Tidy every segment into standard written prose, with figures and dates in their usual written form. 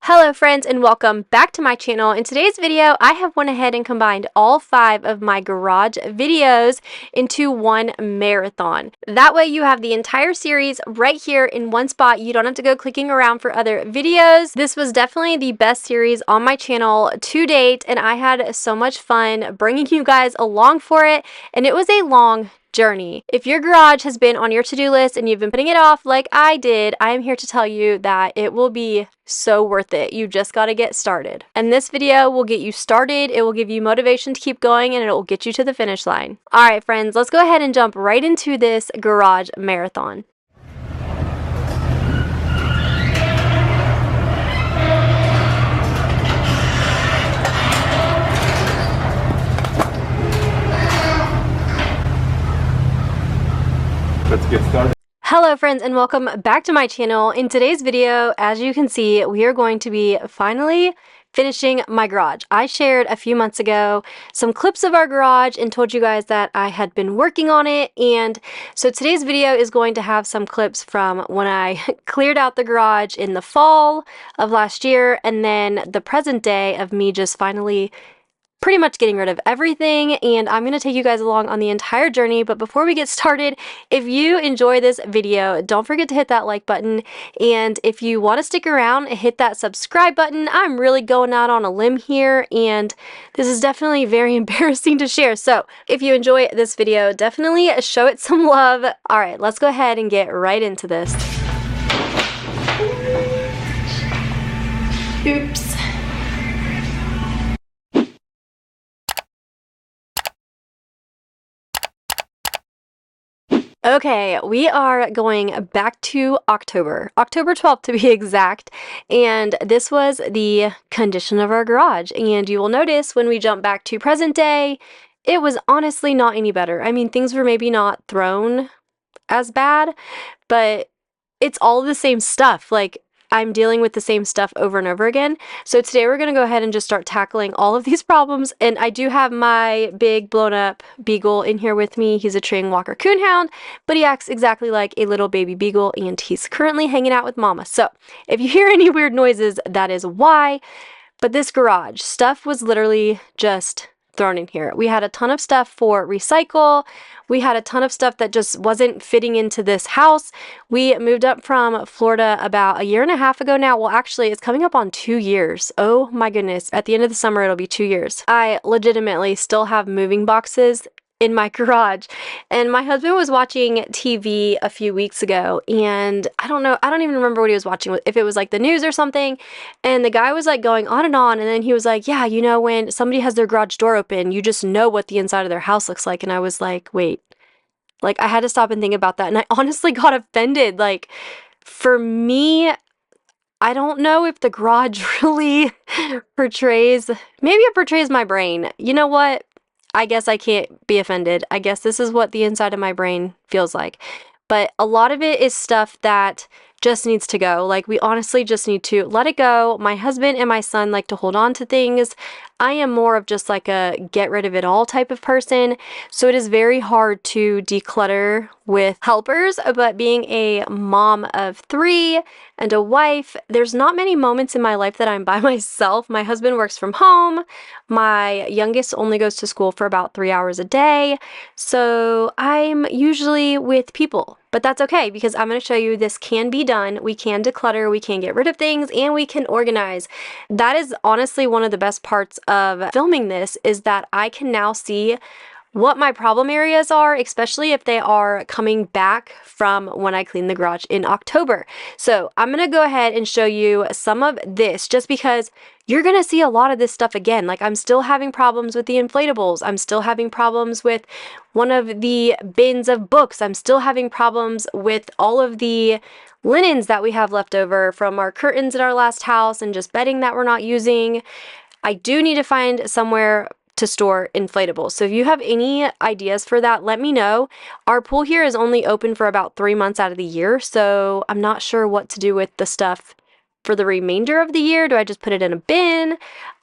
Hello friends and welcome back to my channel. In today's video, I have went ahead and combined all 5 of my garage videos into one marathon. That way you have the entire series right here in one spot. You don't have to go clicking around for other videos. This was definitely the best series on my channel to date, and I had so much fun bringing you guys along for it, and it was a long journey. If your garage has been on your to-do list and you've been putting it off like I did, I am here to tell you that it will be so worth it. You just got to get started. And this video will get you started, it will give you motivation to keep going, and it will get you to the finish line. All right, friends, let's go ahead and jump right into this garage marathon. Let's get started. Hello friends and welcome back to my channel. In today's video, as you can see, we are going to be finally finishing my garage. I shared a few months ago some clips of our garage and told you guys that I had been working on it, and so today's video is going to have some clips from when I cleared out the garage in the fall of last year, and then the present day of me just finally pretty much getting rid of everything, and I'm going to take you guys along on the entire journey. But before we get started, if you enjoy this video, don't forget to hit that like button, and if you want to stick around, hit that subscribe button. I'm really going out on a limb here, and this is definitely very embarrassing to share, so if you enjoy this video, definitely show it some love. All right, let's go ahead and get right into this. Oops. Okay, we are going back to October 12th to be exact, and this was the condition of our garage. And you will notice when we jump back to present day, it was honestly not any better. I mean, things were maybe not thrown as bad, but it's all the same stuff. Like, I'm dealing with the same stuff over and over again. So today we're going to go ahead and just start tackling all of these problems. And I do have my big blown up beagle in here with me. He's a Treeing Walker Coonhound, but he acts exactly like a little baby beagle, and he's currently hanging out with mama. So if you hear any weird noises, that is why. But this garage stuff was literally just thrown in here. We had a ton of stuff for recycle. We had a ton of stuff that just wasn't fitting into this house. We moved up from Florida about a year and a half ago now. Well, actually, it's coming up on 2 years. Oh my goodness. At the end of the summer, it'll be 2 years. I legitimately still have moving boxes in my garage, and my husband was watching TV a few weeks ago, and I don't even remember what he was watching, if it was like the news or something, and the guy was like going on, and then he was like, yeah, you know, when somebody has their garage door open, you just know what the inside of their house looks like. And I was like, wait, like I had to stop and think about that, and I honestly got offended. Like, for me, I don't know if the garage really portrays, maybe it portrays my brain. You know what? I guess I can't be offended. I guess this is what the inside of my brain feels like. But a lot of it is stuff that just needs to go. Like, we honestly just need to let it go. My husband and my son like to hold on to things. I am more of just like a get rid of it all type of person. So it is very hard to declutter with helpers, but being a mom of 3 and a wife, there's not many moments in my life that I'm by myself. My husband works from home. My youngest only goes to school for about 3 hours a day. So I'm usually with people, but that's okay, because I'm going to show you this can be done. We can declutter, we can get rid of things, and we can organize. That is honestly one of the best parts of filming this, is that I can now see what my problem areas are, especially if they are coming back from when I cleaned the garage in October. So I'm going to go ahead and show you some of this, just because you're going to see a lot of this stuff again. Like, I'm still having problems with the inflatables. I'm still having problems with one of the bins of books. I'm still having problems with all of the linens that we have left over from our curtains in our last house and just bedding that we're not using. I do need to find somewhere to store inflatables. So if you have any ideas for that, let me know. Our pool here is only open for about 3 months out of the year, so I'm not sure what to do with the stuff for the remainder of the year. Do I just put it in a bin?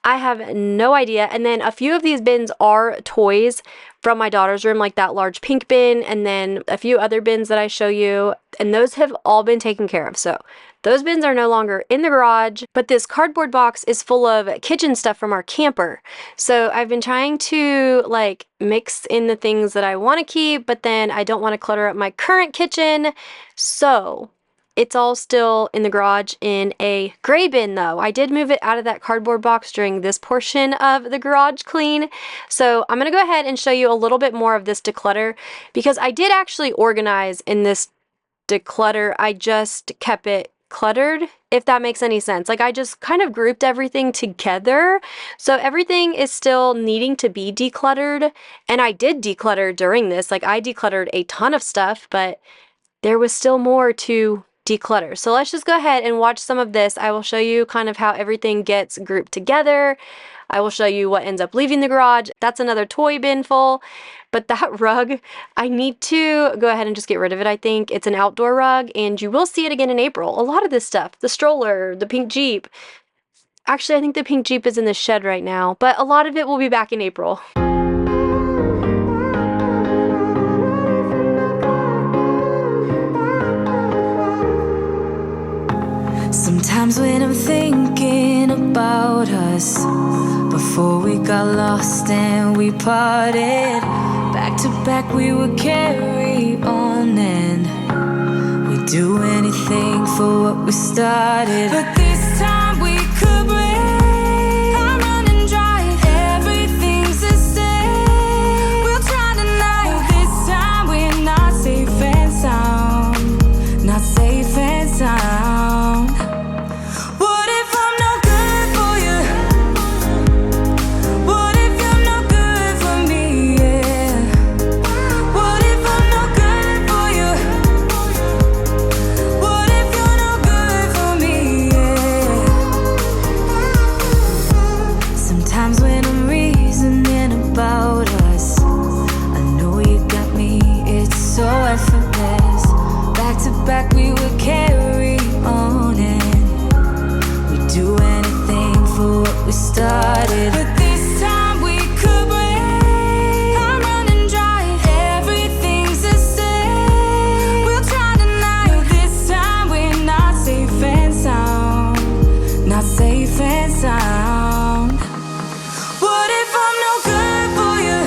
I have no idea. And then a few of these bins are toys from my daughter's room, like that large pink bin, and then a few other bins that I show you. and those have all been taken care of. So those bins are no longer in the garage, but this cardboard box is full of kitchen stuff from our camper. So I've been trying to like mix in the things that I want to keep, but then I don't want to clutter up my current kitchen. So it's all still in the garage in a gray bin though. I did move it out of that cardboard box during this portion of the garage clean. So I'm going to go ahead and show you a little bit more of this declutter because I did actually organize in this declutter. I just kept it cluttered, if that makes any sense. Like I just kind of grouped everything together. So everything is still needing to be decluttered. And I did declutter during this. Like I decluttered a ton of stuff, but there was still more to declutter. So let's just go ahead and watch some of this. I will show you kind of how everything gets grouped together. I will show you what ends up leaving the garage. That's another toy bin full. But that rug, I need to go ahead and just get rid of it, I think. It's an outdoor rug, and you will see it again in April. A lot of this stuff, the stroller, the pink Jeep. Actually, I think the pink Jeep is in the shed right now, but a lot of it will be back in April. Sometimes when I'm thinking about us, before we got lost and we parted, back to back we would carry on and we'd do anything for what we started. But this time we could break. I'm running dry, everything's the same. We'll try tonight, this time we're not safe and sound. Not safe and sound. What if I'm no good for you? What if you're no good for me? Yeah. What if I'm no good for you? What if you're no good for me? Yeah. Sometimes when I'm reasoning about us, I know you got me, it's so effortless. Back to back we would carry on and we'd do anything for what we started. But this time we could break. I'm running dry, everything's the same. We'll try tonight, this time we're not safe and sound. Not safe and sound. What if I'm no good for you?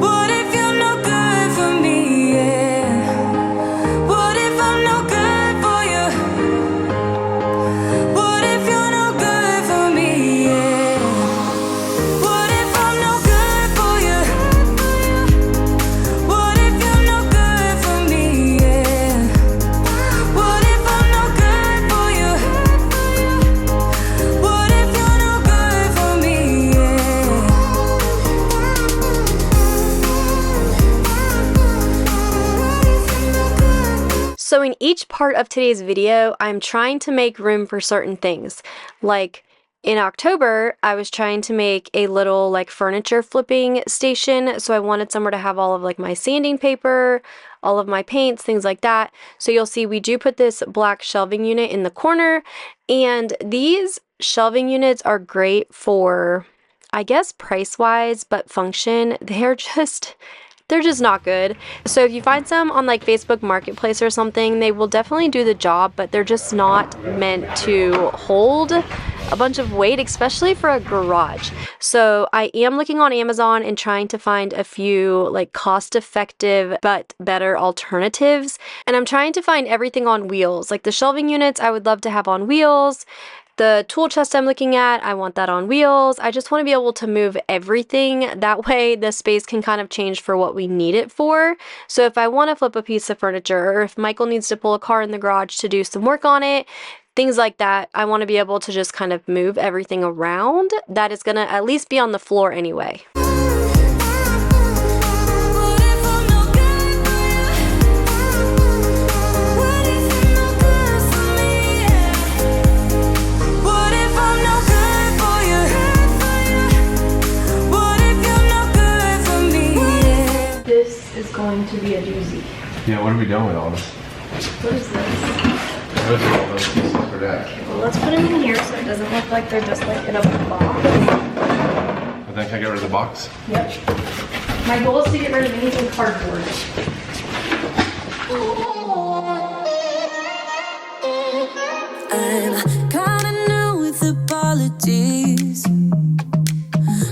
What if you're no good for me? Yeah. What if I'm no good for you? What if you're no good for me? Yeah. What if I'm no good for you? What if you're no good for me? Yeah. What if I'm no good for you? What if you're no good for me? Yeah. So in each part of today's video, I'm trying to make room for certain things. Like in October, I was trying to make a little like furniture flipping station. So I wanted somewhere to have all of like my sanding paper, all of my paints, things like that. So you'll see we do put this black shelving unit in the corner, and these shelving units are great for, I guess, price-wise, but function, they're just not good. So if you find some on like Facebook Marketplace or something, they will definitely do the job, but they're just not meant to hold a bunch of weight, especially for a garage. So I am looking on Amazon and trying to find a few like cost-effective but better alternatives. And I'm trying to find everything on wheels. Like the shelving units, I would love to have on wheels. The tool chest I'm looking at, I want that on wheels. I just want to be able to move everything. That way the space can kind of change for what we need it for. So if I want to flip a piece of furniture, or if Michael needs to pull a car in the garage to do some work on it, things like that, I want to be able to just kind of move everything around. That is going to at least be on the floor anyway. This is going to be a doozy. Yeah, what are we doing with all this? What is this? Those are all those pieces for that. Okay, well, let's put them in here so it doesn't look like they're just like in a box. And then can I get rid of the box? Yep. My goal is to get rid of anything cardboard. time. Kinda new with apologies.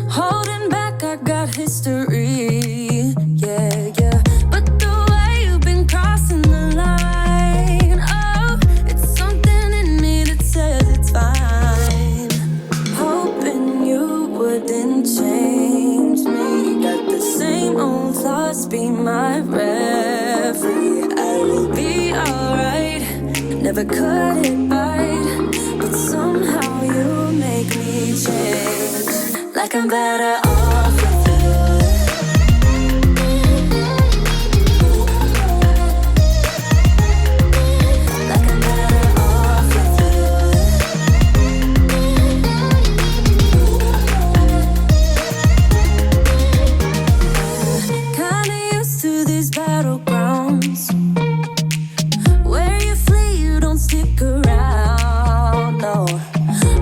Holding back, I got history. Yeah, yeah. But the way you've been crossing the line, oh, it's something in me that says it's fine. Hoping you wouldn't change me. Got the same old thoughts, be my referee. I will be alright. Never cut it right, but somehow you make me change. Like I'm better off with you. Like I'm better off with you. Kinda used to these battlegrounds where you flee, you don't stick around, no.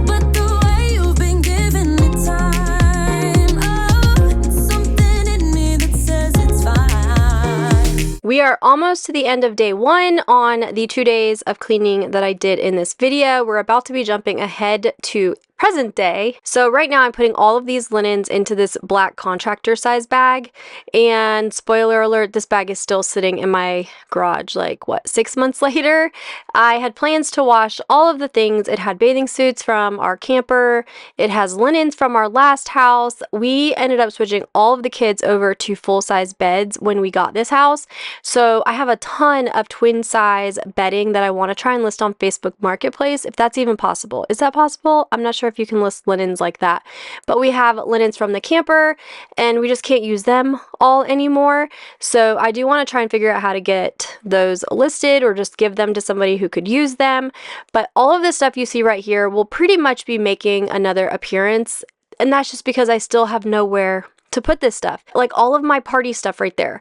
But the way you've been giving me time, oh, it's something in me that says it's fine. We are almost to the end of day 1 on the 2 days of cleaning that I did in this video. We're about to be jumping ahead to present day. So right now I'm putting all of these linens into this black contractor size bag, and spoiler alert, this bag is still sitting in my garage like what, 6 months later. I had plans to wash all of the things. It had bathing suits from our camper, it has linens from our last house. We ended up switching all of the kids over to full-size beds when we got this house, so I have a ton of twin size bedding that I want to try and list on Facebook Marketplace, if that's even possible. Is that possible? I'm not sure if you can list linens like that, but we have linens from the camper and we just can't use them all anymore. So I do want to try and figure out how to get those listed or just give them to somebody who could use them. But all of this stuff you see right here will pretty much be making another appearance, and that's just because I still have nowhere to put this stuff. Like all of my party stuff right there,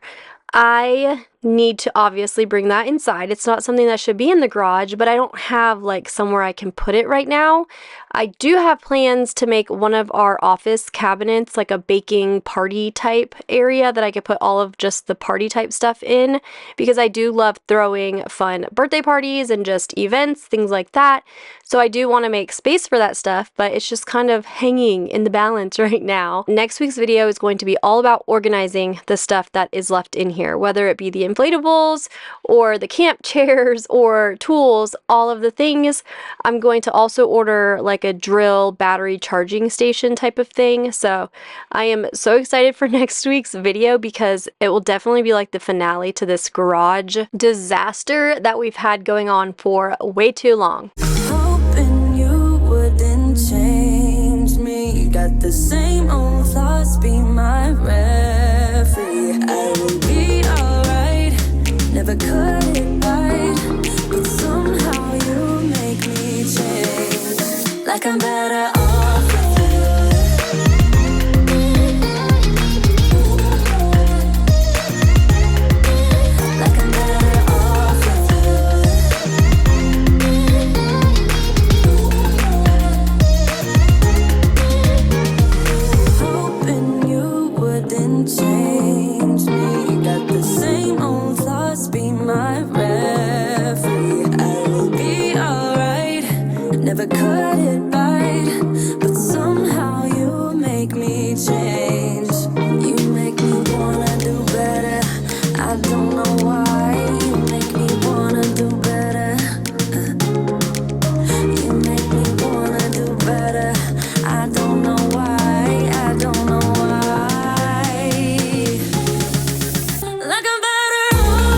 I need to obviously bring that inside. It's not something that should be in the garage, but I don't have like somewhere I can put it right now. I do have plans to make one of our office cabinets like a baking party type area that I could put all of just the party type stuff in, because I do love throwing fun birthday parties and just events, things like that. So I do want to make space for that stuff, but it's just kind of hanging in the balance right now. Next week's video is going to be all about organizing the stuff that is left in here, whether it be the inflatables or the camp chairs or tools, all of the things. I'm going to also order like a drill battery charging station type of thing. So I am so excited for next week's video because it will definitely be like the finale to this garage disaster that we've had going on for way too long. Hoping you wouldn't change me. You got the same old thoughts, be my referee. I will be alright. Never cut it right, but somehow you make me change. Like I'm better off with you. Like I'm better off with you. Hoping you wouldn't change me. You got the same old thoughts, be my referee. I will be alright. Never cut it right, but somehow you make me change. You make me wanna do better. I don't know why. You make me wanna do better. You make me wanna do better. I don't know why. I don't know why. Like I'm better off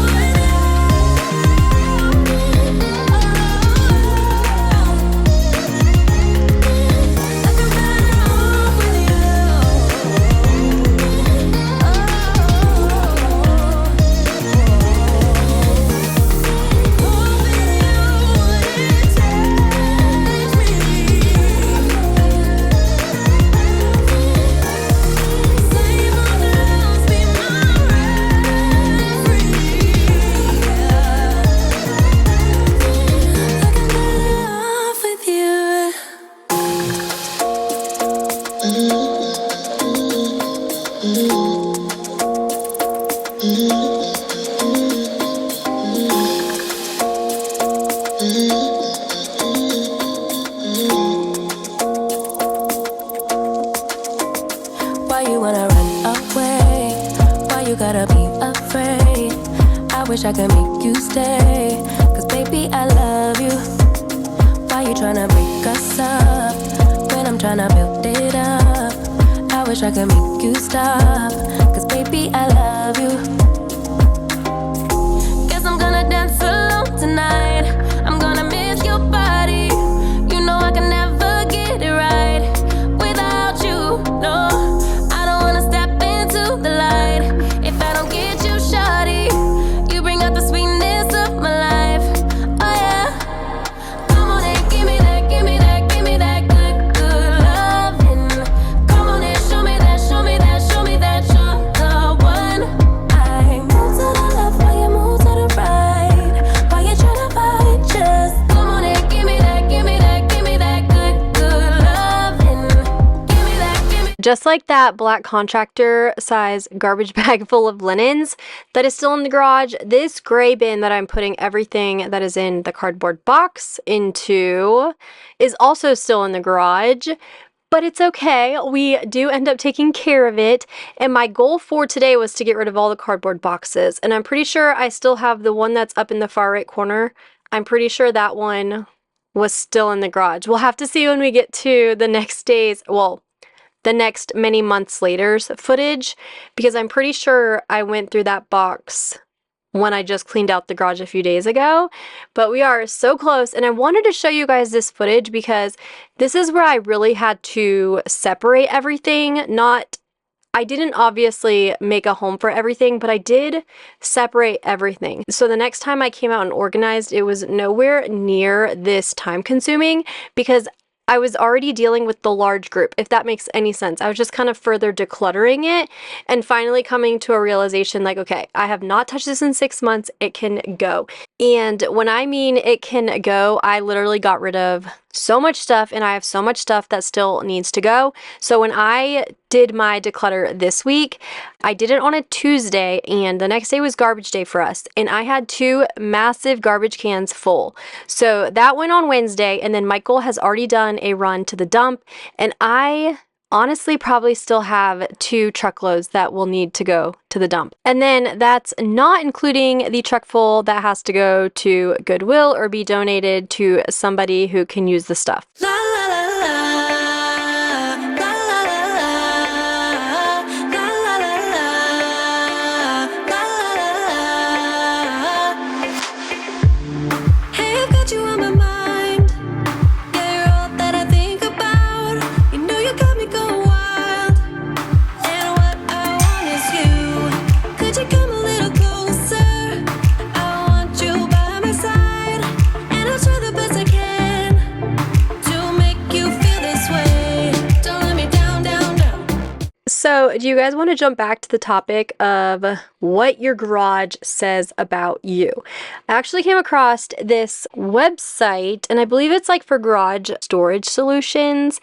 with you. I could make you stay, 'cause baby, I love you. Why you tryna break us up when I'm tryna build it up? I wish I could make you stop, 'cause baby, I love you. Guess I'm gonna dance alone tonight. I'm gonna miss your body. You know I can never get it right without you. No, I don't wanna step into the light if I don't get you, shawty. You bring out the sweetness of my life. Oh yeah. Come on and give me that, give me that, give me that good, good loving. Come on and show me that, show me that, show me that you're the one. I move to the left while you move to the right. While you tryna fight, just come on and give me that, give me that, give me that good, good loving. Give me that, give me. Just like that black contractor size garbage bag full of linens that is still in the garage, this gray bin that I'm putting everything that is in the cardboard box into is also still in the garage. But it's okay. We do end up taking care of it. And my goal for today was to get rid of all the cardboard boxes. And I'm pretty sure I still have the one that's up in the far right corner. I'm pretty sure that one was still in the garage. We'll have to see when we get to the next days. Well, the next many months later's footage, because I'm pretty sure I went through that box when I just cleaned out the garage a few days ago. But we are so close, and I wanted to show you guys this footage because this is where I really had to separate everything. I didn't obviously make a home for everything, but I did separate everything. So the next time I came out and organized, it was nowhere near this time consuming because I was already dealing with the large group, if that makes any sense. I was just kind of further decluttering it and finally coming to a realization like, okay, I have not touched this in 6 months. It can go. And when I mean it can go, I literally got rid of so much stuff, and I have so much stuff that still needs to go. So when I did my declutter this week, I did it on a Tuesday, and the next day was garbage day for us, and I had 2 massive garbage cans full. So that went on Wednesday, and then Michael has already done a run to the dump, and I honestly probably still have 2 truckloads that will need to go to the dump. And then that's not including the truck full that has to go to Goodwill or be donated to somebody who can use the stuff. La la la la, la la la la, la la la la, la la la. Hey, I've got you on my mind. Yeah, you're all that I think about. You know you got me going wild. And what I want is you. Could you come a little closer? I want you by my side, and I'll try the best I can to make you feel this way. Don't let me down, down, down. So, do you guys want to jump back to the topic of what your garage says about you? I actually came across this website, and I believe it's like for garage storage solutions.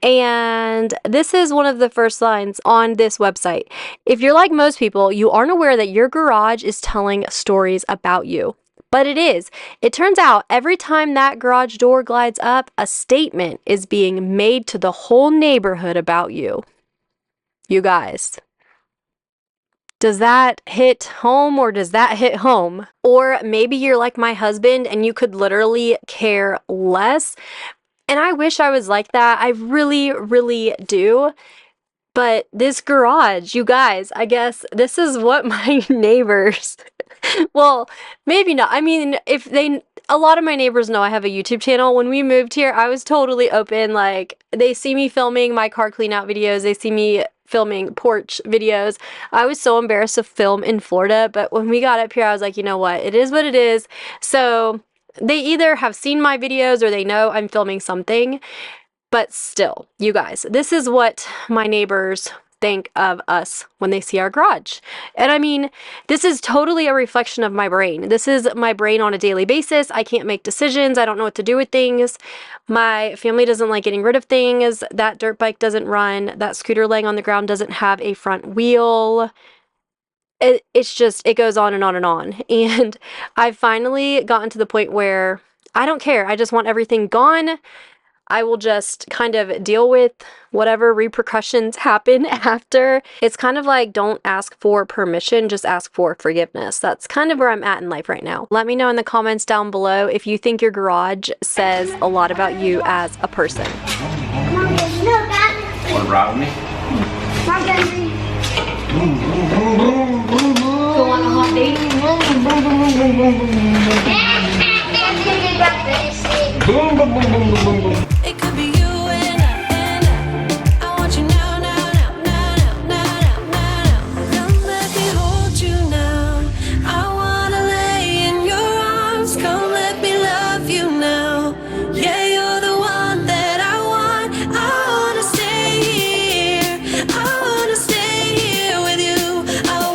And this is one of the first lines on this website. If you're like most people, you aren't aware that your garage is telling stories about you. But it is. It turns out every time that garage door glides up, a statement is being made to the whole neighborhood about you. You guys, does that hit home or does that hit home? Or maybe you're like my husband and you could literally care less. And I wish I was like that. I really, really do. But this garage, you guys, I guess this is what my neighbors, well, maybe not. I mean, a lot of my neighbors know I have a YouTube channel. When we moved here, I was totally open. Like, they see me filming my car clean out videos. They see me filming porch videos. I was so embarrassed to film in Florida, but when we got up here, I was like, you know what? It is what it is. So they either have seen my videos or they know I'm filming something. But still, you guys, this is what my neighbors think of us when they see our garage. And I mean, this is totally a reflection of my brain. This is my brain on a daily basis. I can't make decisions. I don't know what to do with things. My family doesn't like getting rid of things. That dirt bike doesn't run. That scooter laying on the ground doesn't have a front wheel. It's just, it goes on and on and on. And I've finally gotten to the point where I don't care. I just want everything gone. I will just kind of deal with whatever repercussions happen after. It's kind of like don't ask for permission, just ask for forgiveness. That's kind of where I'm at in life right now. Let me know in the comments down below if you think your garage says a lot about you as a person. Want to ride with me? Go on a hot date? It could be you and I want you now, now, now, now, now, now, now. Come let me hold you now. I wanna lay in your arms. Come let me love you now. Yeah, you're the one that I want. I wanna stay here. I wanna stay here with you. I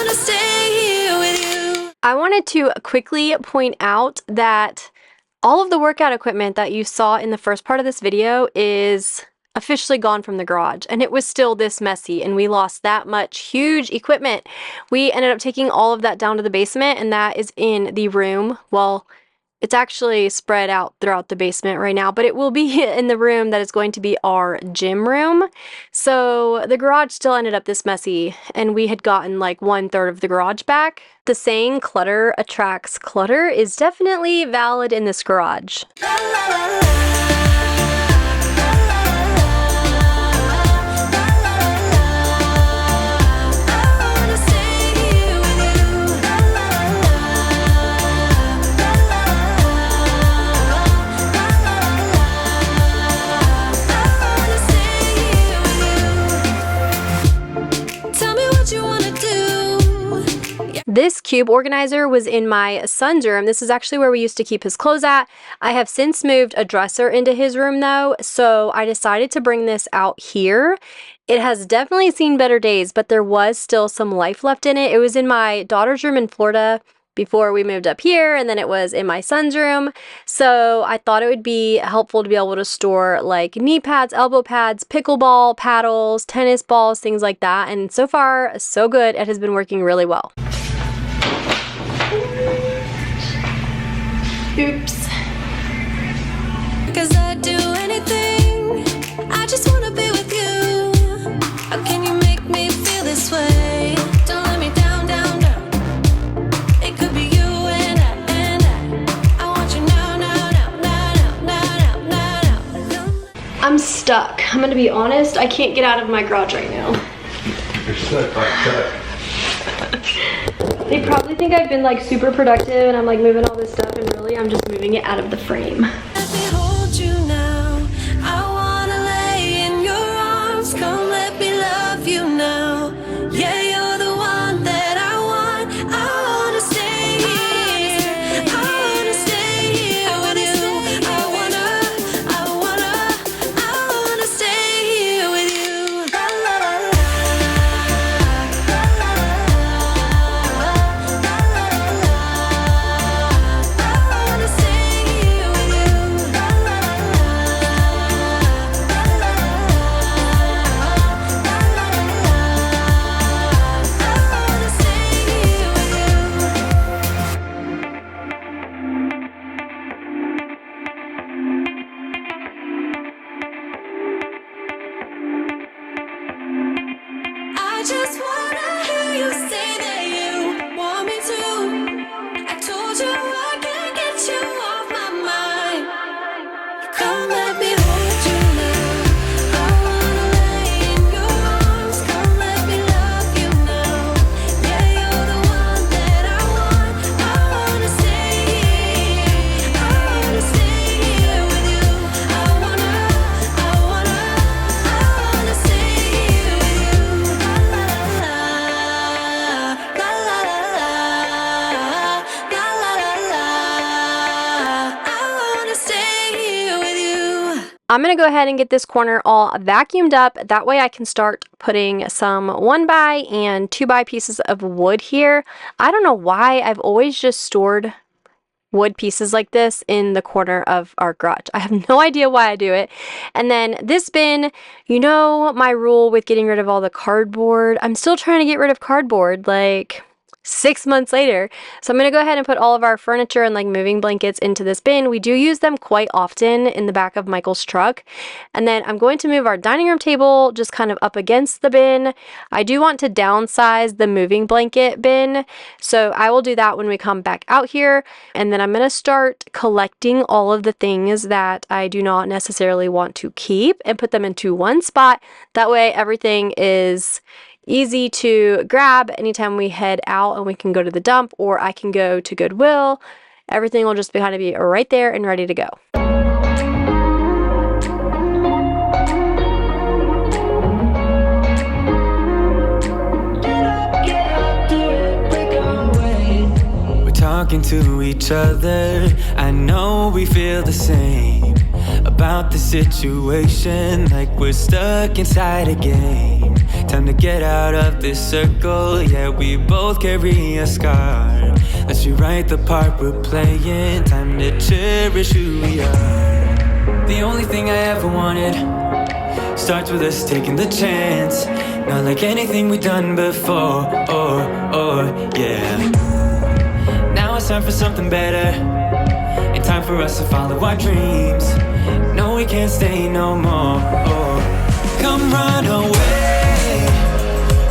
wanna stay here with you. I wanted to quickly point out that all of the workout equipment that you saw in the first part of this video is officially gone from the garage, and it was still this messy, and we lost that much huge equipment. We ended up taking all of that down to the basement, and that is in the room. Well, it's actually spread out throughout the basement right now, but it will be in the room that is going to be our gym room. So the garage still ended up this messy, and we had gotten like 1/3 of the garage back. The saying clutter attracts clutter is definitely valid in this garage. La, la, la, la. This cube organizer was in my son's room. This is actually where we used to keep his clothes at. I have since moved a dresser into his room though, so I decided to bring this out here. It has definitely seen better days, but there was still some life left in it. It was in my daughter's room in Florida before we moved up here, and then it was in my son's room. So I thought it would be helpful to be able to store like knee pads, elbow pads, pickleball paddles, tennis balls, things like that. And so far, so good. It has been working really well. Oops. Cause I'd do anything, I just wanna be with you. How can you make me feel this way? Don't let me down, down, down. It could be you and I want you now, now, now, now, now, now, now, now. I'm stuck. I'm gonna be honest, I can't get out of my garage right now. You're stuck like that. They probably think I've been like super productive and I'm like moving all this stuff, and really I'm just moving it out of the frame. Let me hold you now. I wanna lay in your arms. Come let me love you now. Yeah, you're the one that I want. I wanna stay here. I wanna stay here with you. I wanna stay here with you. La, la, la, la. I just wanna hear you say that you want me to. I told you I can't get you off my mind. Come let me hold you now. I wanna lay in your arms. Come let me love you now. Yeah, you're the one that I want. I wanna stay here. I wanna stay here with you. I wanna stay here with you. La la la la, la la la la. I wanna stay here with you. I'm gonna go ahead and get this corner all vacuumed up. That way I can start putting some 1x and 2x pieces of wood here. I don't know why I've always just stored wood pieces like this in the corner of our garage. I have no idea why I do it. And then this bin, you know my rule with getting rid of all the cardboard. I'm still trying to get rid of cardboard. Like, 6 months later. So I'm going to go ahead and put all of our furniture and like moving blankets into this bin. We do use them quite often in the back of Michael's truck. And then I'm going to move our dining room table just kind of up against the bin. I do want to downsize the moving blanket bin, so I will do that when we come back out here. And then I'm going to start collecting all of the things that I do not necessarily want to keep and put them into one spot. That way everything is easy to grab anytime we head out and we can go to the dump, or I can go to Goodwill. Everything will just kind of be right there and ready to go. We're talking to each other, I know we feel the same about the situation, like we're stuck inside a game. Time to get out of this circle, yeah, we both carry a scar. Let's rewrite the part we're playing, time to cherish who we are. The only thing I ever wanted starts with us taking the chance, not like anything we've done before, yeah. Now it's time for something better, and time for us to follow our dreams. No, we can't stay no more, come run away,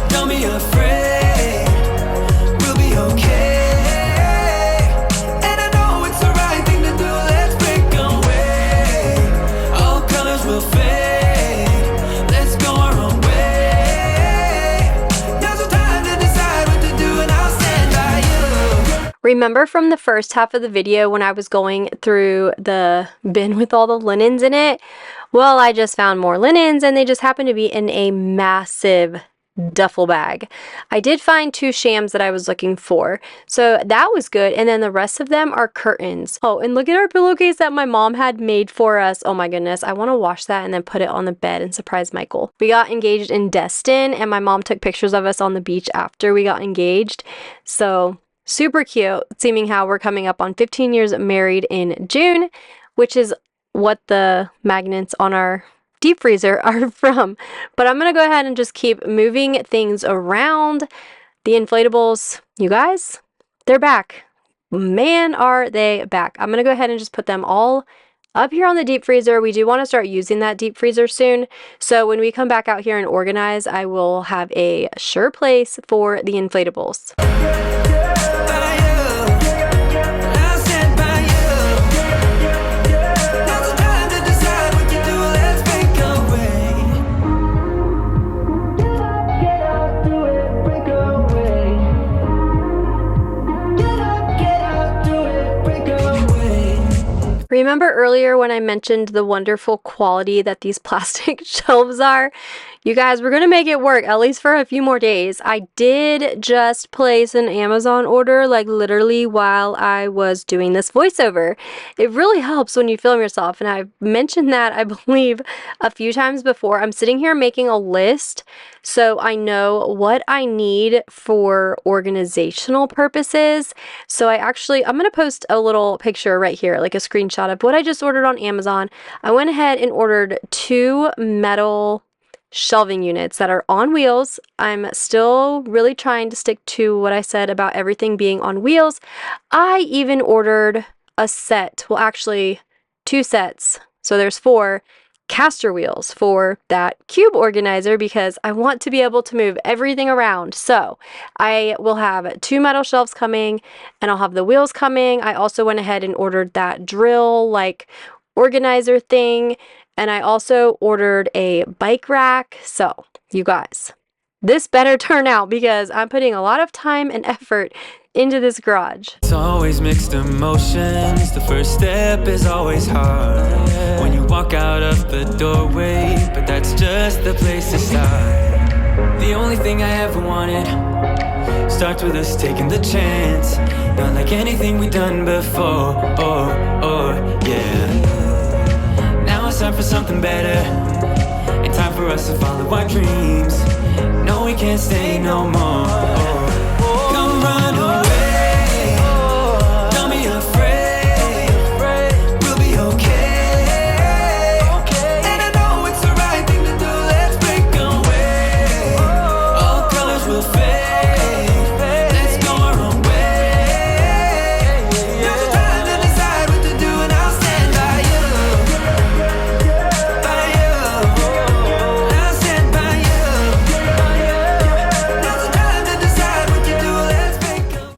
don't be afraid, we'll be okay. And I know it's the right thing to do, let's break away. All colors will fade, let's go our own way. Now's the time to decide what to do, and I'll stand by you. Remember from the first half of the video when I was going through the bin with all the linens in it? Well, I just found more linens and they just happened to be in a massive duffel bag. I did find 2 shams that I was looking for, so that was good. And then the rest of them are curtains. Oh, and look at our pillowcase that my mom had made for us. Oh my goodness, I want to wash that and then put it on the bed and surprise Michael. We got engaged in Destin and my mom took pictures of us on the beach after we got engaged. So super cute, seeming how we're coming up on 15 years married in June, which is what the magnets on our deep freezer are from. But I'm going to go ahead and just keep moving things around. The inflatables, you guys, they're back. Man, are they back. I'm going to go ahead and just put them all up here on the deep freezer. We do want to start using that deep freezer soon. So when we come back out here and organize, I will have a sure place for the inflatables. Remember earlier when I mentioned the wonderful quality that these plastic shelves are? You guys, we're going to make it work, at least for a few more days. I did just place an Amazon order, like literally while I was doing this voiceover. It really helps when you film yourself, and I've mentioned that, I believe, a few times before. I'm sitting here making a list so I know what I need for organizational purposes. So I'm going to post a little picture right here, like a screenshot of what I just ordered on Amazon. I went ahead and ordered 2 metal shelving units that are on wheels. I'm still really trying to stick to what I said about everything being on wheels. I even ordered a set, well actually 2 sets, so there's 4 caster wheels for that cube organizer because I want to be able to move everything around. So I will have 2 metal shelves coming and I'll have the wheels coming. I also went ahead and ordered that drill like organizer thing, and I also ordered a bike rack. So you guys, this better turn out because I'm putting a lot of time and effort into this garage. It's always mixed emotions. The first step is always hard when you walk out of the doorway, but that's just the place to start. The only thing I ever wanted starts with us taking the chance, not like anything we've done before, yeah. Now it's time for something better, and time for us to follow our dreams. No, we can't stay no more. Come run away, don't be afraid, we'll be okay. And I know it's the right thing to do, let's break away. All colors will fade, let's go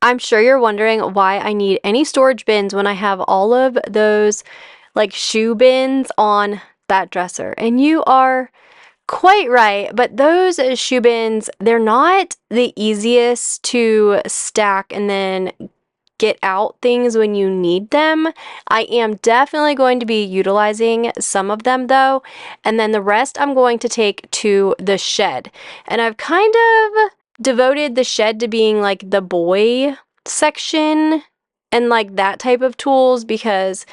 I'm sure you're wondering why I need any storage bins when I have all of those like shoe bins on that dresser. And you are quite right, but those shoe bins, they're not the easiest to stack and then get out things when you need them. I am definitely going to be utilizing some of them though, and then the rest I'm going to take to the shed. And I've kind of devoted the shed to being like the boy section and like that type of tools, because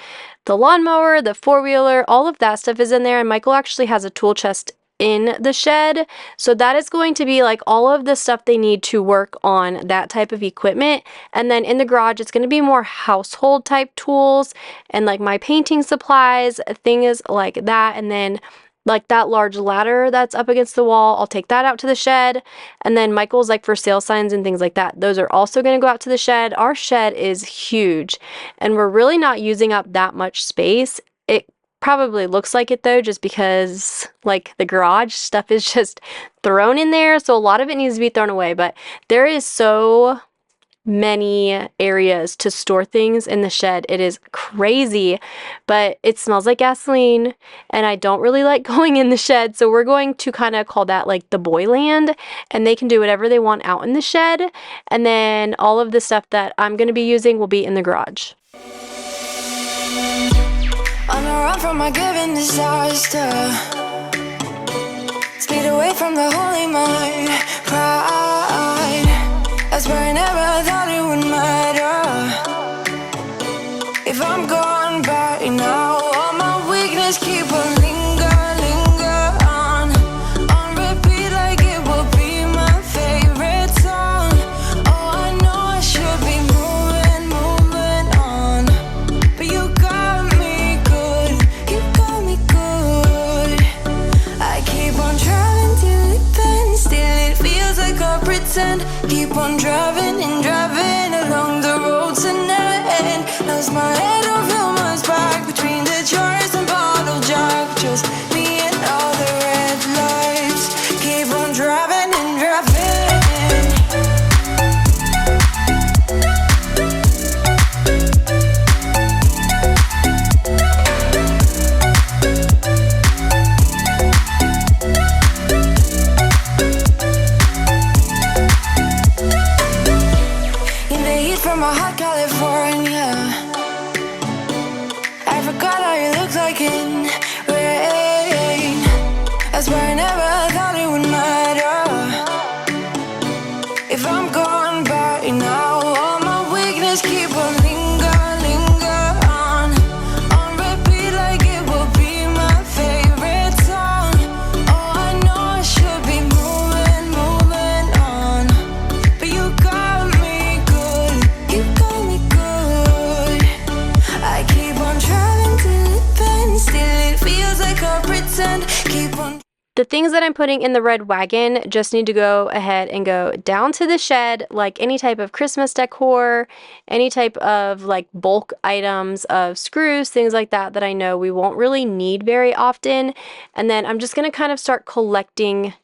the lawnmower, the four-wheeler, all of that stuff is in there, and Michael actually has a tool chest in the shed. So that is going to be like all of the stuff they need to work on that type of equipment. And then in the garage, it's going to be more household type tools and like my painting supplies, things like that. And then like that large ladder that's up against the wall, I'll take that out to the shed. And then Michael's like for sale signs and things like that, those are also going to go out to the shed. Our shed is huge and we're really not using up that much space. It probably looks like it though, just because like the garage stuff is just thrown in there. So a lot of it needs to be thrown away, but there is so many areas to store things in the shed. It is crazy, but it smells like gasoline and I don't really like going in the shed. So we're going to kind of call that like the boy land, and they can do whatever they want out in the shed. And then all of the stuff that I'm going to be using will be in the garage. On a run from my given disaster, speed away from the holy mind, pride. That's where I never thought it would matter. If I'm gone by now, all my weakness keep on linger on repeat like it will be my favorite song. Oh, I know I should be moving on, but you got me good, you got me good. I keep on driving till it bends, still it feels like I pretend. Keep on driving and driving along the road tonight. Lost my head, don't feel my spark between the jars and bottle jack. Just me and all the red lights. Keep on driving and driving. From a hot California, I forgot how you look like in rain. That's why I never thought it would matter. If I'm gone by now, all my weakness keep on linger on repeat like it will be my favorite song. Oh, I know I should be moving on, but you got me good. You got me good. I keep on driving till it bends, still it feels like I pretend. Keep on. The things that I'm putting in the red wagon just need to go ahead and go down to the shed, like any type of Christmas decor, any type of like bulk items of screws, things like that that I know we won't really need very often. And then I'm just going to kind of start collecting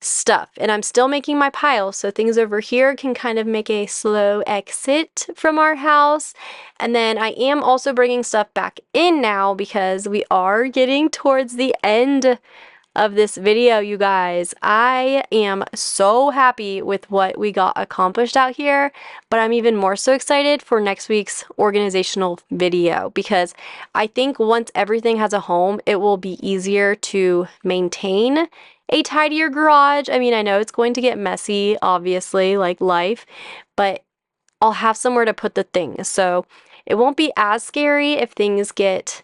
stuff, and I'm still making my pile, so things over here can kind of make a slow exit from our house. And then I am also bringing stuff back in now because we are getting towards the end of this video, you guys. I am so happy with what we got accomplished out here, but I'm even more so excited for next week's organizational video, because I think once everything has a home, it will be easier to maintain a tidier garage. I mean, I know it's going to get messy, obviously, like life, but I'll have somewhere to put the things. So it won't be as scary if things get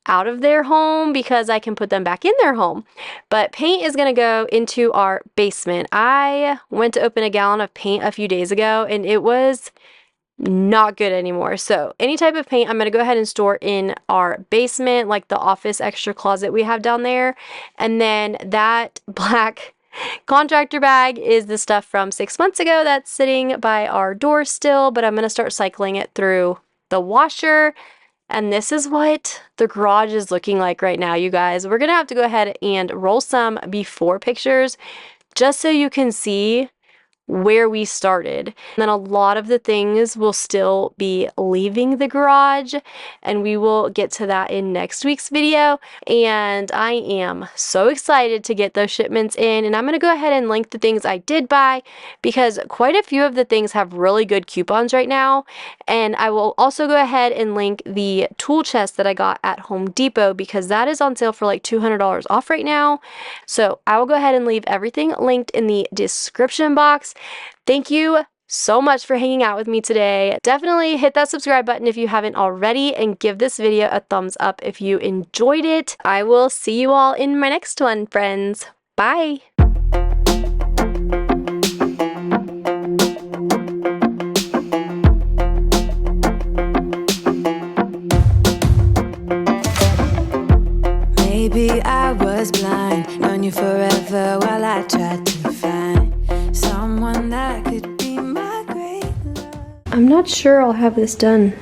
out of their home, because I can put them back in their home. But paint is going to go into our basement. I went to open a gallon of paint a few days ago and it was not good anymore. So any type of paint I'm going to go ahead and store in our basement, like the office extra closet we have down there. And then that black contractor bag is the stuff from 6 months ago that's sitting by our door still, but I'm going to start cycling it through the washer. And this is what the garage is looking like right now, you guys. We're going to have to go ahead and roll some before pictures just so you can see where we started. And then a lot of the things will still be leaving the garage, and we will get to that in next week's video. And I am so excited to get those shipments in, and I'm going to go ahead and link the things I did buy because quite a few of the things have really good coupons right now. And I will also go ahead and link the tool chest that I got at Home Depot because that is on sale for like $200 off right now. So I will go ahead and leave everything linked in the description box. Thank you so much for hanging out with me today. Definitely hit that subscribe button if you haven't already, and give this video a thumbs up if you enjoyed it. I will see you all in my next one, friends. Bye. Maybe I was blind, known you forever while I tried to find someone that could be my great love. I'm not sure I'll have this done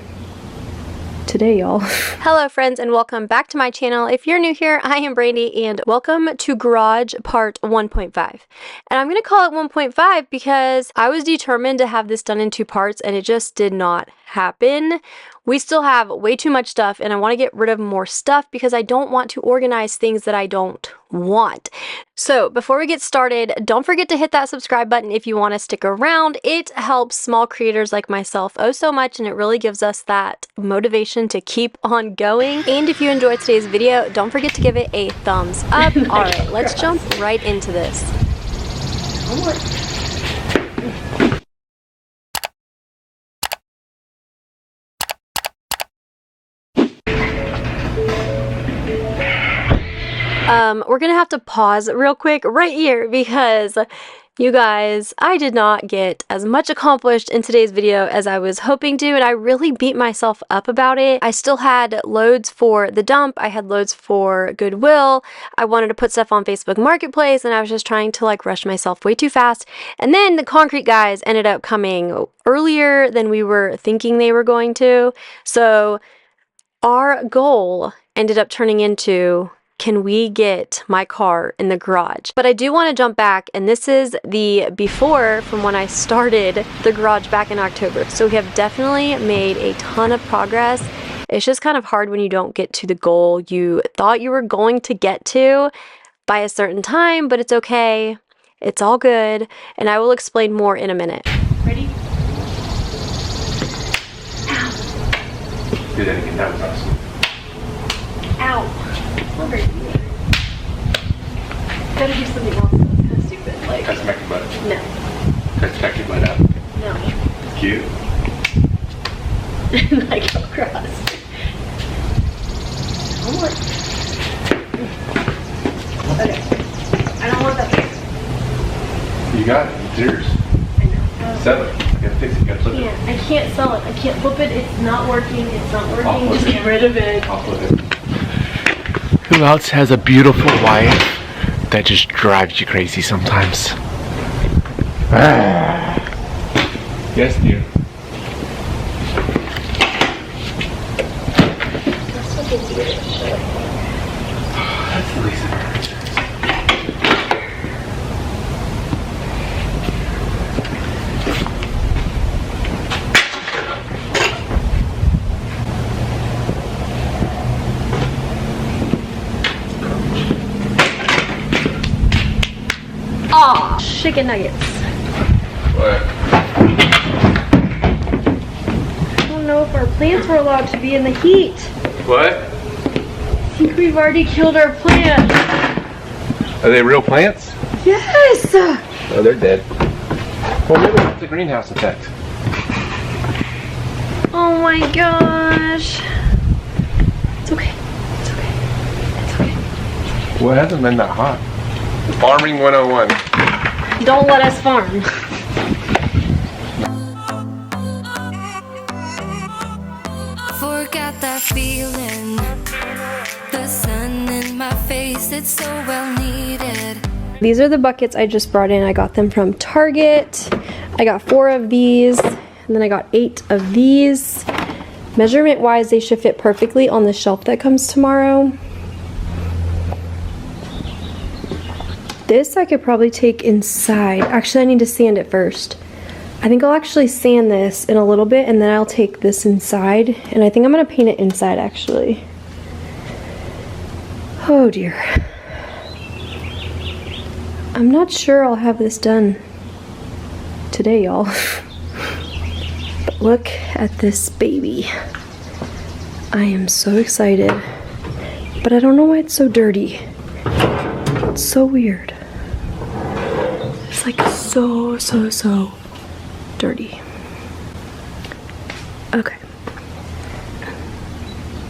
today, y'all. Hello friends, and welcome back to my channel. If you're new here, I am Brandy, and welcome to Garage Part 1.5. And I'm going to call it 1.5 because I was determined to have this done in 2 parts, and it just did not happen. We still have way too much stuff, and I want to get rid of more stuff because I don't want to organize things that I don't want. So before we get started, don't forget to hit that subscribe button if you want to stick around. It helps small creators like myself oh so much, and it really gives us that motivation to keep on going. And if you enjoyed today's video, don't forget to give it a thumbs up. All right, let's jump right into this. We're gonna have to pause real quick right here because you guys, I did not get as much accomplished in today's video as I was hoping to, and I really beat myself up about it. I still had loads for the dump, I had loads for Goodwill, I wanted to put stuff on Facebook Marketplace, and I was just trying to like rush myself way too fast. And then the concrete guys ended up coming earlier than we were thinking they were going to. So our goal ended up turning into, can we get my car in the garage? But I do want to jump back, and this is the before from when I started the garage back in October. So we have definitely made a ton of progress. It's just kind of hard when you don't get to the goal you thought you were going to get to by a certain time, but it's okay. It's all good, and I will explain more in a minute. Ready? Do that again. That was awesome. Ow. Over here. Gotta do something else. That's kind of stupid. Like, Try to smack your butt. no. Try to smack your butt up. No. Cute. And I go across. I want. Okay. I don't want that here. You got it. It's yours. I know. Sell it. You gotta fix it. You gotta flip it. I can't sell it. I can't flip it. It's not working. It's not I'll working. flip Just it. get rid of it. I'll flip it. Who else has a beautiful wife that just drives you crazy sometimes? Yes, dear. That's the least of it. Aw, chicken nuggets. What? I don't know if our plants were allowed to be in the heat. What? I think we've already killed our plants. Are they real plants? Yes! Oh, they're dead. Well, maybe it's a greenhouse effect. Oh my gosh. It's okay. It's okay. It's okay. Well, it hasn't been that hot. Farming 101. Don't let us farm. Forgot that feeling, the sun in my face, it's so well needed. These are the buckets I just brought in. I got them from Target. I got 4 of these, and then I got 8 of these. Measurement wise, they should fit perfectly on the shelf that comes tomorrow. This I could probably take inside. Actually, I need to sand it first. I think I'll actually sand this in a little bit and then I'll take this inside. And I think I'm gonna paint it inside actually. Oh dear. I'm not sure I'll have this done today, y'all. But look at this baby. I am so excited. But I don't know why it's so dirty. It's so weird. It's like so dirty. Okay.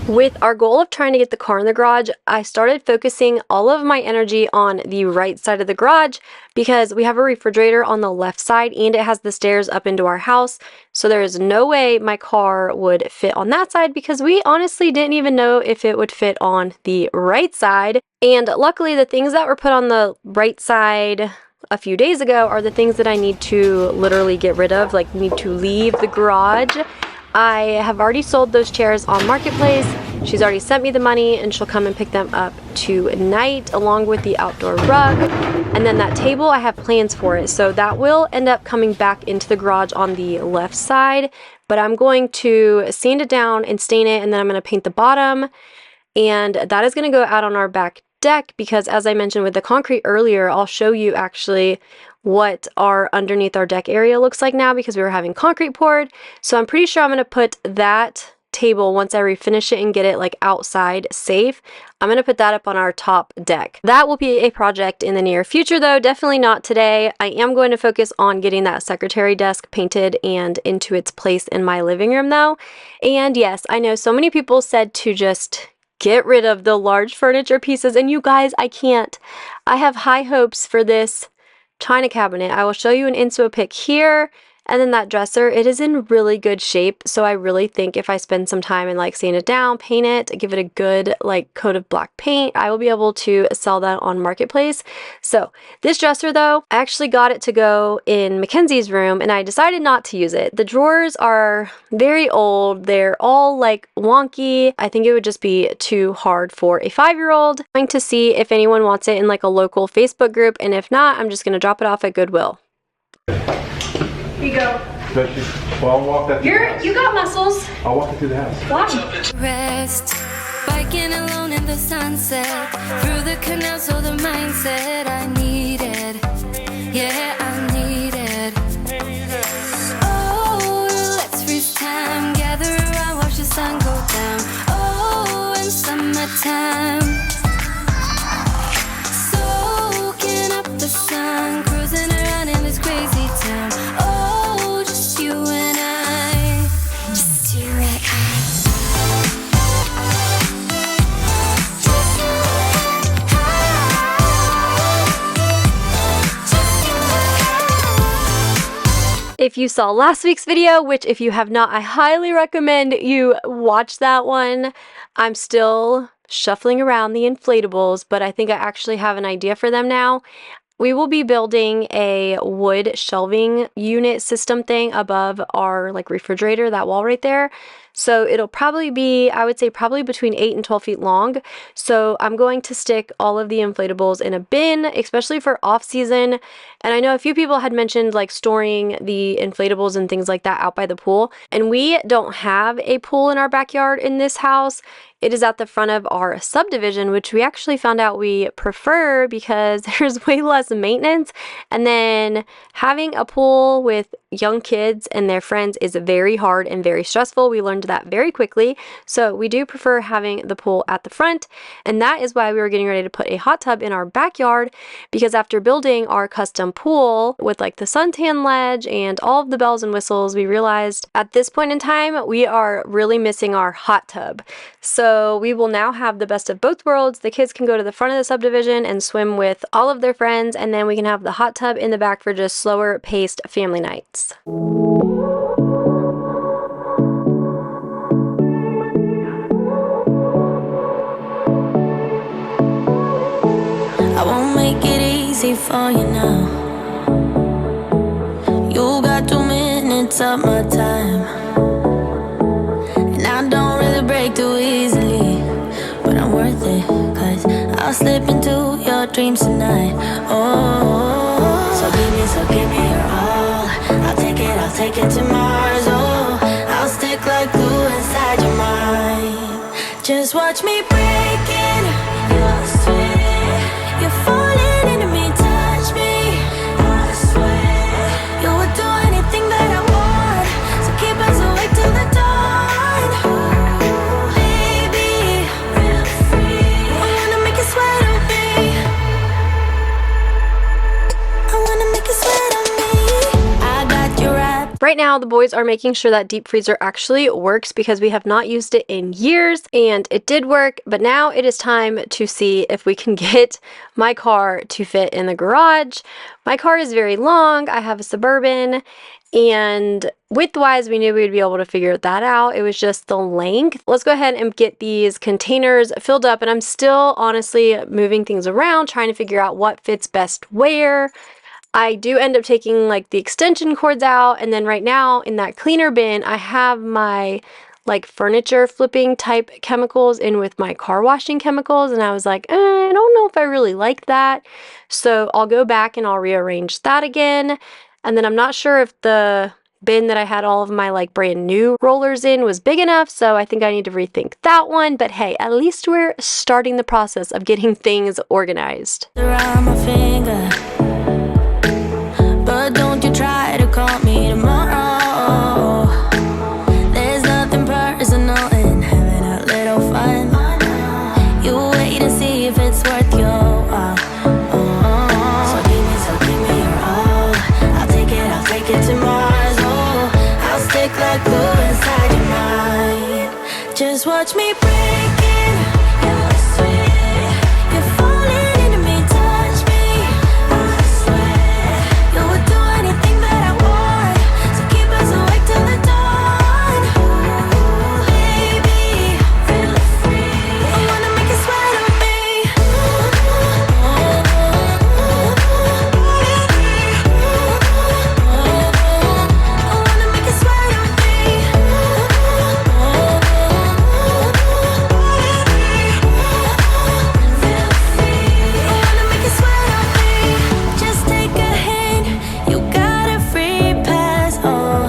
With our goal of trying to get the car in the garage, I started focusing all of my energy on the right side of the garage because we have a refrigerator on the left side and it has the stairs up into our house. So there is no way my car would fit on that side because we honestly didn't even know if it would fit on the right side. And luckily the things that were put on the right side a few days ago are the things that I need to literally get rid of, like need to leave the garage. I have already sold those chairs on Marketplace. She's already sent me the money and she'll come and pick them up tonight along with the outdoor rug. And then that table, I have plans for it. So that will end up coming back into the garage on the left side. But I'm going to sand it down and stain it and then I'm going to paint the bottom. And that is going to go out on our back deck because as I mentioned with the concrete earlier, I'll show you actually what our underneath our deck area looks like now because we were having concrete poured. So I'm pretty sure I'm going to put that table once I refinish it and get it like outside safe. I'm going to put that up on our top deck. That will be a project in the near future though, definitely not today. I am going to focus on getting that secretary desk painted and into its place in my living room though. And yes, I know so many people said to just get rid of the large furniture pieces and you guys, I can't. I have high hopes for this china cabinet. I will show you an inspo pic here. And then that dresser, it is in really good shape. So I really think if I spend some time and like sand it down, paint it, give it a good like coat of black paint, I will be able to sell that on Marketplace. So this dresser though, I actually got it to go in Mackenzie's room and I decided not to use it. The drawers are very old. They're all like wonky. I think it would just be too hard for a 5-year-old. I'm going to see if anyone wants it in like a local Facebook group. And if not, I'm just going to drop it off at Goodwill. Here you go. Well, I'll walk that. You got muscles. I'll walk it through the house. Why? Rest, biking alone in the sunset, through the canal, so the mindset I needed, yeah, I needed. Oh, let's freeze time, gather around, watch the sun go down. Oh, in summertime, soaking up the sun, cruising around in this crazy town. Oh, just you and I, just you and I. If you saw last week's video, which if you have not, I highly recommend you watch that one. I'm still shuffling around the inflatables, but I think I actually have an idea for them now. We will be building a wood shelving unit system thing above our like refrigerator, that wall right there. So it'll probably be, I would say probably between 8 and 12 feet long. So I'm going to stick all of the inflatables in a bin, especially for off season. And I know a few people had mentioned like storing the inflatables and things like that out by the pool. And we don't have a pool in our backyard in this house. It is at the front of our subdivision, which we actually found out we prefer because there's way less maintenance. And then having a pool with young kids and their friends is very hard and very stressful. We learned that very quickly. So we do prefer having the pool at the front. And that is why we were getting ready to put a hot tub in our backyard, because after building our custom pool with like the suntan ledge and all of the bells and whistles, we realized at this point in time, we are really missing our hot tub. So we will now have the best of both worlds. The kids can go to the front of the subdivision and swim with all of their friends, and then we can have the hot tub in the back for just slower paced family nights. I won't make it easy for you now. You got 2 minutes of my time, and I don't really break too easily, but I'm worth it, 'cause I'll slip into your dreams tonight. Oh, so give me your all. I'll take it to Mars. Oh, I'll stick like glue inside your mind. Just watch me breaking your sweat. You're falling into me, touch me. I swear you would do anything that I want. So keep us awake till the dawn. Baby, real free. I wanna make you sweat on me. I wanna make you sweat on me. I got your rap. Right now, the boys are making sure that deep freezer actually works because we have not used it in years, and it did work, but now it is time to see if we can get my car to fit in the garage. My car is very long. I have a Suburban, and width-wise, we knew we would be able to figure that out. It was just the length. Let's go ahead and get these containers filled up, and I'm still honestly moving things around, trying to figure out what fits best where. I do end up taking like the extension cords out, and then right now in that cleaner bin, I have my like furniture flipping type chemicals in with my car washing chemicals, and I was like, I don't know if I really like that. So I'll go back and I'll rearrange that again. And then I'm not sure if the bin that I had all of my like brand new rollers in was big enough, so I think I need to rethink that one. But hey, at least we're starting the process of getting things organized. Around my finger. But don't you try to call me tomorrow. There's nothing personal in having a little fun. You wait and see if it's worth your while. So give me your all. I'll take it to Mars. Oh, I'll stick like glue inside your mind. Just watch me breaking your sweat. You're falling into me, touch me. I swear you would do anything that I want. So keep us awake till the dawn. Baby, feel free. I wanna make you sweat on me. I wanna make you sweat on me. Feel free. I wanna make you sweat on me. Just take a hint. You got a free pass. Oh,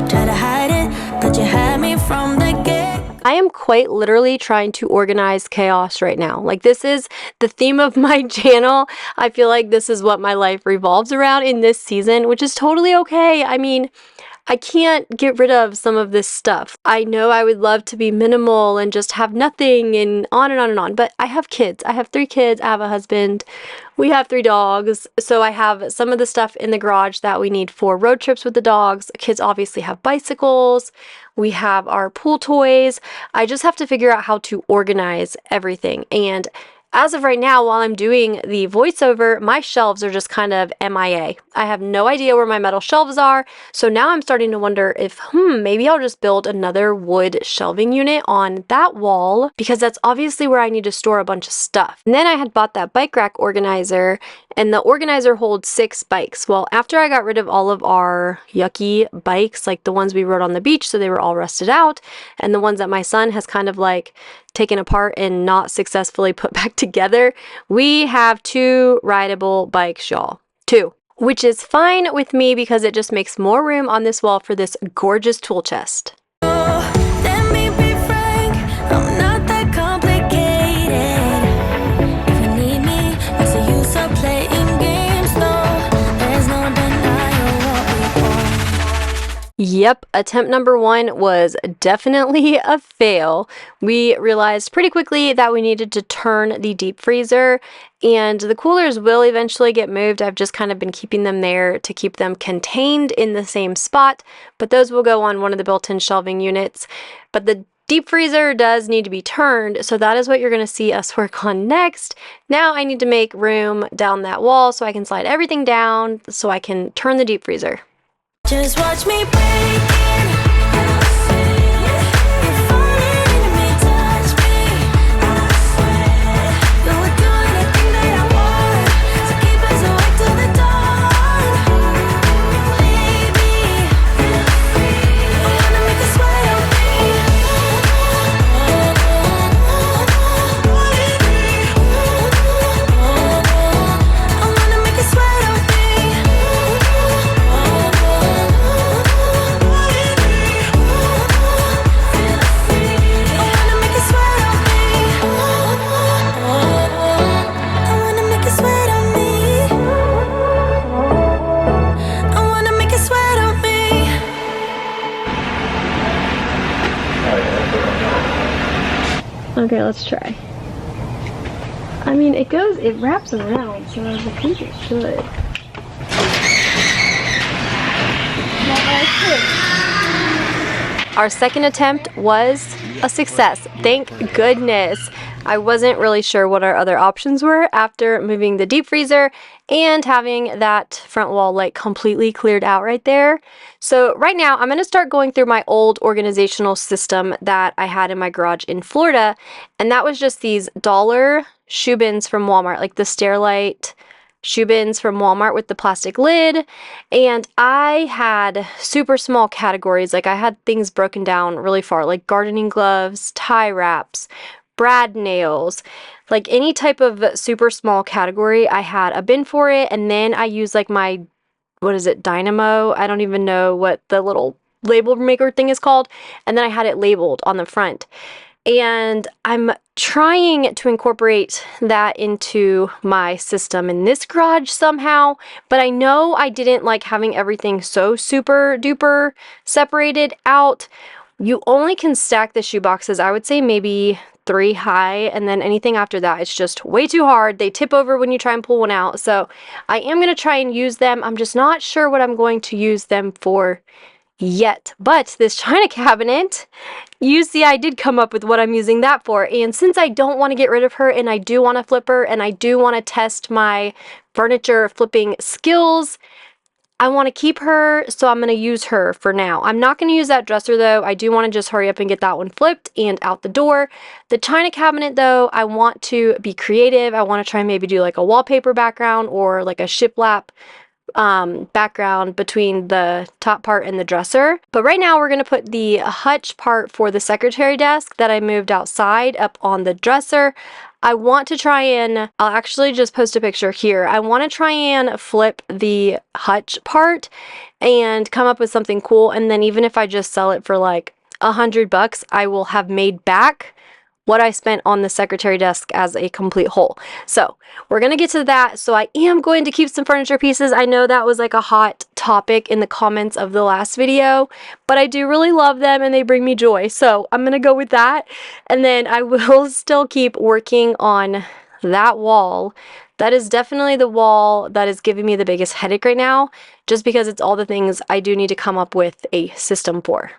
try to hide it, but you had me from the get. I am quite literally trying to organize chaos right now. Like, this is the theme of my channel. I feel like this is what my life revolves around in this season, which is totally okay. I mean, I can't get rid of some of this stuff. I know I would love to be minimal and just have nothing and on and on and on, but I have kids. I have 3 kids. I have a husband. We have 3 dogs. So I have some of the stuff in the garage that we need for road trips with the dogs. Kids obviously have bicycles. We have our pool toys. I just have to figure out how to organize everything. And as of right now, while I'm doing the voiceover, my shelves are just kind of MIA. I have no idea where my metal shelves are. So now I'm starting to wonder if, maybe I'll just build another wood shelving unit on that wall, because that's obviously where I need to store a bunch of stuff. And then I had bought that bike rack organizer, and the organizer holds 6 bikes. Well, after I got rid of all of our yucky bikes, like the ones we rode on the beach, so they were all rusted out, and the ones that my son has kind of like taken apart and not successfully put back together, we have 2 rideable bikes, y'all. 2. Which is fine with me because it just makes more room on this wall for this gorgeous tool chest. Let me be frank, I'm not that complicated. If you need me, what's the use of playing games? No, there's no denying what we want. Yep, attempt number 1 was definitely a fail. We realized pretty quickly that we needed to turn the deep freezer, and the coolers will eventually get moved. I've just kind of been keeping them there to keep them contained in the same spot, but those will go on one of the built-in shelving units. But the deep freezer does need to be turned, so that is what you're going to see us work on next. Now I need to make room down that wall so I can slide everything down so I can turn the deep freezer. Just watch me breaking your sweat. You're falling into me, touch me. I swear you would do anything that I want. So keep us awake till the dawn. Baby, feel free. I wanna make you sweat on me. I Okay, let's try. I mean, it wraps around, so I think it should. Our second attempt was a success. Thank goodness. I wasn't really sure what our other options were after moving the deep freezer and having that front wall like completely cleared out right there. So right now I'm going to start going through my old organizational system that I had in my garage in Florida. And that was just these dollar shoe bins from Walmart, like the Stairlight shoe bins from Walmart with the plastic lid. And I had super small categories. Like I had things broken down really far, like gardening gloves, tie wraps, brad nails, like any type of super small category. I had a bin for it. And then I used like my, what is it, Dynamo? I don't even know what the little label maker thing is called. And then I had it labeled on the front. And I'm trying to incorporate that into my system in this garage somehow, but I know I didn't like having everything so super duper separated out. You only can stack the shoe boxes, I would say maybe 3 high, and then anything after that, it's just way too hard. They tip over when you try and pull one out. So I am going to try and use them. I'm just not sure what I'm going to use them for yet. But this china cabinet, you see, I did come up with what I'm using that for. And since I don't want to get rid of her and I do want to flip her and I do want to test my furniture flipping skills, I want to keep her, so I'm going to use her for now. I'm not going to use that dresser though. I do want to just hurry up and get that one flipped and out the door. The china cabinet though, I want to be creative. I want to try and maybe do like a wallpaper background or like a shiplap background between the top part and the dresser. But right now we're going to put the hutch part for the secretary desk that I moved outside up on the dresser. I want to try and, I'll actually just post a picture here. I want to try and flip the hutch part and come up with something cool. And then even if I just sell it for like $100, I will have made back what I spent on the secretary desk as a complete whole. So we're going to get to that. So I am going to keep some furniture pieces. I know that was like a hot topic in the comments of the last video, but I do really love them and they bring me joy. So I'm going to go with that. And then I will still keep working on that wall. That is definitely the wall that is giving me the biggest headache right now, just because it's all the things I do need to come up with a system for.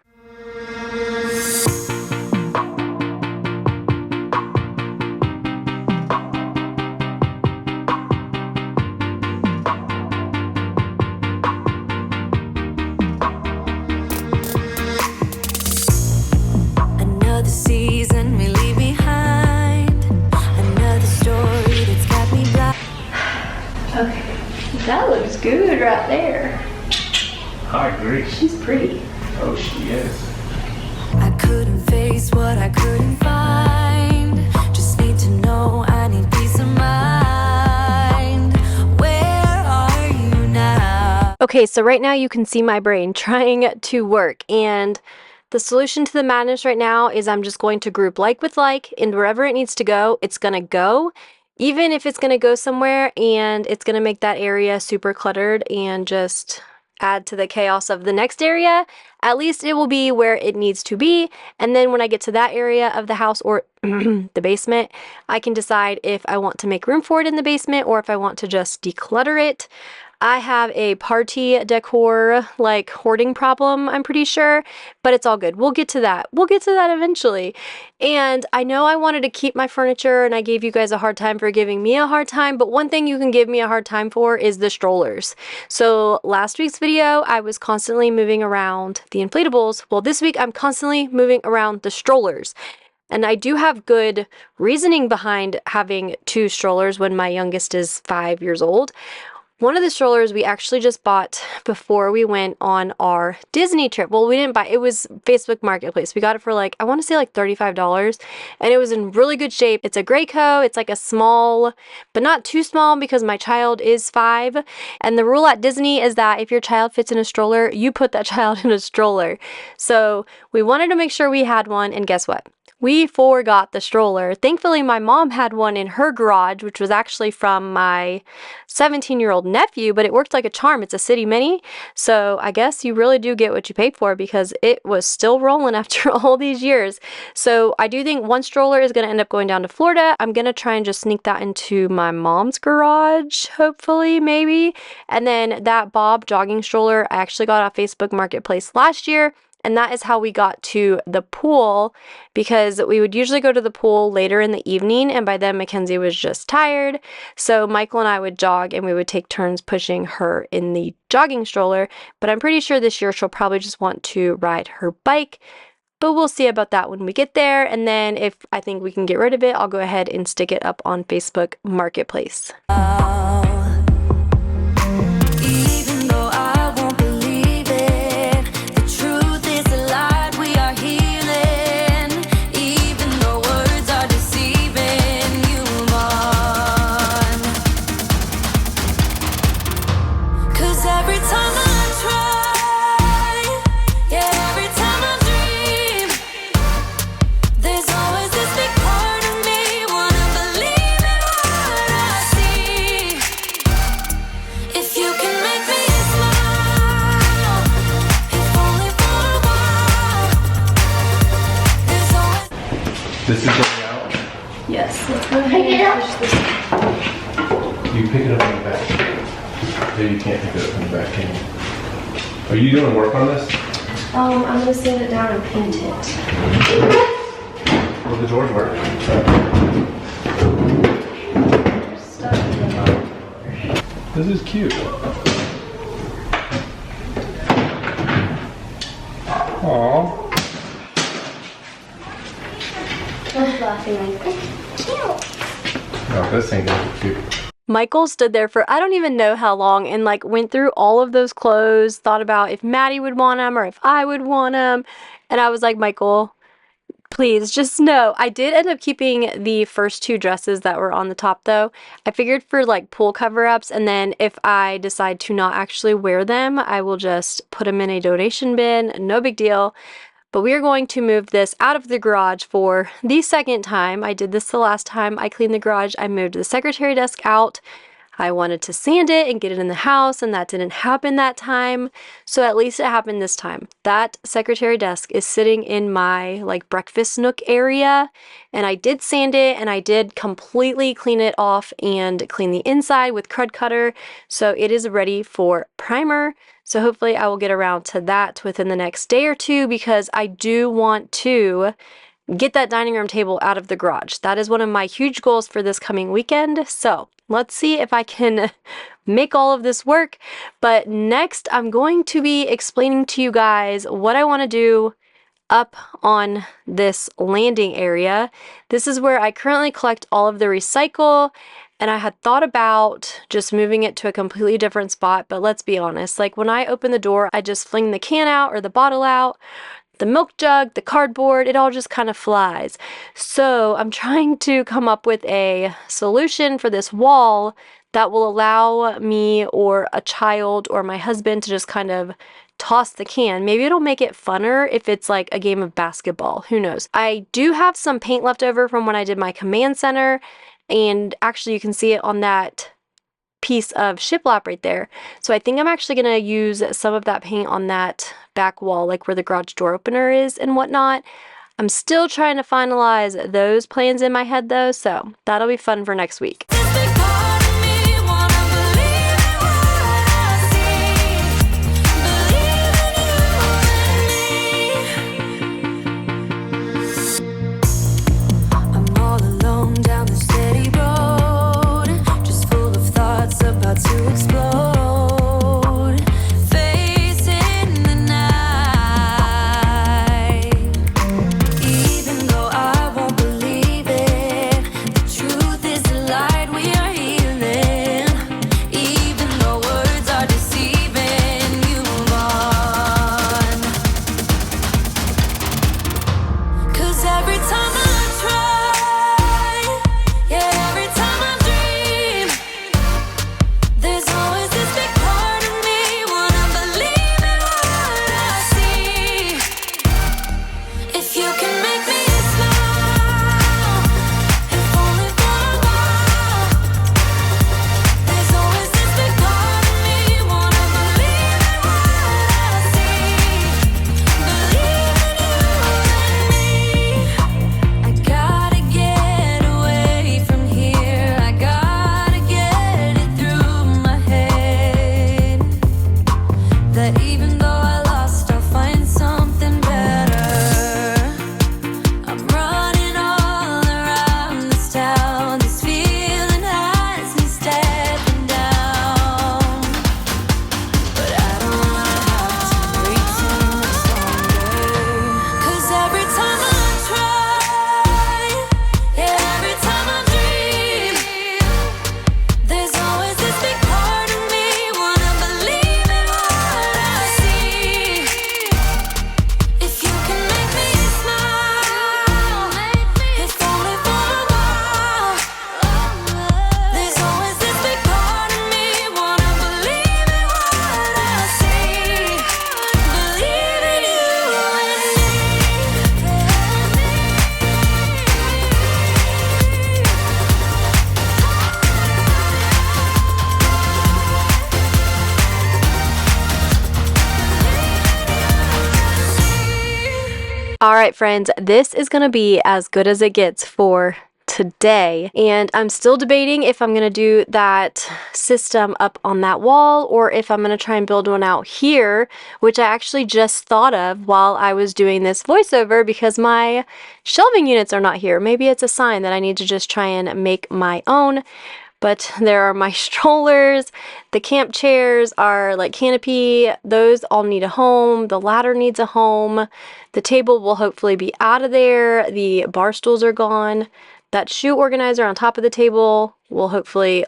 Season we leave behind, another story that's got me blind. Okay, that looks good right there. I agree. She's pretty. Oh, she is. I couldn't face what I couldn't find. Just need to know I need peace of mind. Where are you now? Okay, so right now you can see my brain trying to work, and the solution to the madness right now is I'm just going to group like with like, and wherever it needs to go, it's going to go. Even if it's going to go somewhere and it's going to make that area super cluttered and just add to the chaos of the next area, at least it will be where it needs to be. And then when I get to that area of the house or the basement, I can decide if I want to make room for it in the basement or if I want to just declutter it. I have a party decor, like hoarding problem, I'm pretty sure, but it's all good. We'll get to that. We'll get to that eventually. And I know I wanted to keep my furniture and I gave you guys a hard time for giving me a hard time, but one thing you can give me a hard time for is the strollers. So last week's video, I was constantly moving around the inflatables. Well, this week I'm constantly moving around the strollers. And I do have good reasoning behind having 2 strollers when my youngest is 5 years old. One of the strollers we actually just bought before we went on our Disney trip. Well, we didn't buy, it was Facebook Marketplace. We got it for like, I want to say like $35, and it was in really good shape. It's a Graco. It's like a small, but not too small because my child is 5. And the rule at Disney is that if your child fits in a stroller, you put that child in a stroller. So we wanted to make sure we had one, and guess what? we forgot the stroller. Thankfully, my mom had one in her garage, which was actually from my 17-year-old nephew, but it worked like a charm. It's a City Mini, so I guess you really do get what you paid for because it was still rolling after all these years. So I do think one stroller is going to end up going down to Florida. I'm going to try and just sneak that into my mom's garage, hopefully, maybe. And then that Bob jogging stroller I actually got off Facebook Marketplace last year. And that is how we got to the pool, because we would usually go to the pool later in the evening, and by then Mackenzie was just tired. So Michael and I would jog, and we would take turns pushing her in the jogging stroller. But I'm pretty sure this year she'll probably just want to ride her bike. But we'll see about that when we get there. And then if I think we can get rid of it, I'll go ahead and stick it up on Facebook Marketplace. This is going out? Yes, let's go ahead and push this. You pick it up on the back. Maybe you can't pick it up on the back, can you? Are you doing work on this? I'm going to sand it down and paint it. Will the doors work? This is cute. Aww. Laughing like, cute. No, this ain't gonna be cute. Michael stood there for I don't even know how long and like went through all of those clothes, thought about if Maddie would want them or if I would want them. And I was like, Michael, please just no. I did end up keeping the first two dresses that were on the top though. I figured for like pool cover-ups, and then if I decide to not actually wear them, I will just put them in a donation bin. No big deal. But we are going to move this out of the garage for the second time. I did this the last time I cleaned the garage. I moved the secretary desk out. I wanted to sand it and get it in the house, and that didn't happen that time. So at least it happened this time. That secretary desk is sitting in my like breakfast nook area, and I did sand it and I did completely clean it off and clean the inside with crud cutter. So it is ready for primer. So hopefully I will get around to that within the next day or two, because I do want to get that dining room table out of the garage. That is one of my huge goals for this coming weekend. So let's see if I can make all of this work. But next I'm going to be explaining to you guys what I want to do up on this landing area. This is where I currently collect all of the recycle. And I had thought about just moving it to a completely different spot, but let's be honest, like when I open the door, I just fling the can out or the bottle out, the milk jug, the cardboard, it all just kind of flies. So I'm trying to come up with a solution for this wall that will allow me or a child or my husband to just kind of toss the can. Maybe it'll make it funner if it's like a game of basketball. Who knows? I do have some paint left over from when I did my command center. And actually you can see it on that piece of shiplap right there. So I think I'm actually going to use some of that paint on that back wall, like where the garage door opener is and whatnot. I'm still trying to finalize those plans in my head though, so that'll be fun for next week. To explode, facing the night. Even though I won't believe it, the truth is the light we All right, friends, this is going to be as good as it gets for today, and I'm still debating if I'm going to do that system up on that wall or if I'm going to try and build one out here, which I actually just thought of while I was doing this voiceover because my shelving units are not here. Maybe it's a sign that I need to just try and make my own. But there are my strollers, the camp chairs are like canopy, those all need a home, the ladder needs a home, the table will hopefully be out of there, the bar stools are gone, that shoe organizer on top of the table will hopefully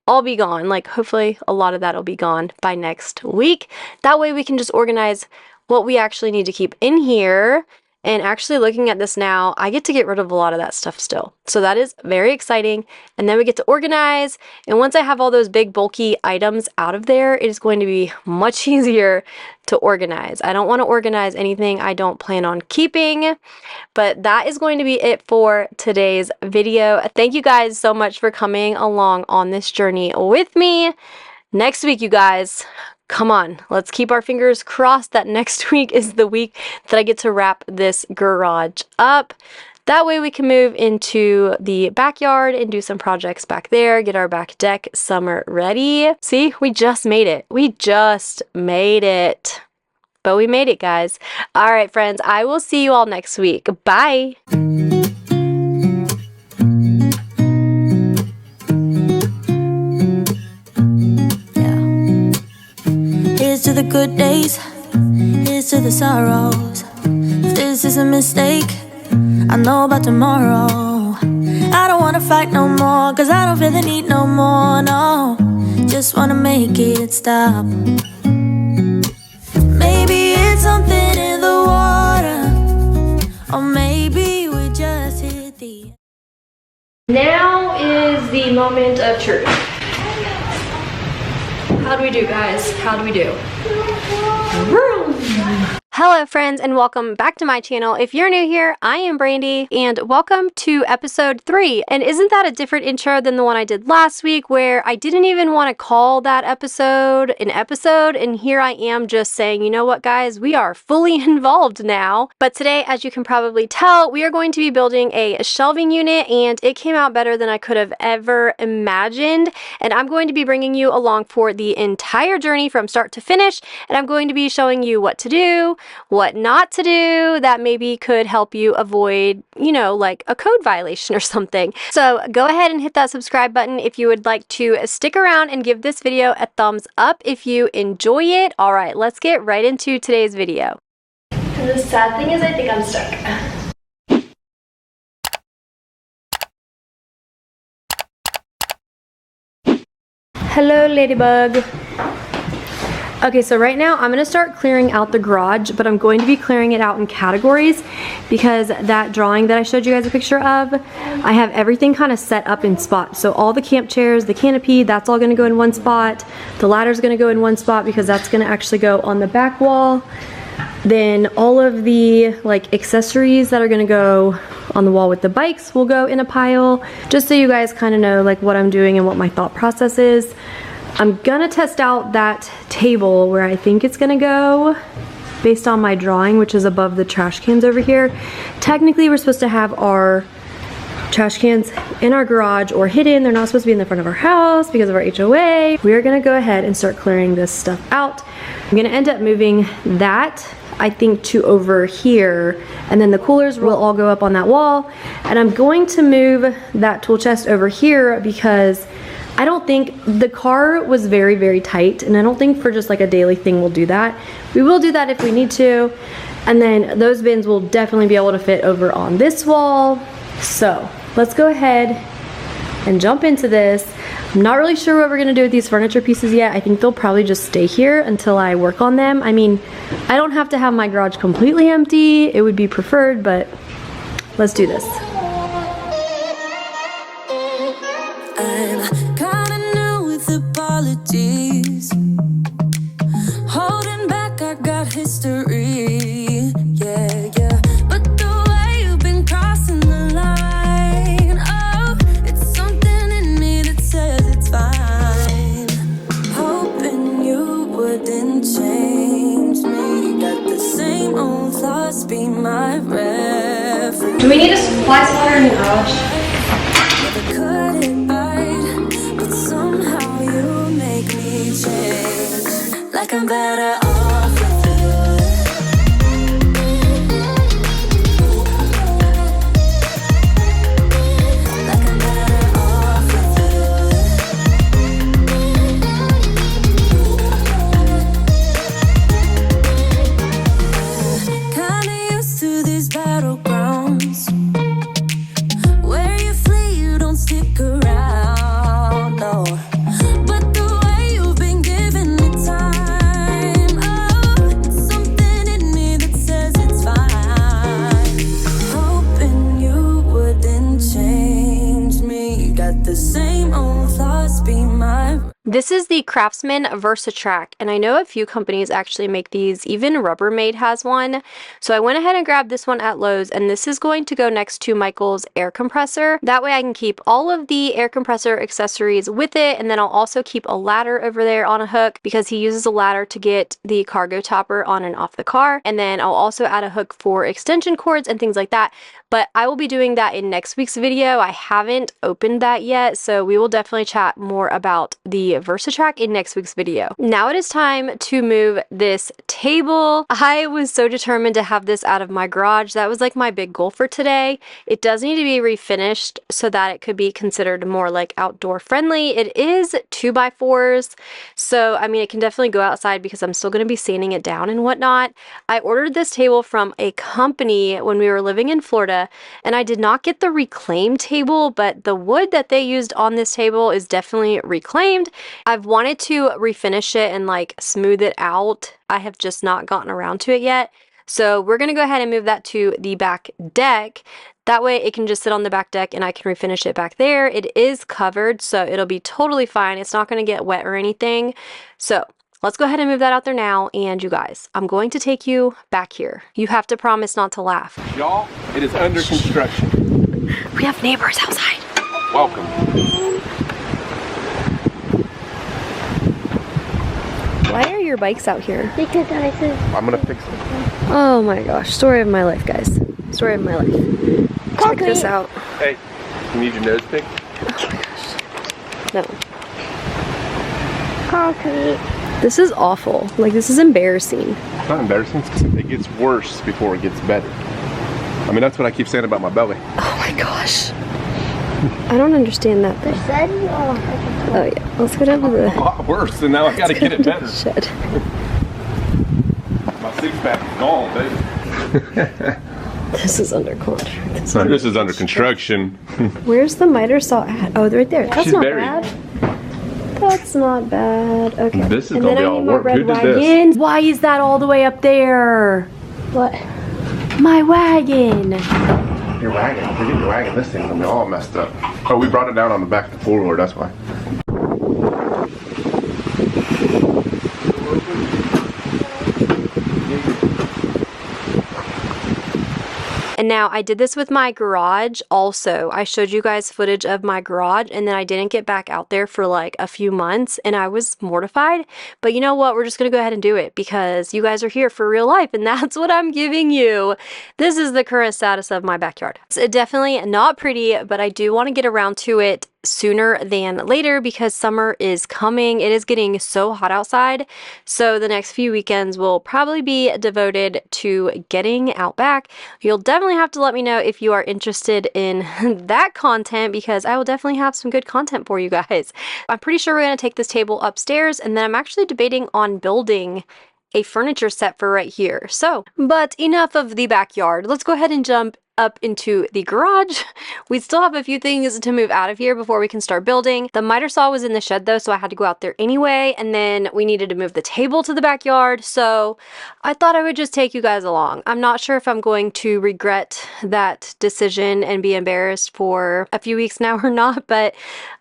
all be gone. Like hopefully a lot of that will be gone by next week. That way we can just organize what we actually need to keep in here. And actually looking at this now, I get to get rid of a lot of that stuff still. So that is very exciting. And then we get to organize. And once I have all those big bulky items out of there, it is going to be much easier to organize. I don't want to organize anything I don't plan on keeping. But that is going to be it for today's video. Thank you guys so much for coming along on this journey with me. Next week, you guys, come on, let's keep our fingers crossed that next week is the week that I get to wrap this garage up. That way we can move into the backyard and do some projects back there, get our back deck summer ready. See, we just made it. We just made it. But we made it, guys. All right, friends, I will see you all next week. Bye. Here's to the good days, here's to the sorrows. If this is a mistake, I know about tomorrow. I don't wanna fight no more, cause I don't feel the need no more, no. Just wanna make it stop. Maybe it's something in the water, or maybe we just hit the... Now is the moment of truth. How do we do, guys? How do we do? Hello friends and welcome back to my channel. If you're new here, I am Brandy and welcome to episode 3. And isn't that a different intro than the one I did last week where I didn't even want to call that episode an episode, and here I am just saying, you know what guys, we are fully involved now. But today, as you can probably tell, we are going to be building a shelving unit and it came out better than I could have ever imagined. And I'm going to be bringing you along for the entire journey from start to finish, and I'm going to be showing you what to do, what not to do that maybe could help you avoid, you know, like a code violation or something. So go ahead and hit that subscribe button if you would like to stick around and give this video a thumbs up if you enjoy it. All right, let's get right into today's video. And the sad thing is I think I'm stuck. Hello, Ladybug. Okay, so right now I'm gonna start clearing out the garage, but I'm going to be clearing it out in categories because that drawing that I showed you guys a picture of, I have everything kind of set up in spots. So all the camp chairs, the canopy, that's all gonna go in one spot. The ladder's gonna go in one spot because that's gonna actually go on the back wall. Then all of the like accessories that are gonna go on the wall with the bikes will go in a pile, just so you guys kind of know like what I'm doing and what my thought process is. I'm gonna test out that table where I think it's gonna go based on my drawing, which is above the trash cans over here. Technically, we're supposed to have our trash cans in our garage or hidden. They're not supposed to be in the front of our house because of our HOA. We are gonna go ahead and start clearing this stuff out. I'm gonna end up moving that, I think, to over here, and then the coolers will all go up on that wall. And I'm going to move that tool chest over here because I don't think the car was very, very tight, and I don't think for just like a daily thing we'll do that. We will do that if we need to, and then those bins will definitely be able to fit over on this wall. So let's go ahead and jump into this. I'm not really sure what we're gonna do with these furniture pieces yet. I think they'll probably just stay here until I work on them. I mean, I don't have to have my garage completely empty. It would be preferred, but let's do this. Holding back, I got history. Yeah, yeah. But the way you've been crossing the line, oh, it's something in me that says it's fine. Hoping you wouldn't change me. Got the same old thoughts be my iron garage. Couldn't bite, but somehow you make me change. Like I'm better off with like I'm better off with kinda used to these battlegrounds. Where you flee, you don't stick around, no. But the way you've been giving me time, oh, it's something in me that says it's fine. Hoping you wouldn't change me. You got the same old thoughts, be my. This is the Craftsman VersaTrack, and I know a few companies actually make these. Even Rubbermaid has one. So I went ahead and grabbed this one at Lowe's, and this is going to go next to Michael's air compressor. That way I can keep all of the air compressor accessories with it, and then I'll also keep a ladder over there on a hook because he uses a ladder to get the cargo topper on and off the car. And then I'll also add a hook for extension cords and things like that. But I will be doing that in next week's video. I haven't opened that yet, so we will definitely chat more about the VersaTrack in next week's video. Now it is time to move this table. I was so determined to have this out of my garage. That was like my big goal for today. It does need to be refinished so that it could be considered more like outdoor friendly. It is 2x4s, so I mean it can definitely go outside because I'm still going to be sanding it down and whatnot. I ordered this table from a company when we were living in Florida, and I did not get the reclaimed table, but the wood that they used on this table is definitely reclaimed. I've wanted to refinish it and like smooth it out. I have just not gotten around to it yet. So we're going to go ahead and move that to the back deck. That way it can just sit on the back deck and I can refinish it back there. It is covered, so it'll be totally fine. It's not going to get wet or anything. So let's go ahead and move that out there now. And you guys, I'm going to take you back here. You have to promise not to laugh. Y'all, it is under construction. We have neighbors outside. Welcome. Why are your bikes out here? Because I said. I'm gonna fix it. Oh my gosh, story of my life, guys. Story of my life. Check this out. Hey, you need your nose picked? Oh my gosh. No. Concrete. This is awful. Like, this is embarrassing. It's not embarrassing. It gets worse before it gets better. I mean, that's what I keep saying about my belly. Oh my gosh. I don't understand that thing. Said Oh yeah, let's go down to A the lot worse, and now I gotta get it better. shed. My six-pack is gone, baby. This is under contract. This is under construction. Where's the miter saw at? Oh, right there. That's She's not buried. bad. That's not bad. Okay. This is and gonna then be I all need my work. red Who did wagon. this? Why is that all the way up there? what? My wagon. Your wagon. Forget your wagon. This thing's gonna be all messed up. Oh, we brought it down on the back of the floor, that's why. And now I did this with my garage also. I showed you guys footage of my garage, and then I didn't get back out there for like a few months, and I was mortified. But you know what? We're just going to go ahead and do it because you guys are here for real life, and that's what I'm giving you. This is the current status of my backyard. It's definitely not pretty, but I do want to get around to it sooner than later because summer is coming. It is getting so hot outside. So the next few weekends will probably be devoted to getting out back. You'll definitely have to let me know if you are interested in that content because I will definitely have some good content for you guys. I'm pretty sure we're going to take this table upstairs, and then I'm actually debating on building a furniture set for right here. So, but enough of the backyard. Let's go ahead and jump up into the garage. We still have a few things to move out of here before we can start building. The miter saw was in the shed though, so I had to go out there anyway, and then we needed to move the table to the backyard, so I thought I would just take you guys along. I'm not sure if I'm going to regret that decision and be embarrassed for a few weeks now or not, but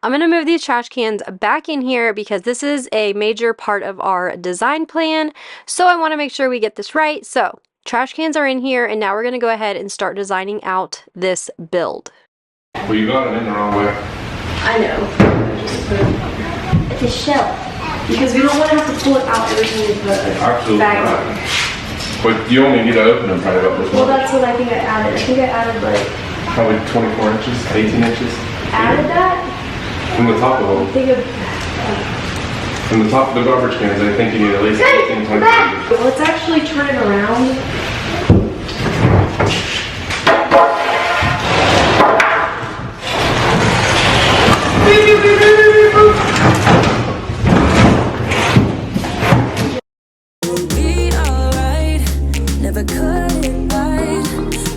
I'm gonna move these trash cans back in here because this is a major part of our design plan, so I want to make sure we get this right. So trash cans are in here, and now we're going to go ahead and start designing out this build. Well, you got it in the wrong way. I know. It's a shelf. Because we don't want to have to pull it out every time we put a Absolutely bag not. in. But you only need to open them probably about this Well, much. that's what I think I added. I think I added like Probably 24 inches, 18 inches. Added that? From the top of them. Think of, From the top of the garbage cans, I think you need at least 18, 20 inches. let's actually turn it around. Be alright, never cut it right,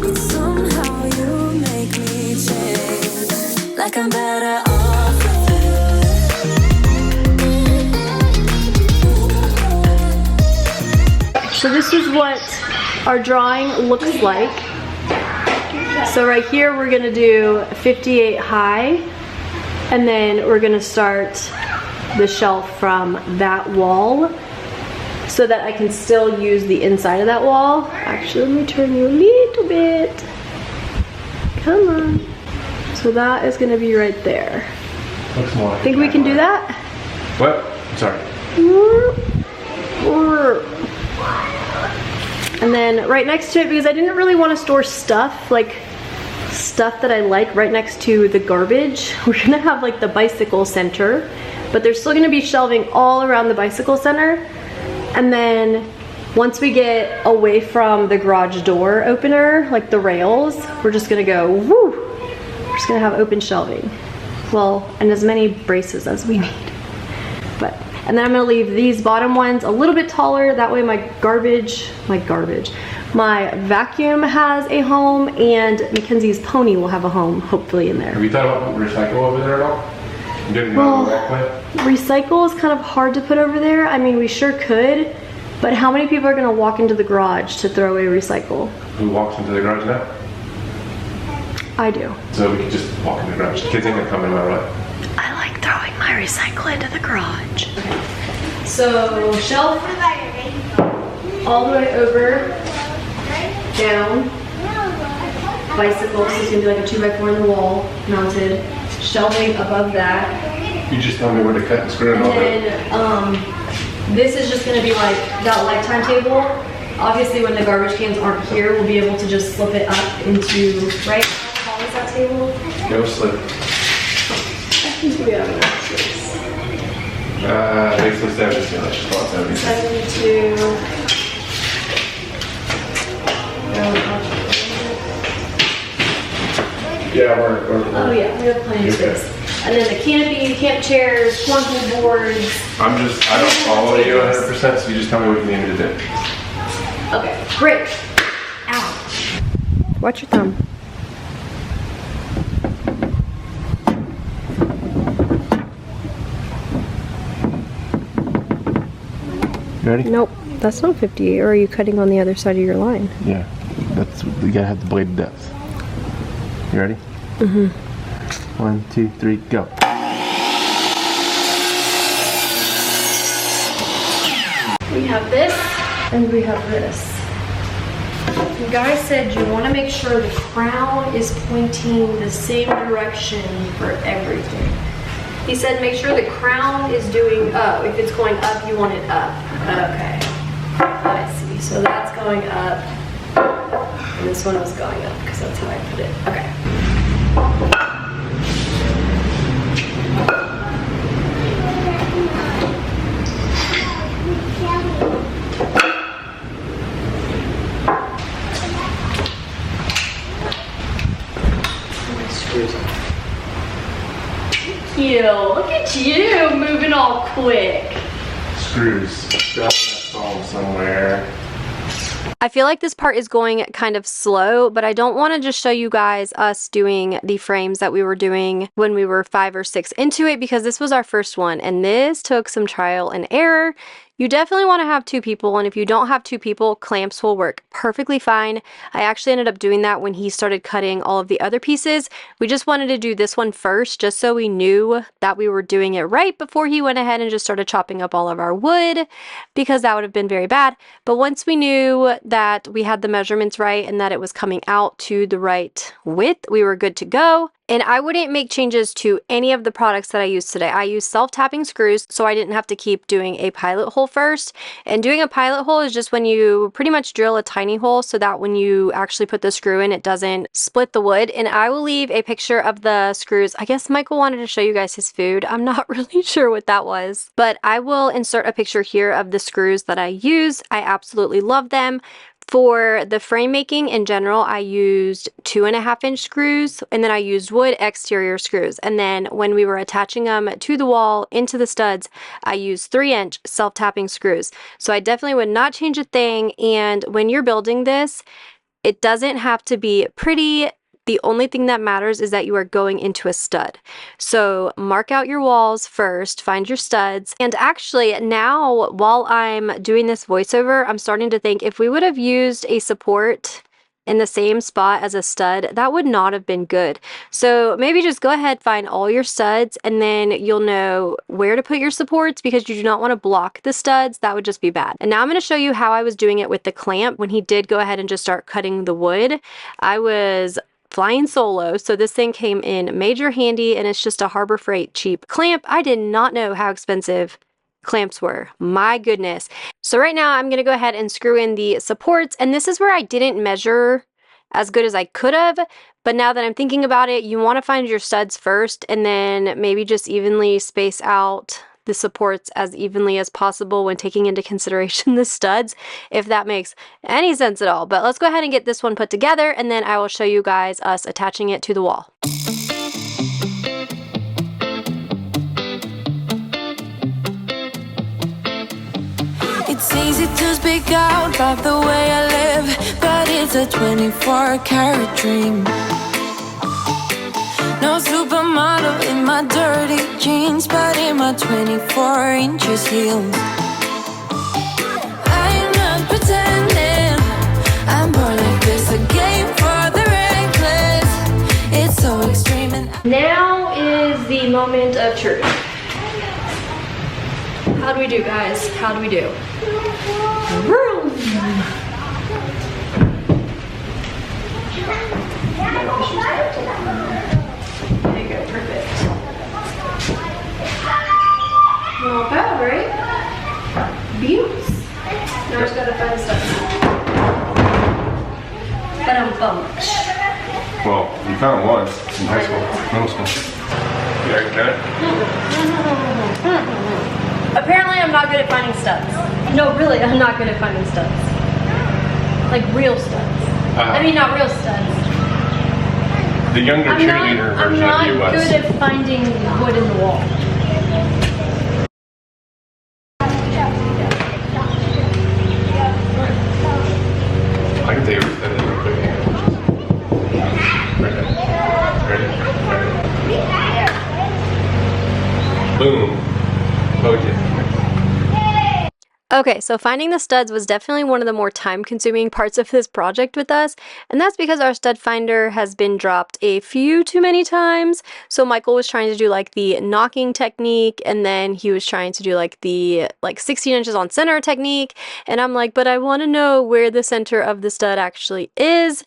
but somehow you make me change. Like I'm better off with So this is what our drawing looks like. So right here we're gonna do 58 high, and then we're gonna start the shelf from that wall so that I can still use the inside of that wall. Actually, let me turn you a little bit. Come on. So that is gonna be right there. Looks more like Think we can do that? What? I'm sorry. And then right next to it, because I didn't really want to store stuff, like stuff that I like right next to the garbage. We're gonna have like the bicycle center, but there's still gonna be shelving all around the bicycle center. And then once we get away from the garage door opener, like the rails, we're just gonna go, woo! We're just gonna have open shelving. Well, and as many braces as we need. But, and then I'm gonna leave these bottom ones a little bit taller. That way my vacuum has a home, and Mackenzie's pony will have a home, hopefully, in there. Have you thought about putting recycle over there at all? You didn't Well, know that way? recycle is kind of hard to put over there. I mean, we sure could, but how many people are gonna walk into the garage to throw away recycle? Who walks into the garage now? I do. So we could just walk in the garage. The kids ain't gonna come in no matter what. I like throwing my recycle into the garage. So shelf all the way over, down, bicycle, so it's gonna be like a 2x4 in the wall, mounted, shelving above that, You just tell me where to cut and screw it and all. then this is just gonna be like that lifetime table. Obviously when the garbage cans aren't here, we'll be able to just slip it up into, right? How tall is that table? No slip. I think we have enough space. Basically 70, let's just call it 70. 72. Yeah, we're Oh yeah, we have plenty of Okay. space. And then the canopy, camp chairs, cornhole boards. I don't follow you 100%, so you just tell me what you need me to do. Okay, great. Ow. Watch your thumb. You ready? Nope, that's not 58. Or are you cutting on the other side of your line? Yeah, you gotta have the blade depth. You ready? Mm-hmm. 1, 2, 3, go. We have this and we have this. The guy said you want to make sure the crown is pointing the same direction for everything. He said make sure the crown is doing up. If it's going up, you want it up. Okay. I see. So that's going up. And this one was going up because that's how I put it. Okay. Look at you moving all quick. Screws. Got that solved somewhere. I feel like this part is going kind of slow, but I don't want to just show you guys us doing the frames that we were doing when we were 5 or 6 into it, because this was our first one and this took some trial and error. You definitely want to have 2 people, and if you don't have 2 people, clamps will work perfectly fine. I actually ended up doing that when he started cutting all of the other pieces. We just wanted to do this one first, just so we knew that we were doing it right before he went ahead and just started chopping up all of our wood, because that would have been very bad. But once we knew that we had the measurements right and that it was coming out to the right width, we were good to go. And I wouldn't make changes to any of the products that I used today. I used self-tapping screws so I didn't have to keep doing a pilot hole first. And doing a pilot hole is just when you pretty much drill a tiny hole so that when you actually put the screw in, it doesn't split the wood. And I will leave a picture of the screws. I guess Michael wanted to show you guys his food. I'm not really sure what that was, but I will insert a picture here of the screws that I use. I absolutely love them. For the frame making in general, I used 2.5-inch screws, and then I used wood exterior screws. And then when we were attaching them to the wall into the studs, I used 3-inch self-tapping screws. So I definitely would not change a thing. And when you're building this, it doesn't have to be pretty. The only thing that matters is that you are going into a stud. So mark out your walls first, find your studs. And actually now, while I'm doing this voiceover, I'm starting to think if we would have used a support in the same spot as a stud, that would not have been good. So maybe just go ahead, find all your studs, and then you'll know where to put your supports because you do not want to block the studs. That would just be bad. And now I'm going to show you how I was doing it with the clamp. When he did go ahead and just start cutting the wood, I was flying solo, so this thing came in major handy, and it's just a Harbor Freight cheap clamp. I did not know how expensive clamps were. My goodness. So right now I'm going to go ahead and screw in the supports, and this is where I didn't measure as good as I could have, but now that I'm thinking about it, you want to find your studs first and then maybe just evenly space out the supports as evenly as possible when taking into consideration the studs, if that makes any sense at all. But let's go ahead and get this one put together, and then I will show you guys us attaching it to the wall. It's easy to speak out about the way I live, but it's a 24-karat dream. No supermodel in my dirty jeans, but in my 24 inches heels. I'm not pretending, I'm born like this, a game for the reckless. It's so extreme and Now is the moment of truth. How do we do, guys? How do we do? Vroom. There you go, perfect. Not bad, right? Beauts. Now I just gotta find stuff. But I'm bummed. Well, you found one in high school, middle school. You already got it? Apparently I'm not good at finding studs. No, really, I'm not good at finding studs. Like real studs. I mean, not real studs. The younger cheerleader version of you was. I'm not good at finding wood in the wall. I can tell you that in real quick. Ready? Boom. Poke it. Okay, so finding the studs was definitely one of the more time-consuming parts of this project with us, and that's because our stud finder has been dropped a few too many times. So Michael was trying to do like the knocking technique, and then he was trying to do like the 16 inches on center technique, and I'm like, but I want to know where the center of the stud actually is.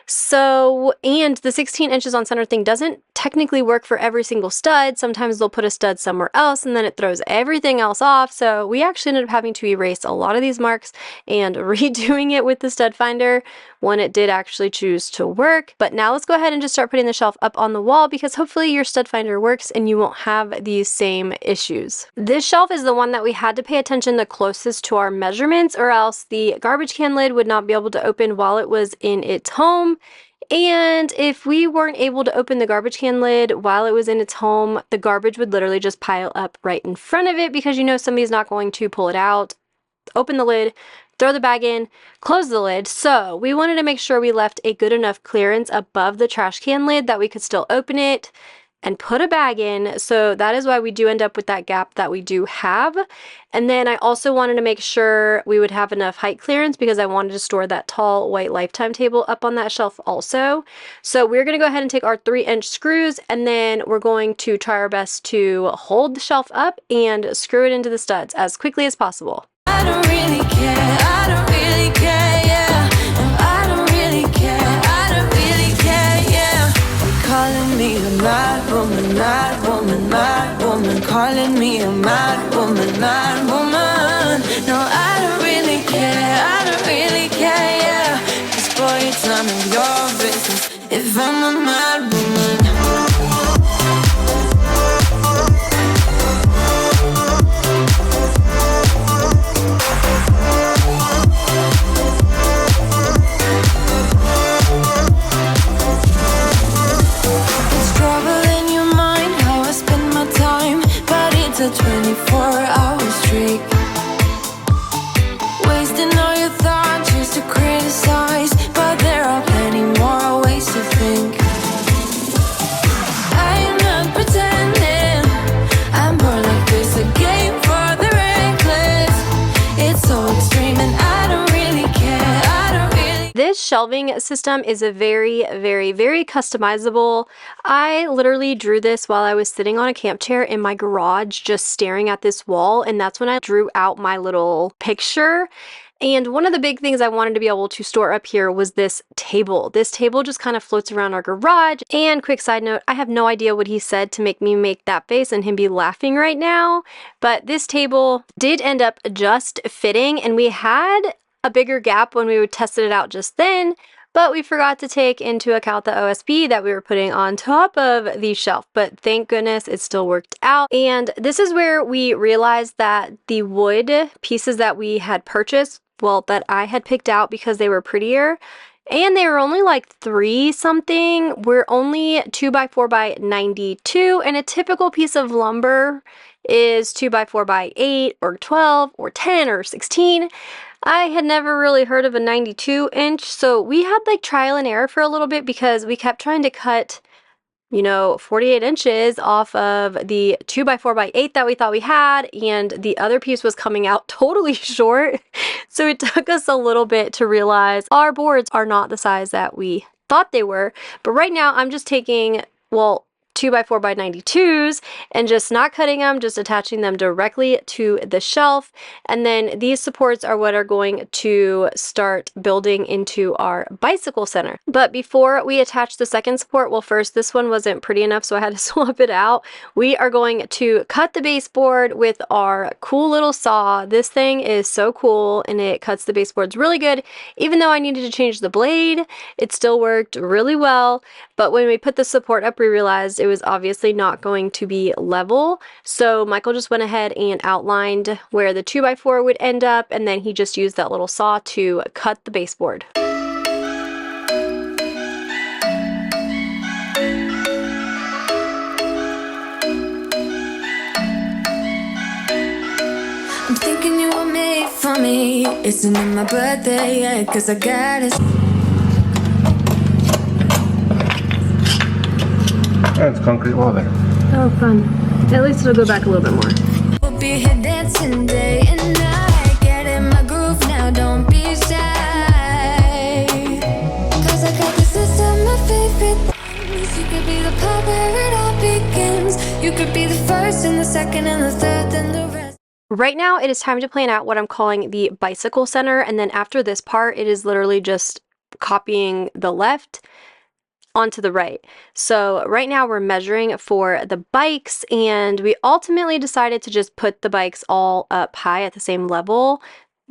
So, and the 16 inches on center thing doesn't technically work for every single stud. Sometimes they'll put a stud somewhere else and then it throws everything else off. So we actually ended up having to erase a lot of these marks and redoing it with the stud finder when it did actually choose to work. But now let's go ahead and just start putting the shelf up on the wall because hopefully your stud finder works and you won't have these same issues. This shelf is the one that we had to pay attention the closest to our measurements, or else the garbage can lid would not be able to open while it was in its home. And if we weren't able to open the garbage can lid while it was in its home, the garbage would literally just pile up right in front of it because you know somebody's not going to pull it out, open the lid, throw the bag in, close the lid. So we wanted to make sure we left a good enough clearance above the trash can lid that we could still open it and put a bag in. So that is why we do end up with that gap that we do have. And then I also wanted to make sure we would have enough height clearance because I wanted to store that tall white Lifetime table up on that shelf also. So we're going to go ahead and take our 3-inch screws, and then we're going to try our best to hold the shelf up and screw it into the studs as quickly as possible. I don't really care, I don't really care, yeah. No, I don't really care, I don't really care, yeah. Calling calling me a mad woman, mad woman, mad woman, calling me a mad woman, mad woman. No, I don't really care, I don't really care, yeah. 'Cause boy, it's none of your business if I'm a mad woman. It's a 24-hour streak, wasting all your thoughts just to criticize, but there are plenty more ways to think. I'm not pretending, I'm more like this, a game for the reckless. It's so extreme and I don't really care, I don't really. This shelving system is a very, very, very customizable. I literally drew this while I was sitting on a camp chair in my garage just staring at this wall, and that's when I drew out my little picture. And one of the big things I wanted to be able to store up here was this table. This table just kind of floats around our garage. And quick side note, I have no idea what he said to make me make that face and him be laughing right now, but this table did end up just fitting, and we had a bigger gap when we tested it out just then, but we forgot to take into account the OSB that we were putting on top of the shelf. But thank goodness it still worked out. And this is where we realized that the wood pieces that we had purchased, well, that I had picked out because they were prettier, and they were only like 3 something, we're only 2x4x92, and a typical piece of lumber is 2x4x8 or 12 or 10 or 16. I had never really heard of a 92 inch, so we had like trial and error for a little bit because we kept trying to cut, 48 inches off of the 2x4x8 that we thought we had, and the other piece was coming out totally short. So it took us a little bit to realize our boards are not the size that we thought they were. But right now I'm just taking, 2x4x92s and just not cutting them, just attaching them directly to the shelf. And then these supports are what are going to start building into our bicycle center. But before we attach the second support, well, first, this one wasn't pretty enough, so I had to swap it out. We are going to cut the baseboard with our cool little saw. This thing is so cool and it cuts the baseboards really good. Even though I needed to change the blade, it still worked really well. But when we put the support up, we realized it was obviously not going to be level. So Michael just went ahead and outlined where the 2x4 would end up, and then he just used that little saw to cut the baseboard. I'm thinking you were made for me. It's not my birthday yet, 'cause I got it. That's concrete wall there. Oh, fun. At least it'll go back a little bit more. We'll be here dancing day and night. Get in my groove now, don't be shy. 'Cause I got this list of my favorite things. You could be the part where it all begins. You could be the first and the second and the third and the rest. Right now, it is time to plan out what I'm calling the bicycle center, and then after this part, it is literally just copying the left onto the right. So right now we're measuring for the bikes, and we ultimately decided to just put the bikes all up high at the same level,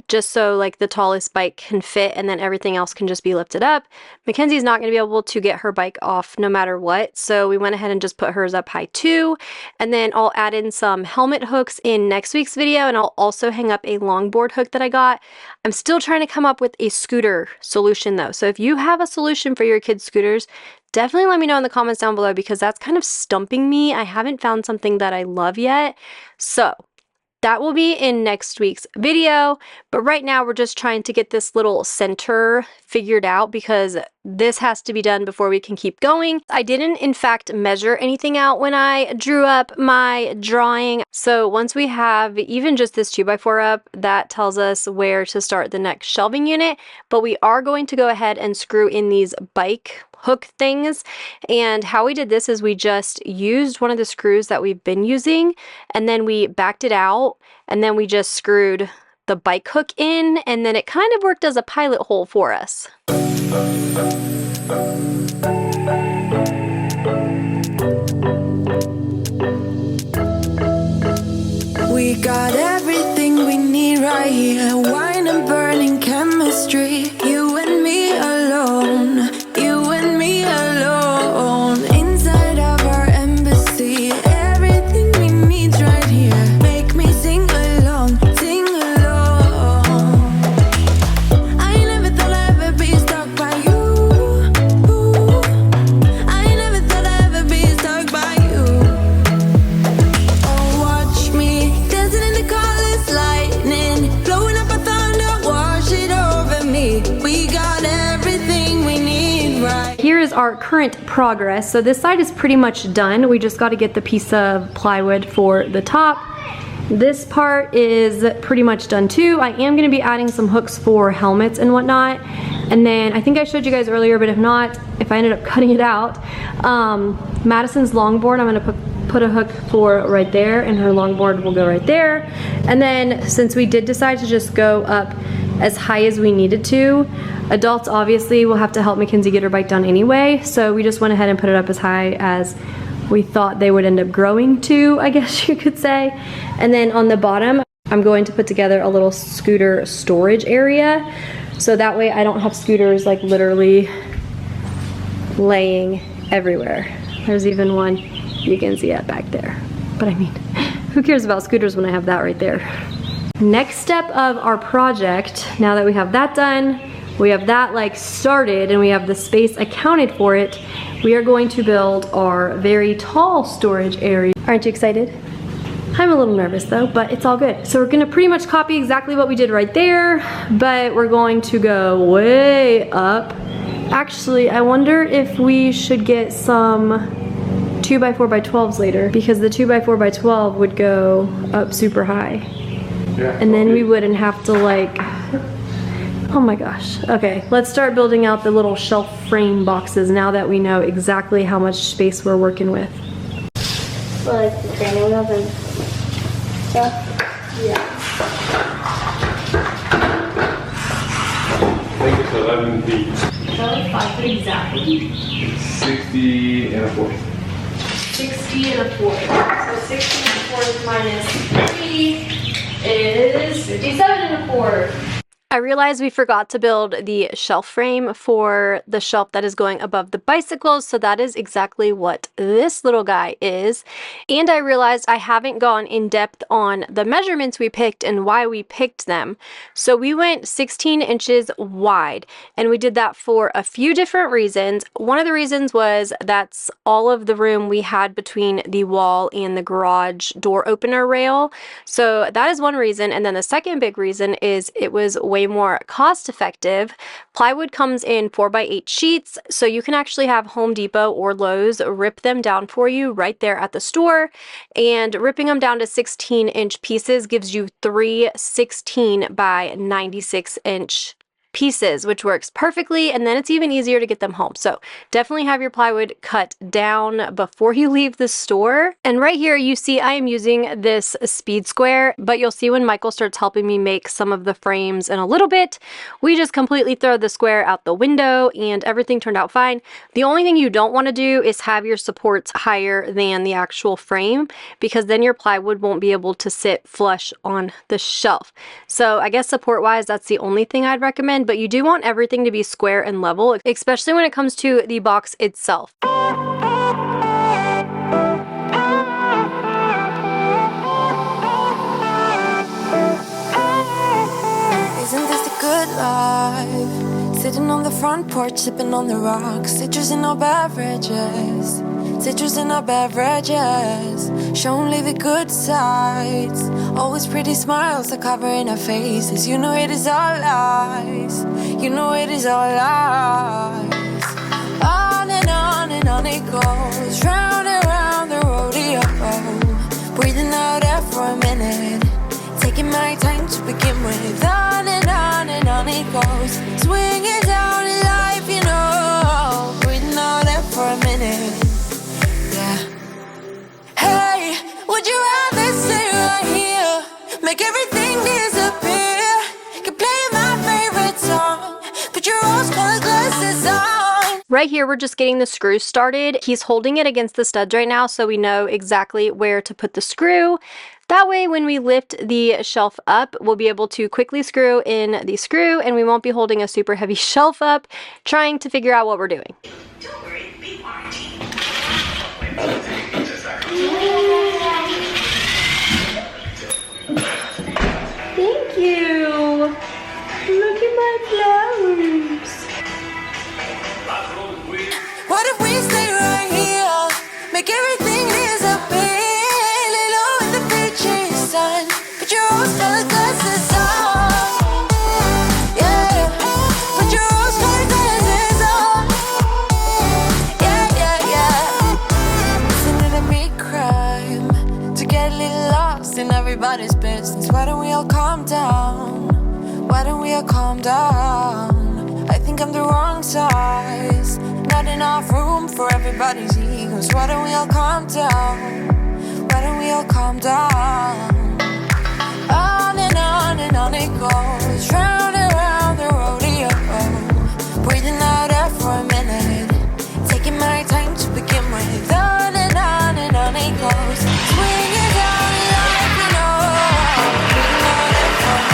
just so like the tallest bike can fit and then everything else can just be lifted up. Mackenzie's not going to be able to get her bike off no matter what, so we went ahead and just put hers up high too. And then I'll add in some helmet hooks in next week's video, and I'll also hang up a longboard hook that I got. I'm still trying to come up with a scooter solution though, so if you have a solution for your kids' scooters, definitely let me know in the comments down below, because that's kind of stumping me. I haven't found something that I love yet. So that will be in next week's video, but right now we're just trying to get this little center figured out because this has to be done before we can keep going. I didn't in fact measure anything out when I drew up my drawing, so once we have even just this 2x4 up, that tells us where to start the next shelving unit. But we are going to go ahead and screw in these bike hook things, and how we did this is we just used one of the screws that we've been using, and then we backed it out, and then we just screwed the bike hook in, and then it kind of worked as a pilot hole for us. yeah, wine and burning chemistry. You and me alone, you and me alone. Inside of our embassy, everything we need's right here. Make me sing along, sing along. I never thought I'd ever be stuck by you. I never thought I'd ever be stuck by you. Oh, watch me dancing in the colors, lightning blowing up a thunder, wash it over me. We got everything we need right. Here is our current progress. So this side is pretty much done. We just got to get the piece of plywood for the top. This part is pretty much done too. I am going to be adding some hooks for helmets and whatnot. And then I think I showed you guys earlier, but if not, if I ended up cutting it out, Madison's longboard, I'm going to put a hook for right there, and her longboard will go right there. And then since we did decide to just go up as high as we needed to, adults obviously will have to help Mackenzie get her bike down anyway, so we just went ahead and put it up as high as we thought they would end up growing to, I guess you could say. And then on the bottom, I'm going to put together a little scooter storage area, so that way I don't have scooters like literally laying everywhere. There's even one, you can see it back there. But I mean, who cares about scooters when I have that right there? Next step of our project, now that we have that done, we have that like started, and we have the space accounted for it, we are going to build our very tall storage area. Aren't you excited? I'm a little nervous though, but it's all good. So we're gonna pretty much copy exactly what we did right there, but we're going to go way up. Actually, I wonder if we should get some 2x4x12s later, because the 2x4x12 would go up super high. Yeah, And then we wouldn't have to like, oh my gosh. Okay, let's start building out the little shelf frame boxes now that we know exactly how much space we're working with. Like the training wheels and stuff? Yeah. I think it's 11 feet. That was 5 feet exactly. It's 60 and a fourth. 60 and a fourth. So 60 and a fourth minus 80 is 57 and a fourth. I realized we forgot to build the shelf frame for the shelf that is going above the bicycles, so that is exactly what this little guy is. And I realized I haven't gone in depth on the measurements we picked and why we picked them. So we went 16 inches wide, and we did that for a few different reasons. One of the reasons was that's all of the room we had between the wall and the garage door opener rail. So that is one reason. And then the second big reason is it was way more cost effective. Plywood comes in 4x8 sheets, so you can actually have Home Depot or Lowe's rip them down for you right there at the store, and ripping them down to 16-inch pieces gives you 3 16 by 96 inch pieces, which works perfectly, and then it's even easier to get them home. So definitely have your plywood cut down before you leave the store. And right here you see I am using this speed square, but you'll see when Michael starts helping me make some of the frames in a little bit, we just completely throw the square out the window and everything turned out fine. The only thing you don't want to do is have your supports higher than the actual frame, because then your plywood won't be able to sit flush on the shelf. So I guess support wise, that's the only thing I'd recommend, but you do want everything to be square and level, especially when it comes to the box itself. Isn't this a good life? Sitting on the front porch, sipping on the rocks, citrus in our beverages, citrus in our beverages. Show only the good sides. Always pretty smiles are covering our faces. You know it is all lies. You know it is all lies. On and on it goes, round and round the rodeo. Breathing out air for a minute, taking my time to begin with. On and on it goes, swinging down in life, you know. Breathing out air for a minute, yeah. Hey, would you rather stay right here, make everything disappear? Could play my favorite song, put your rose-colored glasses on. Right here, we're just getting the screw started. He's holding it against the studs right now, so we know exactly where to put the screw. That way, when we lift the shelf up, we'll be able to quickly screw in the screw, and we won't be holding a super heavy shelf up trying to figure out what we're doing. Thank you! Look at my flowers! What if we stay right here? Make everything disappear. Lay low in the beaches, sun. Put your rose-colored glasses on. Yeah. Put your rose-colored glasses on. Yeah, yeah, yeah. Isn't it a big crime to get a little lost in everybody's business? Why don't we all calm down? Why don't we all calm down? I think I'm the wrong size. Not enough room for everybody's egos. Why don't we all calm down? Why don't we all calm down? On and on it goes, round and round the rodeo. Breathing out air for a minute, taking my time to begin with. On and on it goes, swinging down like you know. Breathing out air for a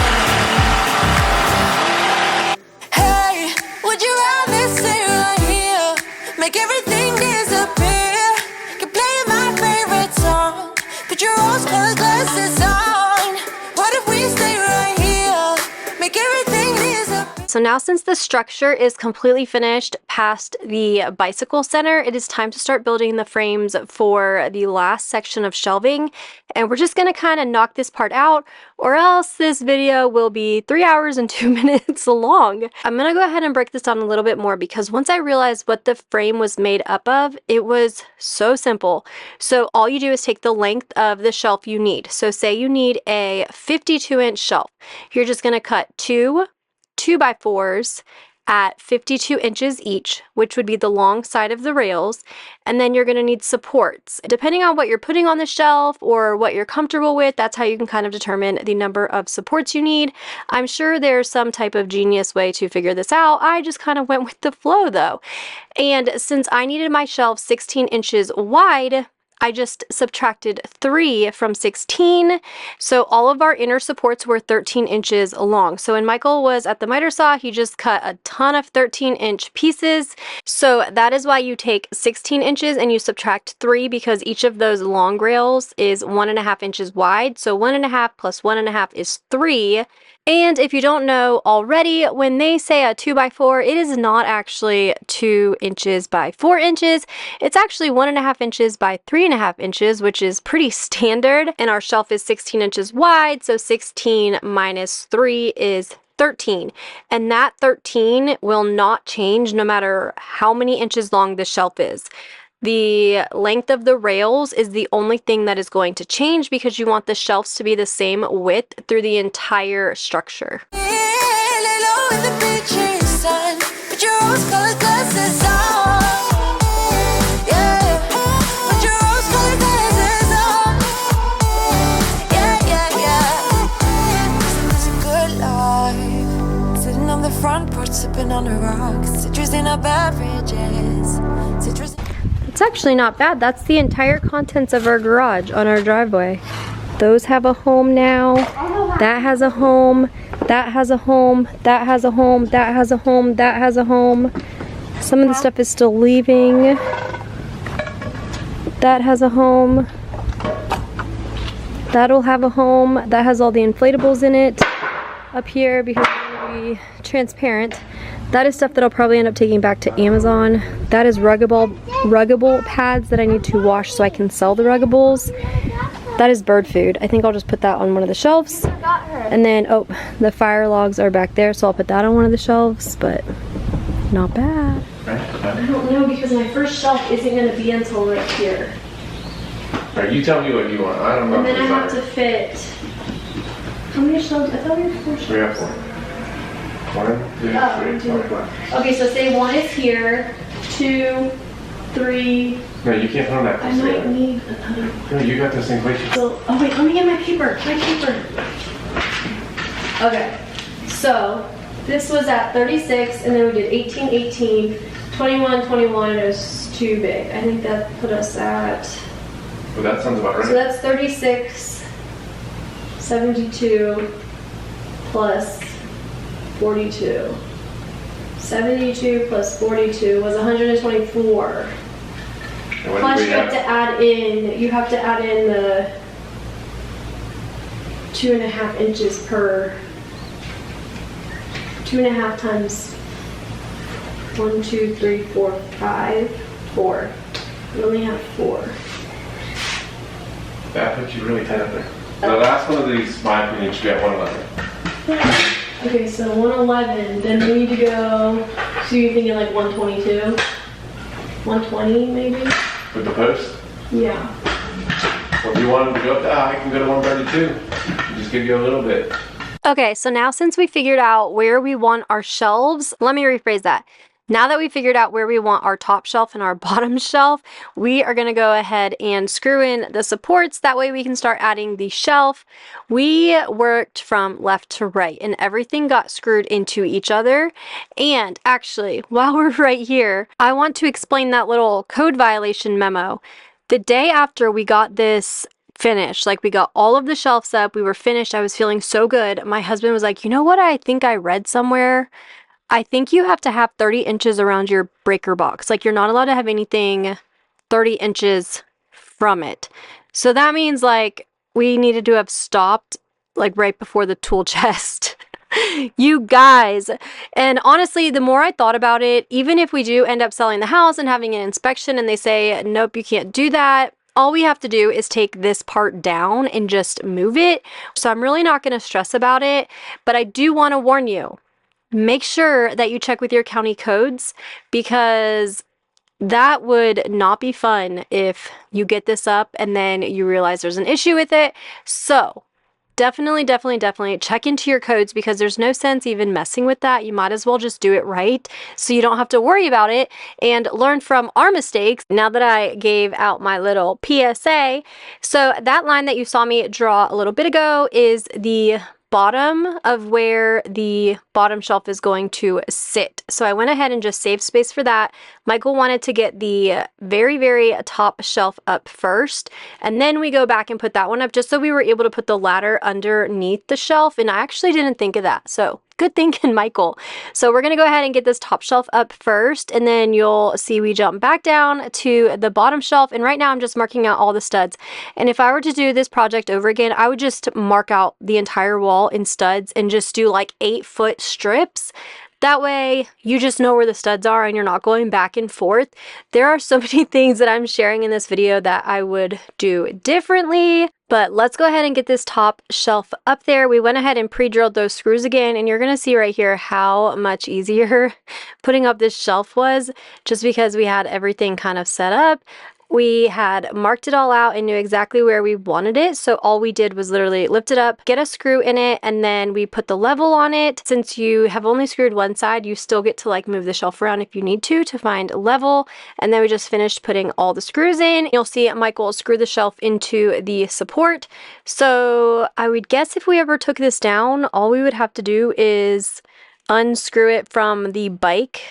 minute. Hey, would you rather stay right here? Make everything disappear. Can play my favorite song. Put your rose-colored glasses on. What if we stay right here? Make everything disappear. So now, since the structure is completely finished past the bicycle center, it is time to start building the frames for the last section of shelving. And we're just going to kind of knock this part out, or else this video will be 3 hours and 2 minutes long. I'm going to go ahead and break this down a little bit more, because once I realized what the frame was made up of, it was so simple. So all you do is take the length of the shelf you need. So say you need a 52-inch shelf. You're just going to cut two 2x4s at 52 inches each, which would be the long side of the rails, and then you're going to need supports. Depending on what you're putting on the shelf or what you're comfortable with, that's how you can kind of determine the number of supports you need. I'm sure there's some type of genius way to figure this out. I just kind of went with the flow though. And since I needed my shelf 16 inches wide, I just subtracted 3 from 16, so all of our inner supports were 13 inches long. So when Michael was at the miter saw, he just cut a ton of 13-inch pieces. So that is why you take 16 inches and you subtract 3, because each of those long rails is 1.5 inches wide. So 1.5 plus 1.5 is 3. And if you don't know already, when they say a 2x4, it is not actually 2 inches by 4 inches. It's actually 1.5 inches by 3.5 inches, which is pretty standard. And our shelf is 16 inches wide, so 16 minus 3 is 13. And that 13 will not change no matter how many inches long the shelf is. The length of the rails is the only thing that is going to change, because you want the shelves to be the same width through the entire structure. Sitting on the front porch, sipping on the rocks, citrus in our beverages, citrus. It's actually not bad. That's the entire contents of our garage on our driveway. Those have a home now. That has a home. That has a home. That has a home. That has a home. That has a home. Some of the stuff is still leaving. That has a home. That'll have a home. That has all the inflatables in it up here, because it's going to be transparent. That is stuff that I'll probably end up taking back to Amazon. That is ruggable pads that I need to wash so I can sell the ruggables. That is bird food. I think I'll just put that on one of the shelves. And then, oh, the fire logs are back there, so I'll put that on one of the shelves, but not bad. I don't know, because my first shelf isn't going to be until right here. Alright, you tell me what you want. I don't know. And then I have to fit... How many shelves? I thought we had 4 shelves. We have 4. 1, 2, 3, 4. Okay, so say 1 is here, 2, 3. No, you can't put on that. I might need another one. No, you got this thing. Wait. So, oh wait, let me get my paper. Okay, so this was at 36, and then we did 18, 18, 21, 21 is too big. I think that put us at, Well, that sounds about right. so that's 36, 72 plus 42. 72 plus 42 was 124. And what Plus did we you have to add in the 2.5 inches per, 2.5 times 1, 2, 3, 4, 5, 4. We only have 4. That puts you really tight up there. The last one of these, my opinion, should be at 111. Okay, so 111, then we need to go, so you're thinking like 122? 120 maybe? With the post? Yeah. Well, if you want them to go up that high, I can go to 132. Just give you a little bit. Okay, so now since we figured out where we want our shelves, let me rephrase that. Now that we figured out where we want our top shelf and our bottom shelf, we are going to go ahead and screw in the supports. That way we can start adding the shelf. We worked from left to right and everything got screwed into each other. And actually, while we're right here, I want to explain that little code violation memo. The day after we got this finished, like we got all of the shelves up, we were finished, I was feeling so good. My husband was like, you know what I think I read somewhere? I think you have to have 30 inches around your breaker box. Like you're not allowed to have anything 30 inches from it. So that means like we needed to have stopped like right before the tool chest. You guys. And honestly, the more I thought about it, even if we do end up selling the house and having an inspection and they say, nope, you can't do that, all we have to do is take this part down and just move it. So I'm really not going to stress about it, but I do want to warn you. Make sure that you check with your county codes because that would not be fun if you get this up and then you realize there's an issue with it. So definitely check into your codes because there's no sense even messing with that. You might as well just do it right so you don't have to worry about it and learn from our mistakes. Now that I gave out my little PSA, so that line that you saw me draw a little bit ago is the bottom of where the bottom shelf is going to sit. So I went ahead and just saved space for that. Michael wanted to get the very top shelf up first, and then we go back and put that one up just so we were able to put the ladder underneath the shelf, and I actually didn't think of that. So good thinking, Michael. So we're going to go ahead and get this top shelf up first, and then you'll see we jump back down to the bottom shelf. And right now I'm just marking out all the studs. And if I were to do this project over again, I would just mark out the entire wall in studs and just do like 8-foot strips. That way you just know where the studs are and you're not going back and forth. There are so many things that I'm sharing in this video that I would do differently, but let's go ahead and get this top shelf up there. We went ahead and pre-drilled those screws again, and you're gonna see right here how much easier putting up this shelf was just because we had everything kind of set up. We had marked it all out and knew exactly where we wanted it. So all we did was literally lift it up, get a screw in it, and then we put the level on it. Since you have only screwed one side, you still get to like move the shelf around if you need to find a level. And then we just finished putting all the screws in. You'll see Michael screw the shelf into the support. So I would guess if we ever took this down, all we would have to do is unscrew it from the bike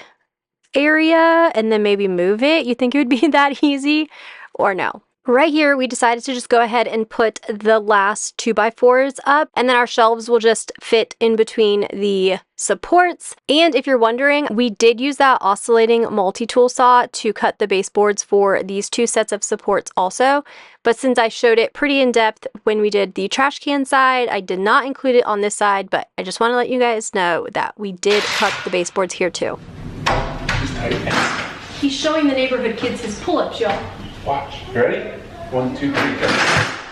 area and then maybe move it. You think it would be that easy or no? Right here, we decided to just go ahead and put the last 2x4s up, and then our shelves will just fit in between the supports. And if you're wondering, we did use that oscillating multi-tool saw to cut the baseboards for these 2 sets of supports also. But since I showed it pretty in depth when we did the trash can side, I did not include it on this side, but I just want to let you guys know that we did cut the baseboards here too. He's showing the neighborhood kids his pull-ups, y'all. Watch. You ready? 1, 2, 3, go.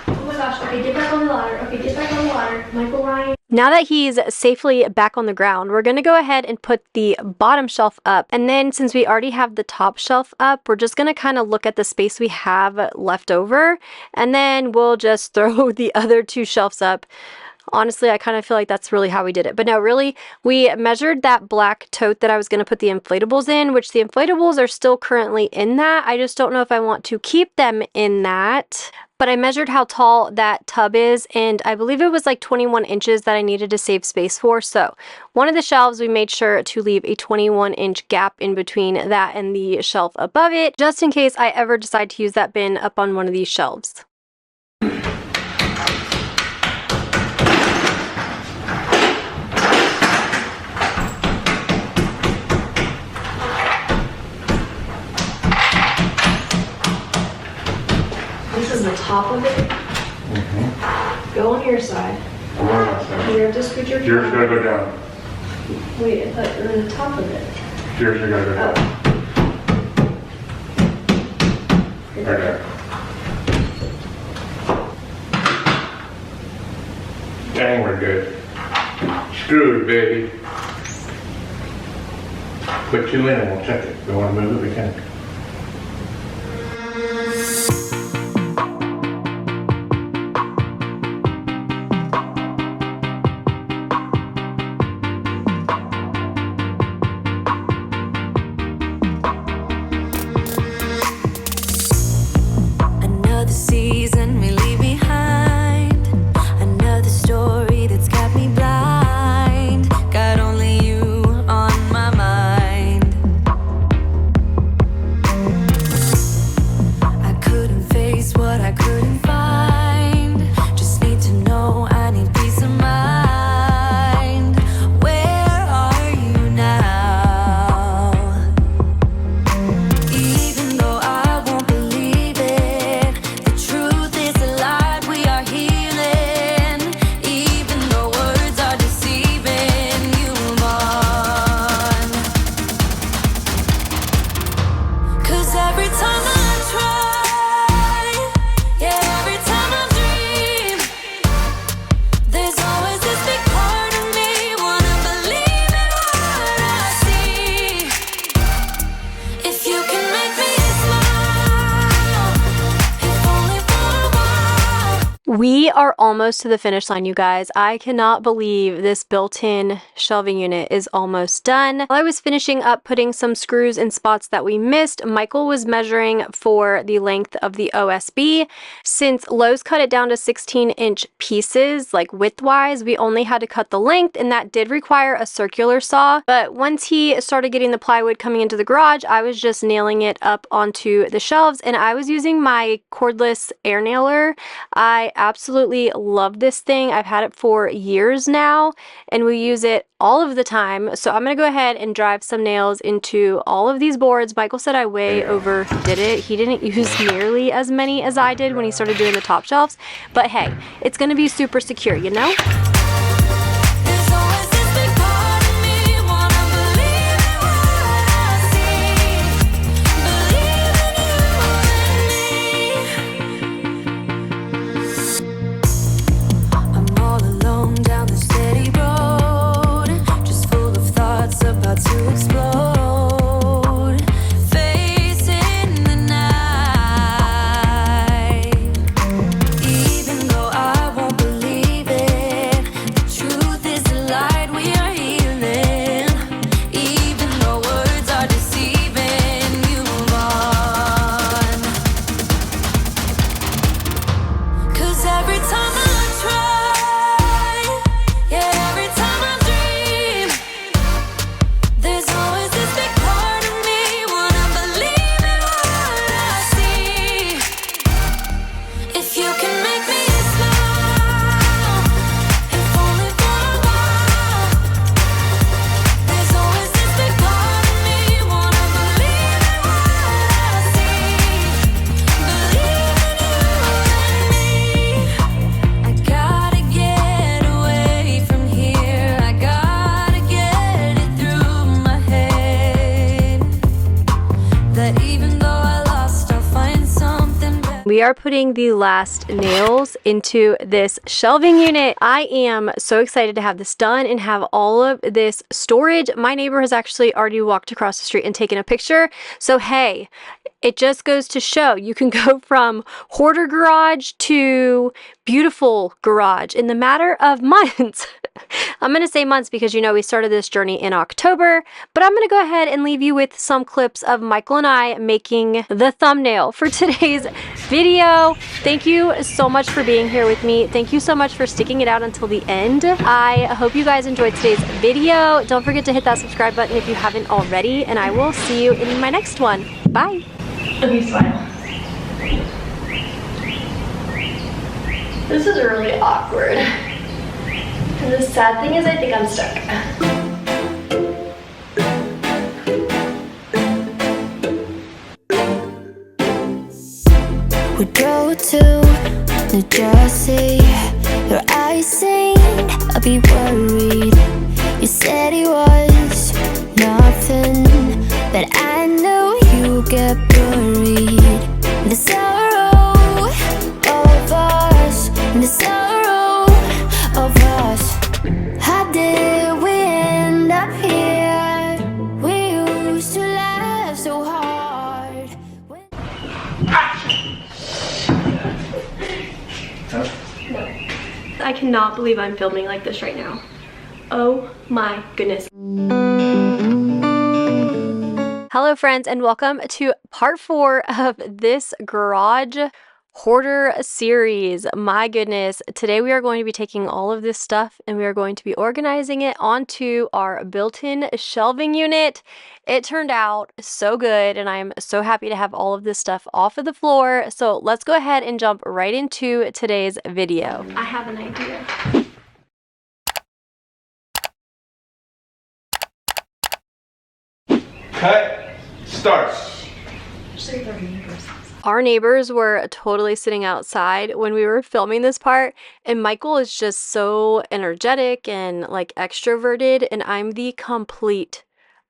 Oh my gosh, okay, get back on the ladder. Okay, get back on the ladder. Michael Ryan. Now that he's safely back on the ground, we're going to go ahead and put the bottom shelf up. And then since we already have the top shelf up, we're just going to kind of look at the space we have left over. And then we'll just throw the other 2 shelves up Honestly, I kind of feel like that's really how we did it. But no, really, we measured that black tote that I was going to put the inflatables in, which the inflatables are still currently in that. I just don't know if I want to keep them in that. But I measured how tall that tub is, and I believe it was like 21 inches that I needed to save space for. So one of the shelves, we made sure to leave a 21-inch gap in between that and the shelf above it, just in case I ever decide to use that bin up on one of these shelves. This is the top of it. Go on your side. You have to scoot your Yours gotta go down. Wait, I thought you were on the top of it. Yours gotta go down. Oh. Right there. Dang, we're good. Screwed, baby. Put you in and we'll check it. If we want to move it, we can. Another season we leave behind, another story that's got me blind. Got only you on my mind. I couldn't face what I couldn't find. Just need to know I need peace of mind. Where are you now? Even though I won't believe it, the truth is a lie, we are healing. Even though words are deceiving, you move on. 'Cause every time I try, yeah, every time I dream, there's always this big part of me wanna believe in what I see. If you can make me smile, if only for a while. We are almost to the finish line, you guys. I cannot believe this built-in shelving unit is almost done. While I was finishing up putting some screws in spots that we missed, Michael was measuring for the length of the OSB. Since Lowe's cut it down to 16-inch pieces, like width-wise, we only had to cut the length, and that did require a circular saw. But once he started getting the plywood coming into the garage, I was just nailing it up onto the shelves, and I was using my cordless air nailer. I absolutely love this thing. I've had it for years now, and we use it all of the time. So I'm gonna go ahead and drive some nails into all of these boards. Michael said I way overdid it. He didn't use nearly as many as I did when he started doing the top shelves, but hey, it's gonna be super secure, you know? There's always this big part of me wanna believe in what I see. Believe in you and me. I'm all alone down the steady road, just full of thoughts about to explode. Facing the night, even though I won't believe it, the truth is a lie, we are healing. Even though words are deceiving, you move on. 'Cause every time I try, yeah, every time I dream, there's always this big part of me wanna believe in what I see. If you can make me smile, if only for a while. There's always this big part of me wanna believe in what I see. Believe in you and me. I gotta get away from here. I gotta get it through my head that even though I lost, I'll find something better. We are putting the last nails into this shelving unit. I am so excited to have this done and have all of this storage. My neighbor has actually already walked across the street and taken a picture. So hey, It just goes to show you can go from hoarder garage to beautiful garage in the matter of months. I'm going to say months because we started this journey in October, but I'm going to go ahead and leave you with some clips of Michael and I making the thumbnail for today's video. Thank you so much for being here with me. Thank you so much for sticking it out until the end. I hope you guys enjoyed today's video. Don't forget to hit that subscribe button if you haven't already, and I will see you in my next one. Bye. Okay, smile. This is really awkward. And the sad thing is I think I'm stuck. We drove to New Jersey. Your eyes saying I'd be worried. You said it was nothing, but I knew you'd get buried in the sorrow of us, in the sorrow of us. How did we end up here? We used to laugh so hard. I cannot believe I'm filming like this right now. Oh my goodness. Hello friends, and welcome to part 4 of this garage hoarder series. My goodness, today we are going to be taking all of this stuff and we are going to be organizing it onto our built-in shelving unit. It turned out so good and I'm so happy to have all of this stuff off of the floor. So let's go ahead and jump right into today's video. I have an idea. Cut, starts. Our neighbors were totally sitting outside when we were filming this part, and Michael is just so energetic and like extroverted, and I'm the complete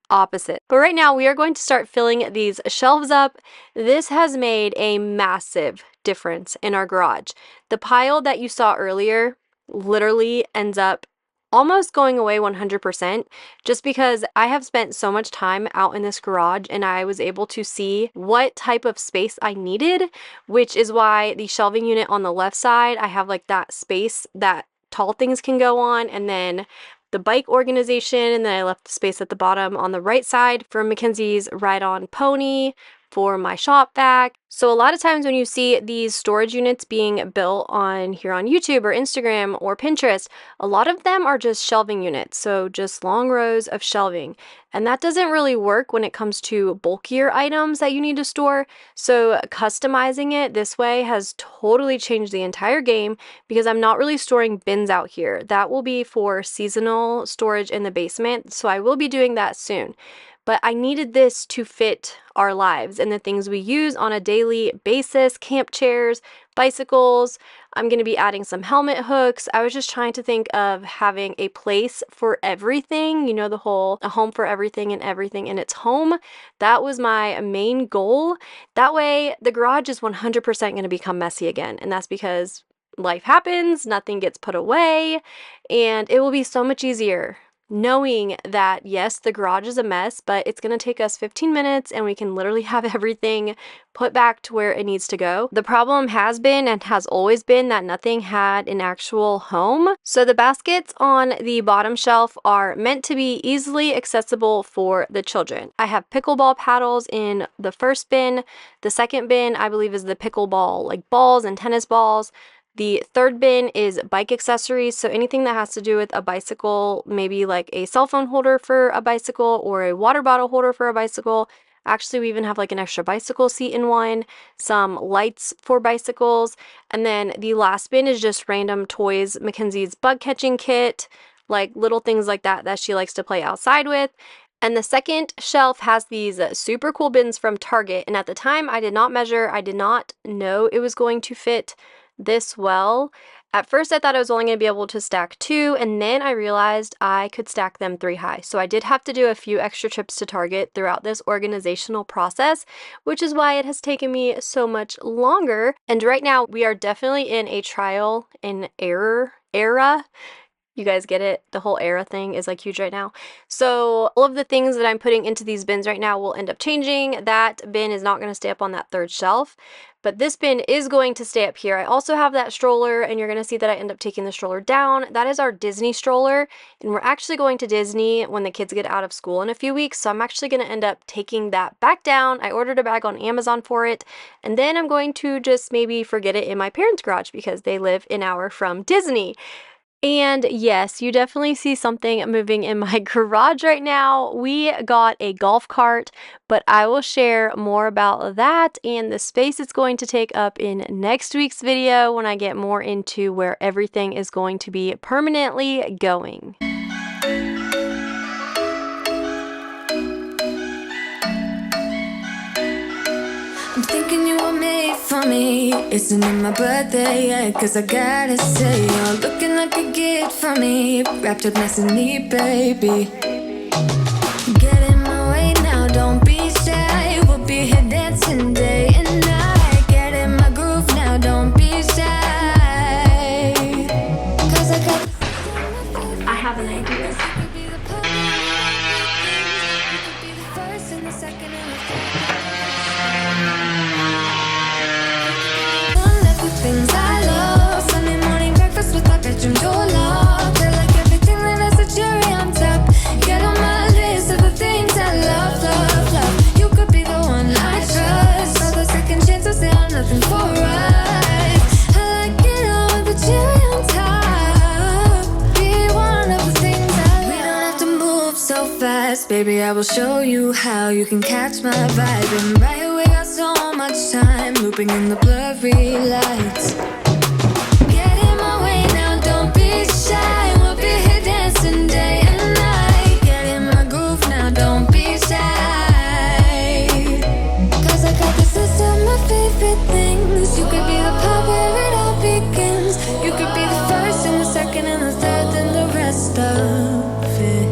opposite. But right now we are going to start filling these shelves up. This has made a massive difference in our garage. The pile that you saw earlier literally ends up almost going away 100%, just because I have spent so much time out in this garage and I was able to see what type of space I needed, which is why the shelving unit on the left side, I have like that space that tall things can go on, and then the bike organization, and then I left the space at the bottom on the right side for Mackenzie's ride-on pony, for my shop vac. So a lot of times when you see these storage units being built on here on YouTube or Instagram or Pinterest, a lot of them are just shelving units, so just long rows of shelving. And that doesn't really work when it comes to bulkier items that you need to store. So customizing it this way has totally changed the entire game, because I'm not really storing bins out here. That will be for seasonal storage in the basement, so I will be doing that soon. But I needed this to fit our lives and the things we use on a daily basis: camp chairs, bicycles. I'm going to be adding some helmet hooks. I was just trying to think of having a place for everything, the whole a home for everything and everything in its home. That was my main goal. That way the garage is 100% going to become messy again. And that's because life happens, nothing gets put away, and it will be so much easier knowing that, yes, the garage is a mess, but it's going to take us 15 minutes and we can literally have everything put back to where it needs to go. The problem has been and has always been that nothing had an actual home. So the baskets on the bottom shelf are meant to be easily accessible for the children. I have pickleball paddles in the first bin. The second bin, I believe, is the pickleball, like balls and tennis balls. The third bin is bike accessories, so anything that has to do with a bicycle, maybe like a cell phone holder for a bicycle or a water bottle holder for a bicycle. Actually, we even have like an extra bicycle seat in one, some lights for bicycles, and then the last bin is just random toys, Mackenzie's bug catching kit, like little things like that that she likes to play outside with. And the second shelf has these super cool bins from Target, and at the time I did not measure, I did not know it was going to fit this well. At first I thought I was only going to be able to stack 2, and then I realized I could stack them 3 high. So I did have to do a few extra trips to Target throughout this organizational process, which is why it has taken me so much longer. And right now we are definitely in a trial and error era. You guys get it? The whole era thing is like huge right now. So all of the things that I'm putting into these bins right now will end up changing. That bin is not going to stay up on that third shelf, but this bin is going to stay up here. I also have that stroller, and you're going to see that I end up taking the stroller down. That is our Disney stroller, and we're actually going to Disney when the kids get out of school in a few weeks, so I'm actually going to end up taking that back down. I ordered a bag on Amazon for it, and then I'm going to just maybe forget it in my parents' garage because they live an hour from Disney. And yes, you definitely see something moving in my garage right now. We got a golf cart, but I will share more about that and the space it's going to take up in next week's video when I get more into where everything is going to be permanently going. I'm thinking you were made for me. Isn't it my birthday yet? Cause I gotta say, you're looking like a gift for me. Wrapped up nice and neat, baby. Get in my way now, don't be shy. We'll be here dancing day and night. Get in my groove now, don't be shy. Cause I have an idea. Things I love. Sunday morning breakfast with my bedroom door locked. I like everything that has a cherry on top. Get on my list of the things I love, love, love. You could be the one I trust. All the second chances, they are nothing for us. I like it all with the cherry on top. Be one of the things I love. We don't have to move so fast, baby. I will show you how you can catch my vibe. And right away, got so much time looping in the blurry lights. Get in my way now, don't be shy. We'll be here dancing day and night. Get in my groove now, don't be shy. Cause I got this list of my favorite things. You could be the part where it all begins. You could be the first and the second and the third and the rest of it.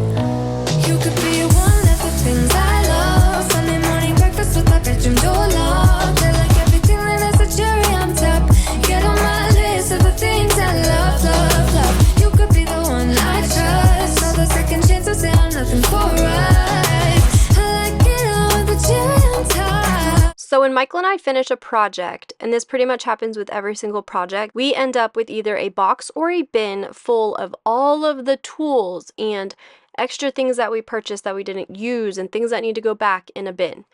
You could be one of the things I love. Sunday morning breakfast with my bedroom door locked. I like everything that has a cherry on top. Get on my list of the things I love, love, love. You could be the one I trust. All the second chances, they are nothing for us. I like it all with the cherry on top. So when Michael and I finish a project, and this pretty much happens with every single project, we end up with either a box or a bin full of all of the tools and extra things that we purchased that we didn't use and things that need to go back in a bin.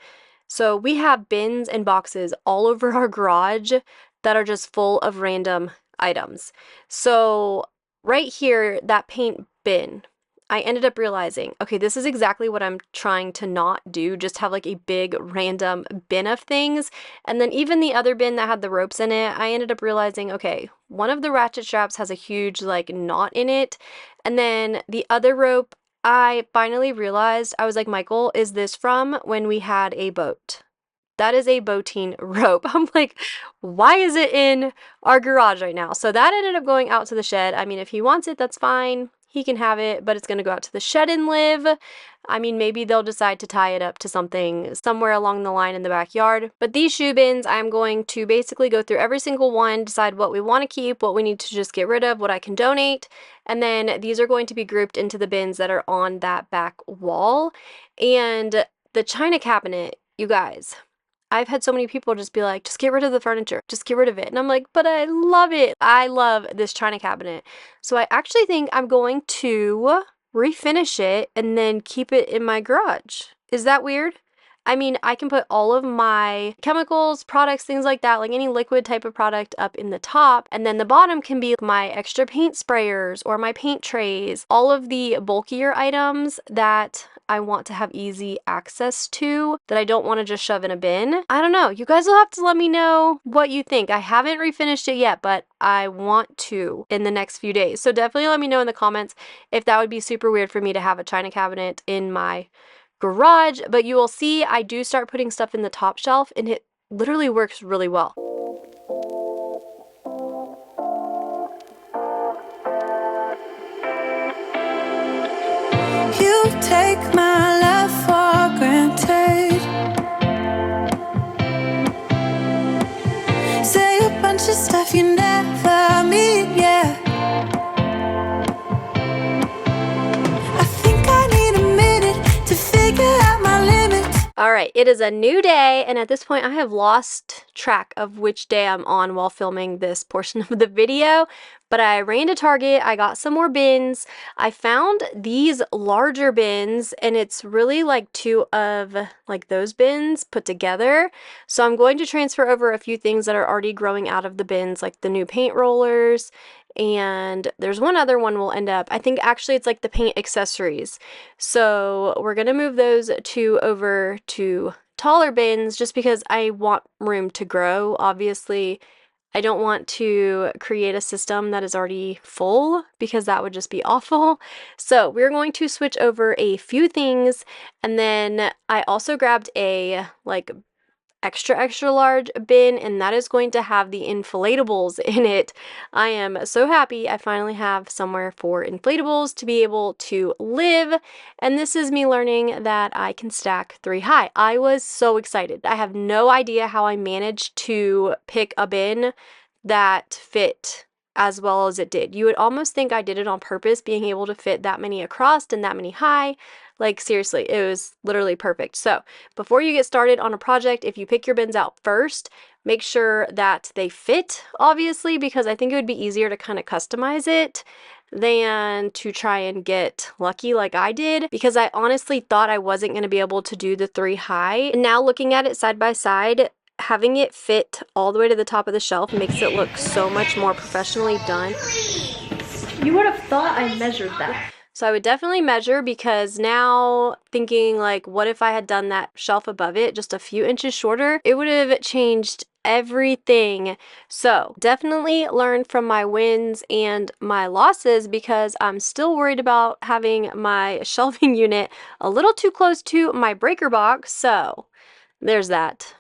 So we have bins and boxes all over our garage that are just full of random items. So right here, that paint bin, I ended up realizing, okay, this is exactly what I'm trying to not do, just have like a big random bin of things. And then even the other bin that had the ropes in it, I ended up realizing, okay, one of the ratchet straps has a huge like knot in it. And then the other rope, I finally realized, I was like, Michael, is this from when we had a boat? That is a boating rope. I'm like, why is it in our garage right now? So that ended up going out to the shed. I mean, if he wants it, that's fine. He can have it, but it's going to go out to the shed and live. I mean, maybe they'll decide to tie it up to something somewhere along the line in the backyard. But these shoe bins, I'm going to basically go through every single one, decide what we want to keep, what we need to just get rid of, what I can donate. And then these are going to be grouped into the bins that are on that back wall. And the china cabinet, you guys, I've had so many people just be like, just get rid of the furniture, just get rid of it. And I'm like, but I love it. I love this china cabinet. So I actually think I'm going to refinish it and then keep it in my garage. Is that weird? I mean, I can put all of my chemicals, products, things like that, like any liquid type of product up in the top, and then the bottom can be my extra paint sprayers or my paint trays, all of the bulkier items that I want to have easy access to, that I don't want to just shove in a bin. I don't know. You guys will have to let me know what you think. I haven't refinished it yet, but I want to in the next few days. So definitely let me know in the comments if that would be super weird for me to have a china cabinet in my garage. But you will see I do start putting stuff in the top shelf, and it literally works really well. You take my love for granted. Say a bunch of stuff you never mean, yeah. All right, it is a new day, and at this point I have lost track of which day I'm on while filming this portion of the video, but I ran to Target, I got some more bins. I found these larger bins, and it's really like two of like those bins put together. So I'm going to transfer over a few things that are already growing out of the bins, like the new paint rollers, and there's one other one will end up, I think actually it's like the paint accessories. So we're gonna move those two over to taller bins just because I want room to grow. Obviously, I don't want to create a system that is already full because that would just be awful. So we're going to switch over a few things, and then I also grabbed a like extra large bin, and that is going to have the inflatables in it. I am so happy I finally have somewhere for inflatables to be able to live, and this is me learning that I can stack 3 high. I was so excited. I have no idea how I managed to pick a bin that fit as well as it did. You would almost think I did it on purpose, being able to fit that many across and that many high. Like seriously, it was literally perfect. So before you get started on a project, if you pick your bins out first, make sure that they fit, obviously, because I think it would be easier to kind of customize it than to try and get lucky like I did, because I honestly thought I wasn't going to be able to do the 3 high. And now looking at it side by side, having it fit all the way to the top of the shelf makes it look so much more professionally done. You would have thought I measured that. So I would definitely measure, because now thinking like, what if I had done that shelf above it just a few inches shorter? It would have changed everything. So definitely learn from my wins and my losses, because I'm still worried about having my shelving unit a little too close to my breaker box. So there's that.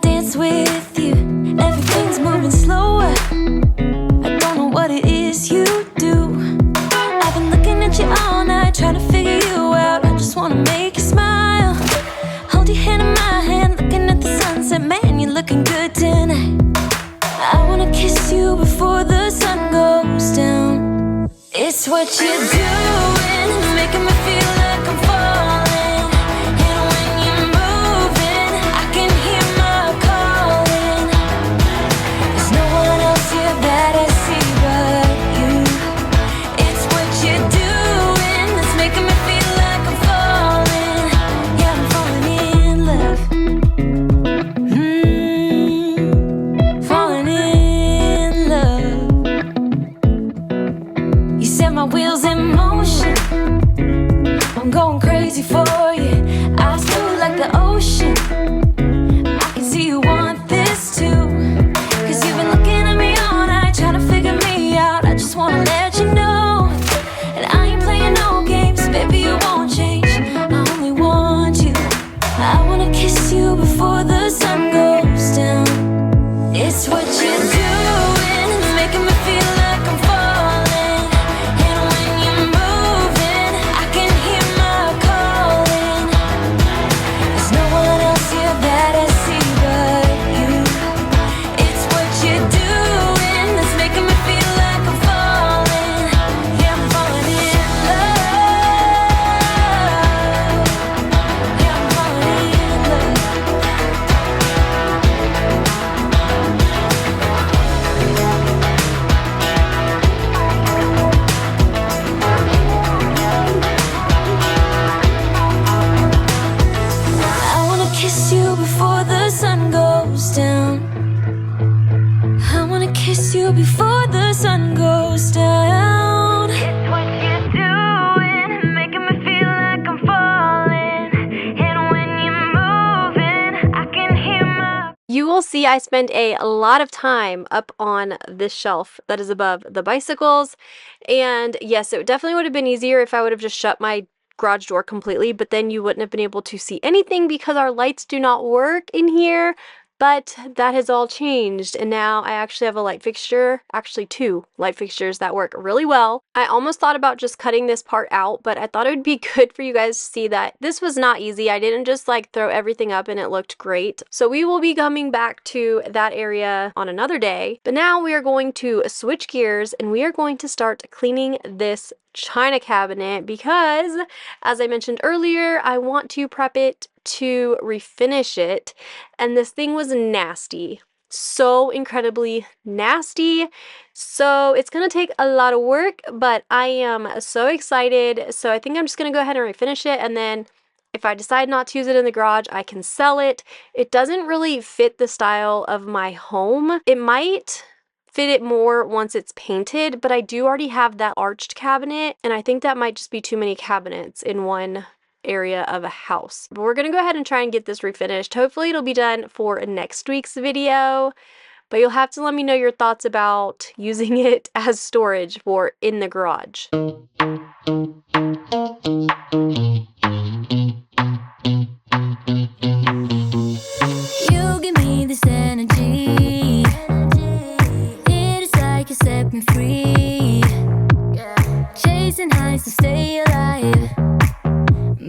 Dance with you, everything's moving slower. I don't know what it is you do. I've been looking at you all night, trying to figure you out. I just wanna make you smile. Hold your hand in my hand, looking at the sunset. Man, you're looking good tonight. I wanna kiss you before the sun goes down. It's what you're doing, it's making me feel like I'm falling. My wheels in motion, I'm going crazy for you. I feel like the ocean. I can see you want this too, 'cause you've been looking at me all night, trying to figure me out. I just wanna let you know, and I ain't playing no games, baby, you won't change. I only want you. I wanna kiss you before the sun goes down. It's what you're doing, it's making me feel like I'm falling. Before the sun goes down. It's what you're doing, making me feel like I'm falling. And when you're moving, I can hear my... You will see I spend a lot of time up on this shelf that is above the bicycles. And yes, it definitely would have been easier if I would have just shut my garage door completely, but then you wouldn't have been able to see anything because our lights do not work in here. But that has all changed, and now I actually have a light fixture, actually 2 light fixtures that work really well. I almost thought about just cutting this part out, but I thought it would be good for you guys to see that this was not easy. I didn't just like throw everything up and it looked great. So we will be coming back to that area on another day, but now we are going to switch gears and we are going to start cleaning this china cabinet because, as I mentioned earlier, I want to prep it to refinish it, and this thing was nasty, so incredibly nasty. So it's gonna take a lot of work, but I am so excited. So I think I'm just gonna go ahead and refinish it, and then if I decide not to use it in the garage, I can sell it. It doesn't really fit the style of my home. It might fit it more once it's painted, but I do already have that arched cabinet, and I think that might just be too many cabinets in one area of a house. But we're gonna go ahead and try and get this refinished. Hopefully it'll be done for next week's video, but you'll have to let me know your thoughts about using it as storage for in the garage. You give me this energy. It is like you set me free. Chasing highs to stay alive.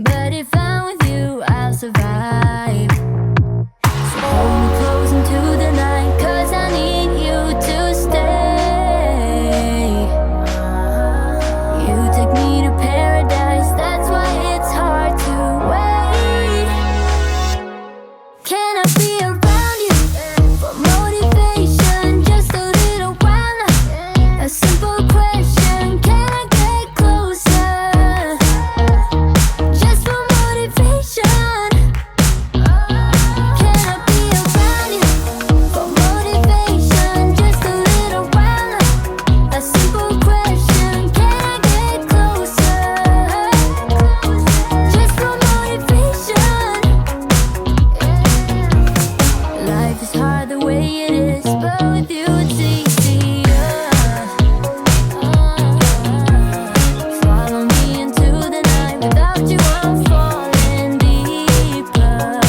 But if I'm with you, I'll survive. So hold me close into the night, 'cause I need you to stay. You take me to paradise, that's why it's hard to wait. Can I be around you for motivation? Just a little while now. A simple question, can I get closer? Just for motivation. Can I be around you for motivation? Just a little while now. A simple question, can I get closer? Just for motivation. Life is hard the way it is, but with you it's easier. Follow me into the night, without you I'm falling deeper.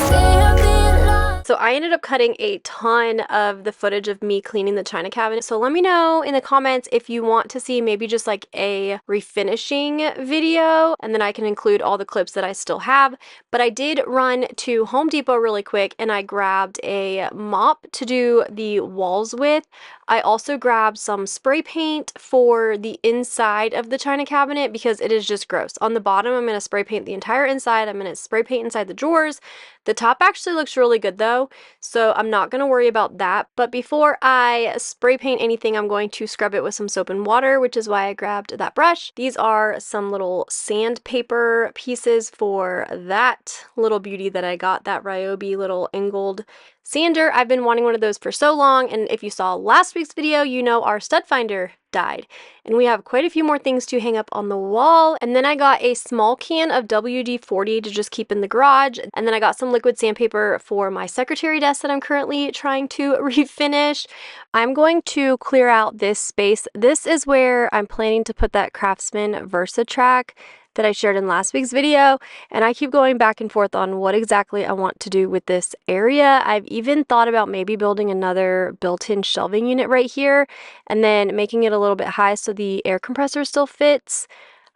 Stay a bit long. So I ended up cutting a ton of the footage of me cleaning the china cabinet. So let me know in the comments if you want to see maybe just like a refinishing video, and then I can include all the clips that I still have. But I did run to Home Depot really quick and I grabbed a mop to do the walls with. I also grabbed some spray paint for the inside of the china cabinet because it is just gross. On the bottom, I'm going to spray paint the entire inside. I'm going to spray paint inside the drawers. The top actually looks really good though, so I'm not going to worry about that. But before I spray paint anything, I'm going to scrub it with some soap and water, which is why I grabbed that brush. These are some little sandpaper pieces for that little beauty that I got, that Ryobi little angled sander. I've been wanting one of those for so long, and if you saw last week's video, you know our stud finder died, and we have quite a few more things to hang up on the wall. And then I got a small can of WD-40 to just keep in the garage, and then I got some liquid sandpaper for my secretary desk that I'm currently trying to refinish. I'm going to clear out this space. This is where I'm planning to put that Craftsman VersaTrack that I shared in last week's video, and I keep going back and forth on what exactly I want to do with this area. I've even thought about maybe building another built-in shelving unit right here and then making it a little bit high so the air compressor still fits.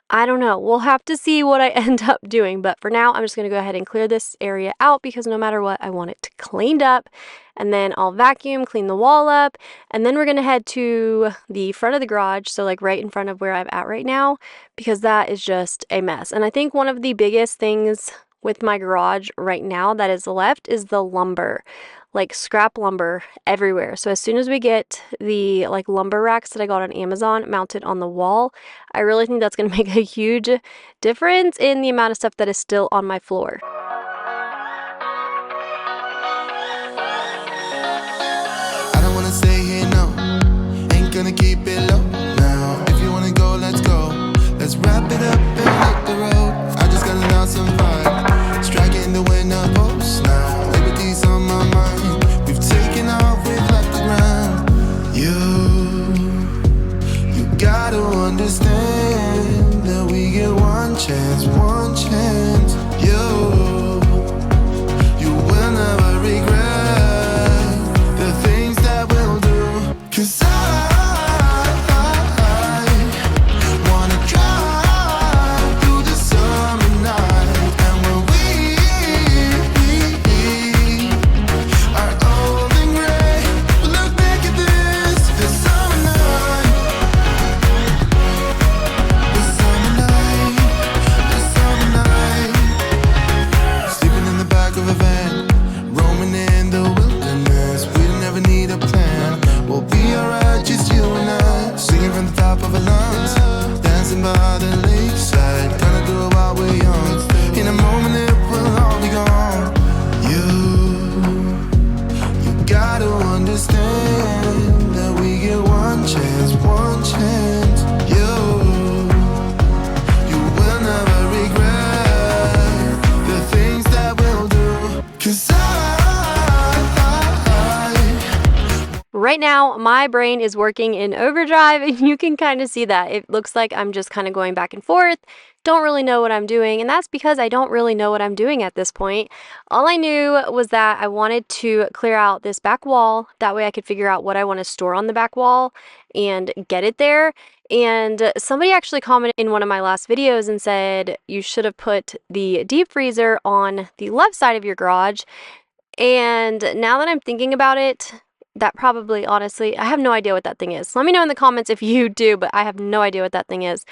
I don't know. We'll have to see what I end up doing, but for now I'm just going to go ahead and clear this area out because no matter what, I want it cleaned up. And then I'll vacuum, clean the wall up, and then we're going to head to the front of the garage, so like right in front of where I'm at right now, because that is just a mess. And I think one of the biggest things with my garage right now that is left is the lumber, like scrap lumber everywhere. So as soon as we get the like lumber racks that I got on Amazon mounted on the wall, I really think that's going to make a huge difference in the amount of stuff that is still on my floor. Gonna keep it low now. If you wanna go, let's go. Let's wrap it up and hit the road. I just gotta loud some vibe. Striking the winner post now. Liberty's on my mind. We've taken off, we've left the ground. You gotta understand that we get one chance, one chance. You this one chance. You will never regret the things that we'll do. 'Cause Right now, my brain is working in overdrive, and you can kind of see that. It looks like I'm just kind of going back and forth, don't really know what I'm doing, and that's because I don't really know what I'm doing at this point. All I knew was that I wanted to clear out this back wall. That way I could figure out what I want to store on the back wall and get it there. And somebody actually commented in one of my last videos and said you should have put the deep freezer on the left side of your garage. And now that I'm thinking about it, that probably, honestly, I have no idea what that thing is. Let me know in the comments if you do, but I have no idea what that thing is.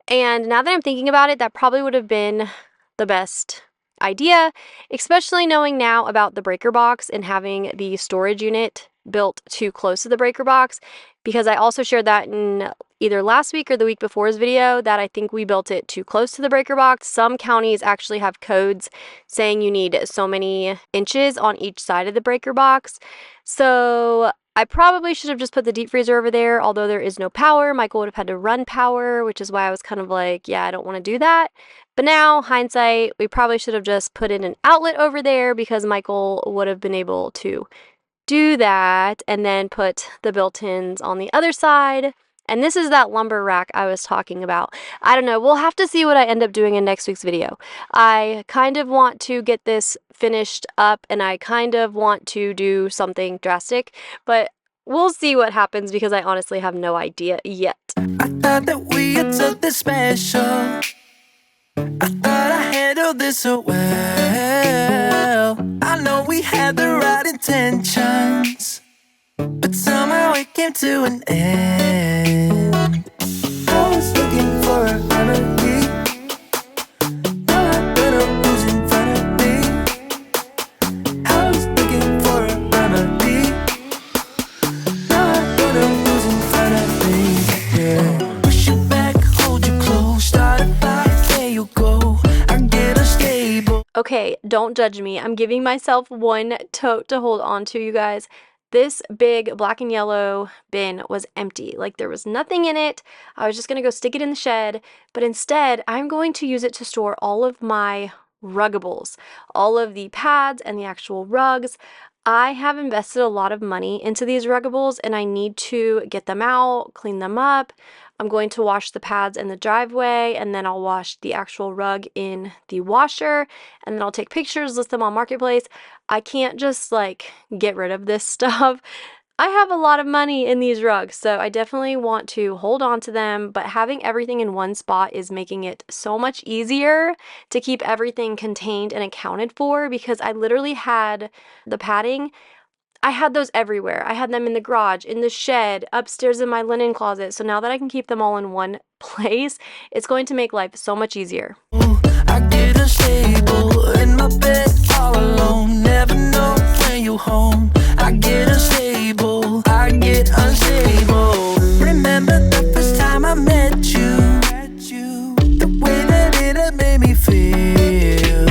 And now that I'm thinking about it, that probably would have been the best idea, especially knowing now about the breaker box and having the storage unit built too close to the breaker box, because I also shared that in either last week or the week before's video that I think we built it too close to the breaker box. Some counties actually have codes saying you need so many inches on each side of the breaker box. So I probably should have just put the deep freezer over there, although there is no power. Michael would have had to run power, which is why I was kind of like, yeah, I don't want to do that. But now, hindsight, we probably should have just put in an outlet over there because Michael would have been able to do that and then put the built-ins on the other side. And this is that lumber rack I was talking about. I don't know. We'll have to see what I end up doing in next week's video. I kind of want to get this finished up and I kind of want to do something drastic, but we'll see what happens because I honestly have no idea yet. I thought that we had something special. I thought I handled this so well. I know we had the right intentions, but somehow it came to an end. I was looking for a remedy. Now I better who's in front of me. I was looking for a remedy. Now I better who's in front of me. Yeah. Push you back, hold you close, start a fight, there you go. I get unstable. Okay, don't judge me. I'm giving myself one tote to hold on to, you guys. This big black and yellow bin was empty. Like there was nothing in it. I was just going to go stick it in the shed, but instead I'm going to use it to store all of my ruggables, all of the pads and the actual rugs. I have invested a lot of money into these ruggables and I need to get them out, clean them up. I'm going to wash the pads in the driveway and then I'll wash the actual rug in the washer and then I'll take pictures, list them on Marketplace. I can't just like get rid of this stuff. I have a lot of money in these rugs, so I definitely want to hold on to them, but having everything in one spot is making it so much easier to keep everything contained and accounted for because I literally had the padding. I had those everywhere. I had them in the garage, in the shed, upstairs in my linen closet. So now that I can keep them all in one place, it's going to make life so much easier. I get unstable in my bed all alone. Never know when you home. I get unstable. I get unstable. Remember the first time I met you, the way that it had made me feel.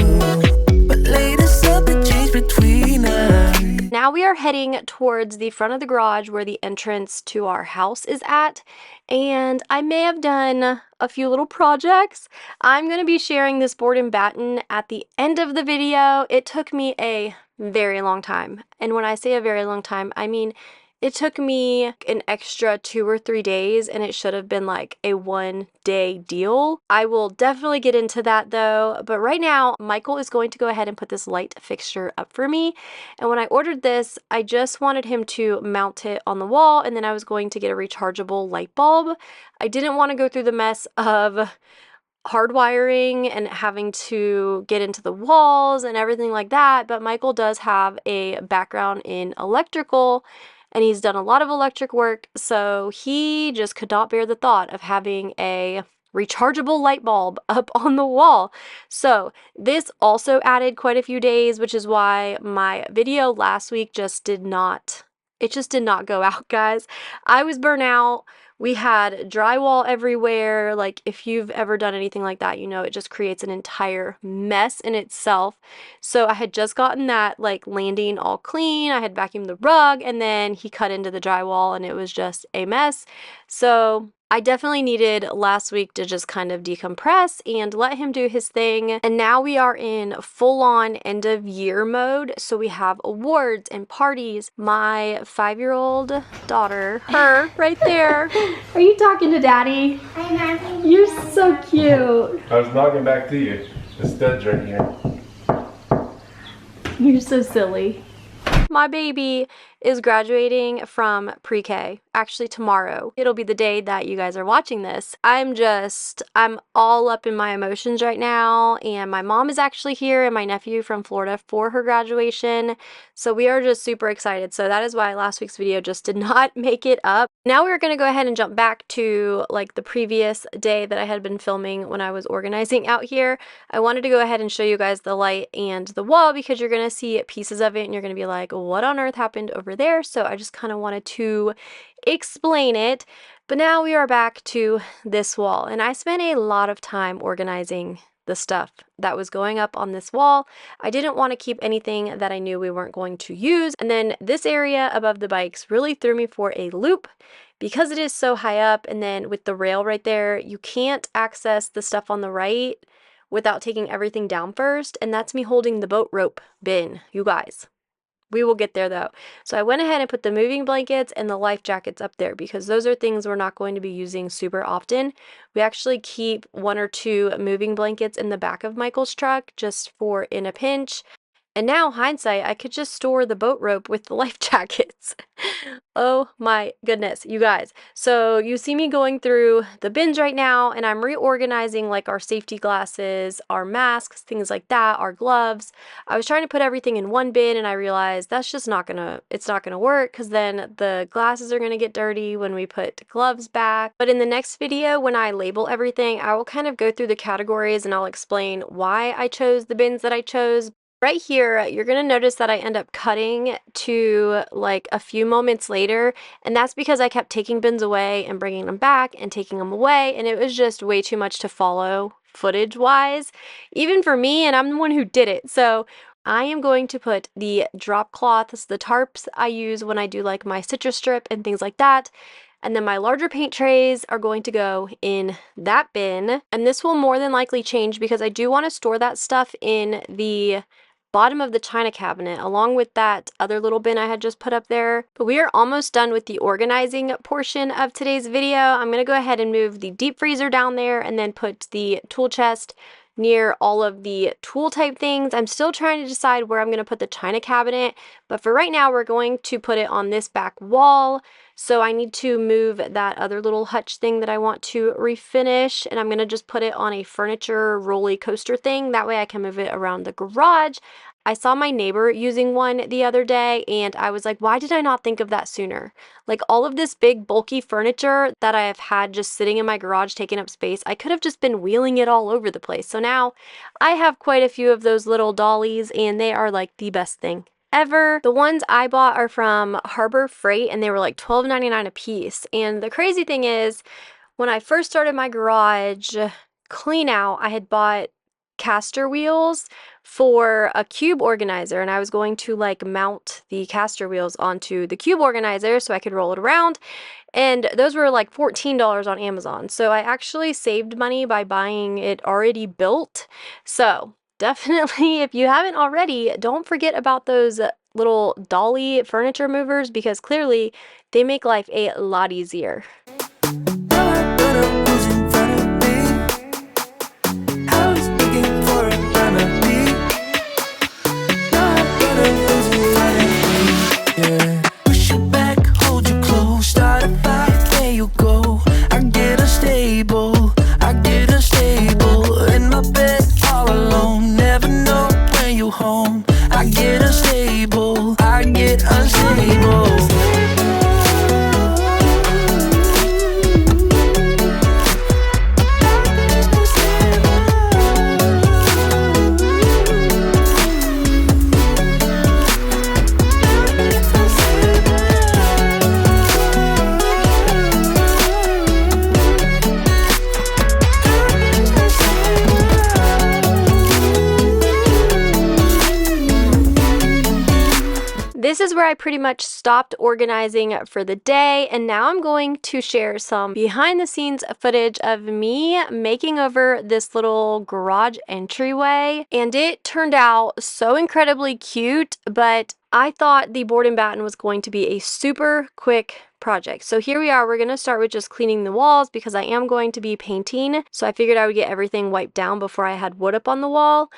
But later something changed between us. Now we are heading towards the front of the garage where the entrance to our house is at, and I may have done a few little projects. I'm going to be sharing this board and batten at the end of the video. It took me a very long time, and when I say a very long time, I mean it took me an extra 2 or 3 days and it should have been like a 1-day deal. I will definitely get into that though, but right now Michael is going to go ahead and put this light fixture up for me. And when I ordered this, I just wanted him to mount it on the wall and then I was going to get a rechargeable light bulb. I didn't want to go through the mess of hardwiring and having to get into the walls and everything like that, but Michael does have a background in electrical and he's done a lot of electric work, so he just could not bear the thought of having a rechargeable light bulb up on the wall. So this also added quite a few days, which is why my video last week just did not it just did not go out, guys. I was burnt out. We had drywall everywhere. Like, if you've ever done anything like that, you know it just creates an entire mess in itself. So I had just gotten that, like, landing all clean. I had vacuumed the rug, and then he cut into the drywall, and it was just a mess. So I definitely needed last week to just kind of decompress and let him do his thing. And now we are in full-on end-of-year mode. So we have awards and parties. My 5-year-old daughter, her right there. Are you talking to Daddy? You're so cute. I was knocking back to you. The stud's right here. You're so silly. My baby is graduating from pre-K. Actually, tomorrow. It'll be the day that you guys are watching this. I'm all up in my emotions right now, and my mom is actually here and my nephew from Florida for her graduation. So we are just super excited. So that is why last week's video just did not make it up. Now we're going to go ahead and jump back to like the previous day that I had been filming when I was organizing out here. I wanted to go ahead and show you guys the light and the wall because you're going to see pieces of it and you're going to be like, what on earth happened over there? So I just kind of wanted to explain it. But now we are back to this wall, and I spent a lot of time organizing the stuff that was going up on this wall. I didn't want to keep anything that I knew we weren't going to use. And then this area above the bikes really threw me for a loop because it is so high up, and then with the rail right there, you can't access the stuff on the right without taking everything down first, and that's me holding the boat rope bin, you guys. We will get there though. So I went ahead and put the moving blankets and the life jackets up there because those are things we're not going to be using super often. We actually keep 1 or 2 moving blankets in the back of Michael's truck just for in a pinch. And now, hindsight, I could just store the boat rope with the life jackets. Oh my goodness, you guys. So you see me going through the bins right now, and I'm reorganizing like our safety glasses, our masks, things like that, our gloves. I was trying to put everything in one bin, and I realized that's just not gonna work because then the glasses are gonna get dirty when we put gloves back. But in the next video, when I label everything, I will kind of go through the categories and I'll explain why I chose the bins that I chose. Right here, you're going to notice that I end up cutting to like a few moments later, and that's because I kept taking bins away and bringing them back and taking them away, and it was just way too much to follow footage-wise, even for me, and I'm the one who did it. So I am going to put the drop cloths, the tarps I use when I do like my citrus strip and things like that, and then my larger paint trays are going to go in that bin, and this will more than likely change because I do want to store that stuff in the bottom of the china cabinet along with that other little bin I had just put up there. But we are almost done with the organizing portion of today's video. I'm going to go ahead and move the deep freezer down there and then put the tool chest near all of the tool type things. I'm still trying to decide where I'm going to put the china cabinet, but for right now we're going to put it on this back wall. So I need to move that other little hutch thing that I want to refinish, and I'm going to just put it on a furniture roller coaster thing. That way I can move it around the garage. I saw my neighbor using one the other day, and I was like, why did I not think of that sooner? Like all of this big bulky furniture that I have had just sitting in my garage taking up space, I could have just been wheeling it all over the place. So now I have quite a few of those little dollies, and they are like the best thing ever. The ones I bought are from Harbor Freight, and they were like $12.99 a piece. And the crazy thing is, when I first started my garage clean out, I had bought caster wheels for a cube organizer, and I was going to like mount the caster wheels onto the cube organizer so I could roll it around, and those were like $14 on Amazon. So I actually saved money by buying it already built. So definitely, if you haven't already, don't forget about those little dolly furniture movers because clearly they make life a lot easier. is where I pretty much stopped organizing for the day, and now I'm going to share some behind the scenes footage of me making over this little garage entryway, and it turned out so incredibly cute, but I thought the board and batten was going to be a super quick project. So here we are, we're going to start with just cleaning the walls because I am going to be painting. So I figured I would get everything wiped down before I had wood up on the wall.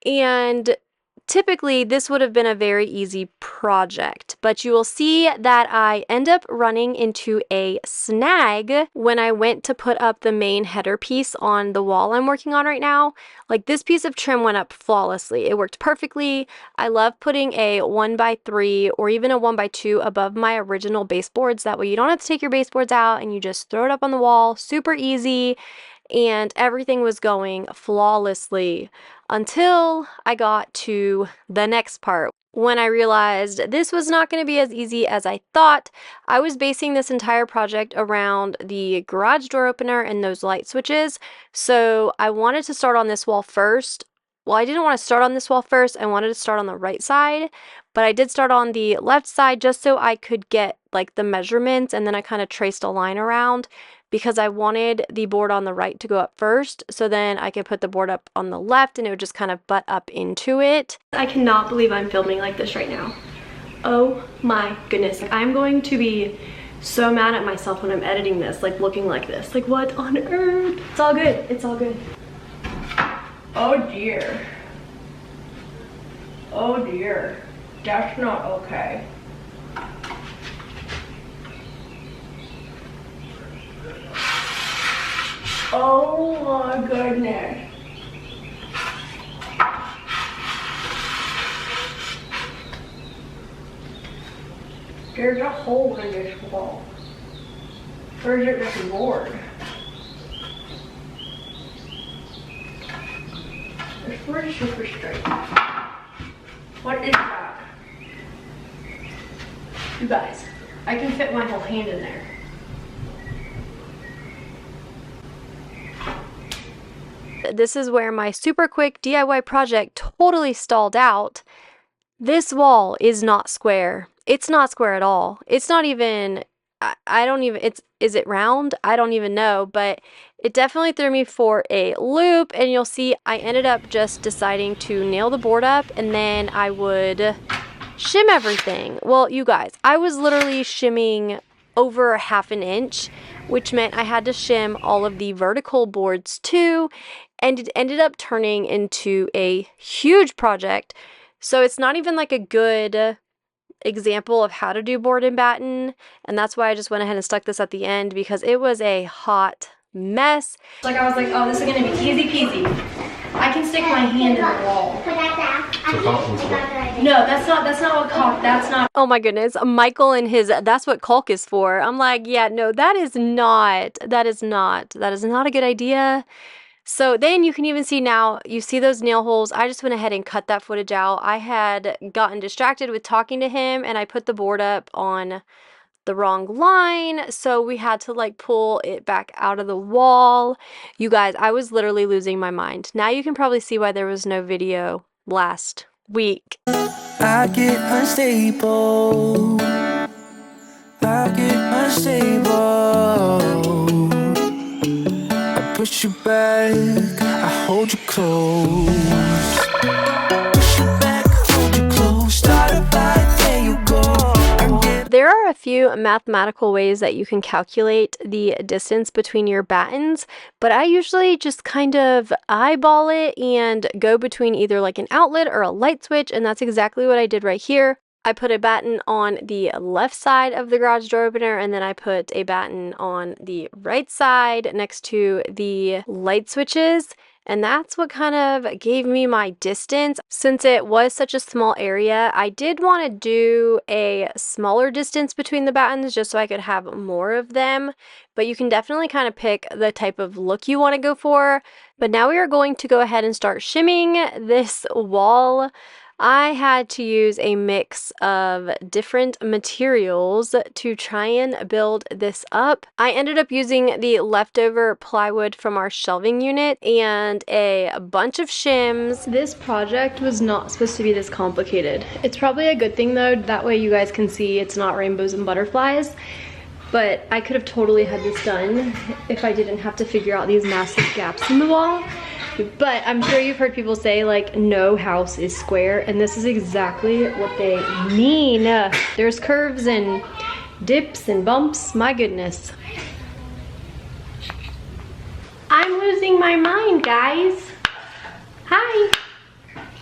And typically, this would have been a very easy project, but you will see that I end up running into a snag when I went to put up the main header piece on the wall I'm working on right now. Like, this piece of trim went up flawlessly. It worked perfectly. I love putting a 1x3 or even a 1x2 above my original baseboards. That way you don't have to take your baseboards out and you just throw it up on the wall. Super easy. And everything was going flawlessly until I got to the next part. When I realized this was not going to be as easy as I thought. I was basing this entire project around the garage door opener and those light switches. So I wanted to start on this wall first. Well, I didn't want to start on this wall first. I wanted to start on the right side, but I did start on the left side just so I could get like the measurements, and then I kind of traced a line around because I wanted the board on the right to go up first, so then I could put the board up on the left and it would just kind of butt up into it. I cannot believe I'm filming like this right now. Oh my goodness. I'm going to be so mad at myself when I'm editing this, like looking like this. Like, what on earth? It's all good. It's all good. Oh dear. Oh dear. That's not okay. Oh my goodness. There's a hole in this wall. Or is it this board? This board is super straight. What is that? You guys, I can fit my whole hand in there. This is where my super quick DIY project totally stalled out. This wall is not square. It's not square at all. It's not even, I don't even, is it round? I don't even know, but it definitely threw me for a loop, and you'll see I ended up just deciding to nail the board up and then I would shim everything. Well, you guys, I was literally shimming over 1/2 inch, which meant I had to shim all of the vertical boards too, and it ended up turning into a huge project. So it's not even like a good example of how to do board and batten, and that's why I just went ahead and stuck this at the end because it was a hot mess. Like, I was like, oh, this is gonna be easy peasy. I can stick my hand in the wall. No, that's not what caulk, that's not. Oh my goodness, Michael and his, that's what caulk is for. I'm like, yeah, no, that is not a good idea. So then you can even see now, you see those nail holes. I just went ahead and cut that footage out. I had gotten distracted with talking to him and I put the board up on the wrong line. So we had to like pull it back out of the wall. You guys, I was literally losing my mind. Now you can probably see why there was no video last week. I get unstable. I get unstable. Push you back, I hold you close. Push you back, hold you close. Start a fight, there you go. There are a few mathematical ways that you can calculate the distance between your battens, but I usually just kind of eyeball it and go between either like an outlet or a light switch, and that's exactly what I did right here. I put a batten on the left side of the garage door opener, and then I put a batten on the right side next to the light switches, and that's what kind of gave me my distance. Since it was such a small area, I did want to do a smaller distance between the battens just so I could have more of them, but you can definitely kind of pick the type of look you want to go for. But now we are going to go ahead and start shimming this wall. I had to use a mix of different materials to try and build this up. I ended up using the leftover plywood from our shelving unit and a bunch of shims. This project was not supposed to be this complicated. It's probably a good thing though, that way you guys can see it's not rainbows and butterflies. But I could have totally had this done if I didn't have to figure out these massive gaps in the wall. But I'm sure you've heard people say like no house is square, and this is exactly what they mean. There's curves and dips and bumps, my goodness. I'm losing my mind, guys. Hi,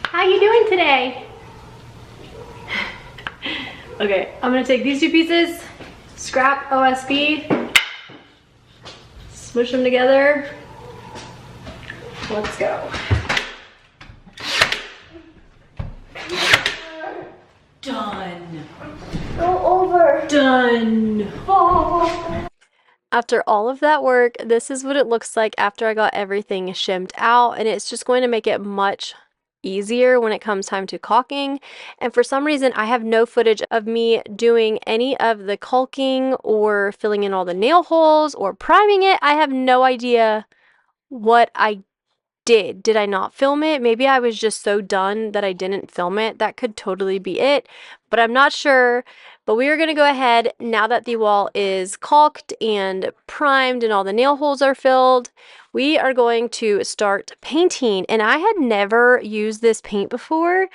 how you doing today? Okay, I'm gonna take these two pieces, scrap OSB, smush them together. Let's go. Done. Go over. Done. Oh. After all of that work, this is what it looks like after I got everything shimmed out, and it's just going to make it much easier when it comes time to caulking. And for some reason I have no footage of me doing any of the caulking or filling in all the nail holes or priming it. I have no idea what I did I not film it? Maybe I was just so done that I didn't film it. That could totally be it, but I'm not sure. But we are going to go ahead, now that the wall is caulked and primed and all the nail holes are filled, we are going to start painting. And I had never used this paint before,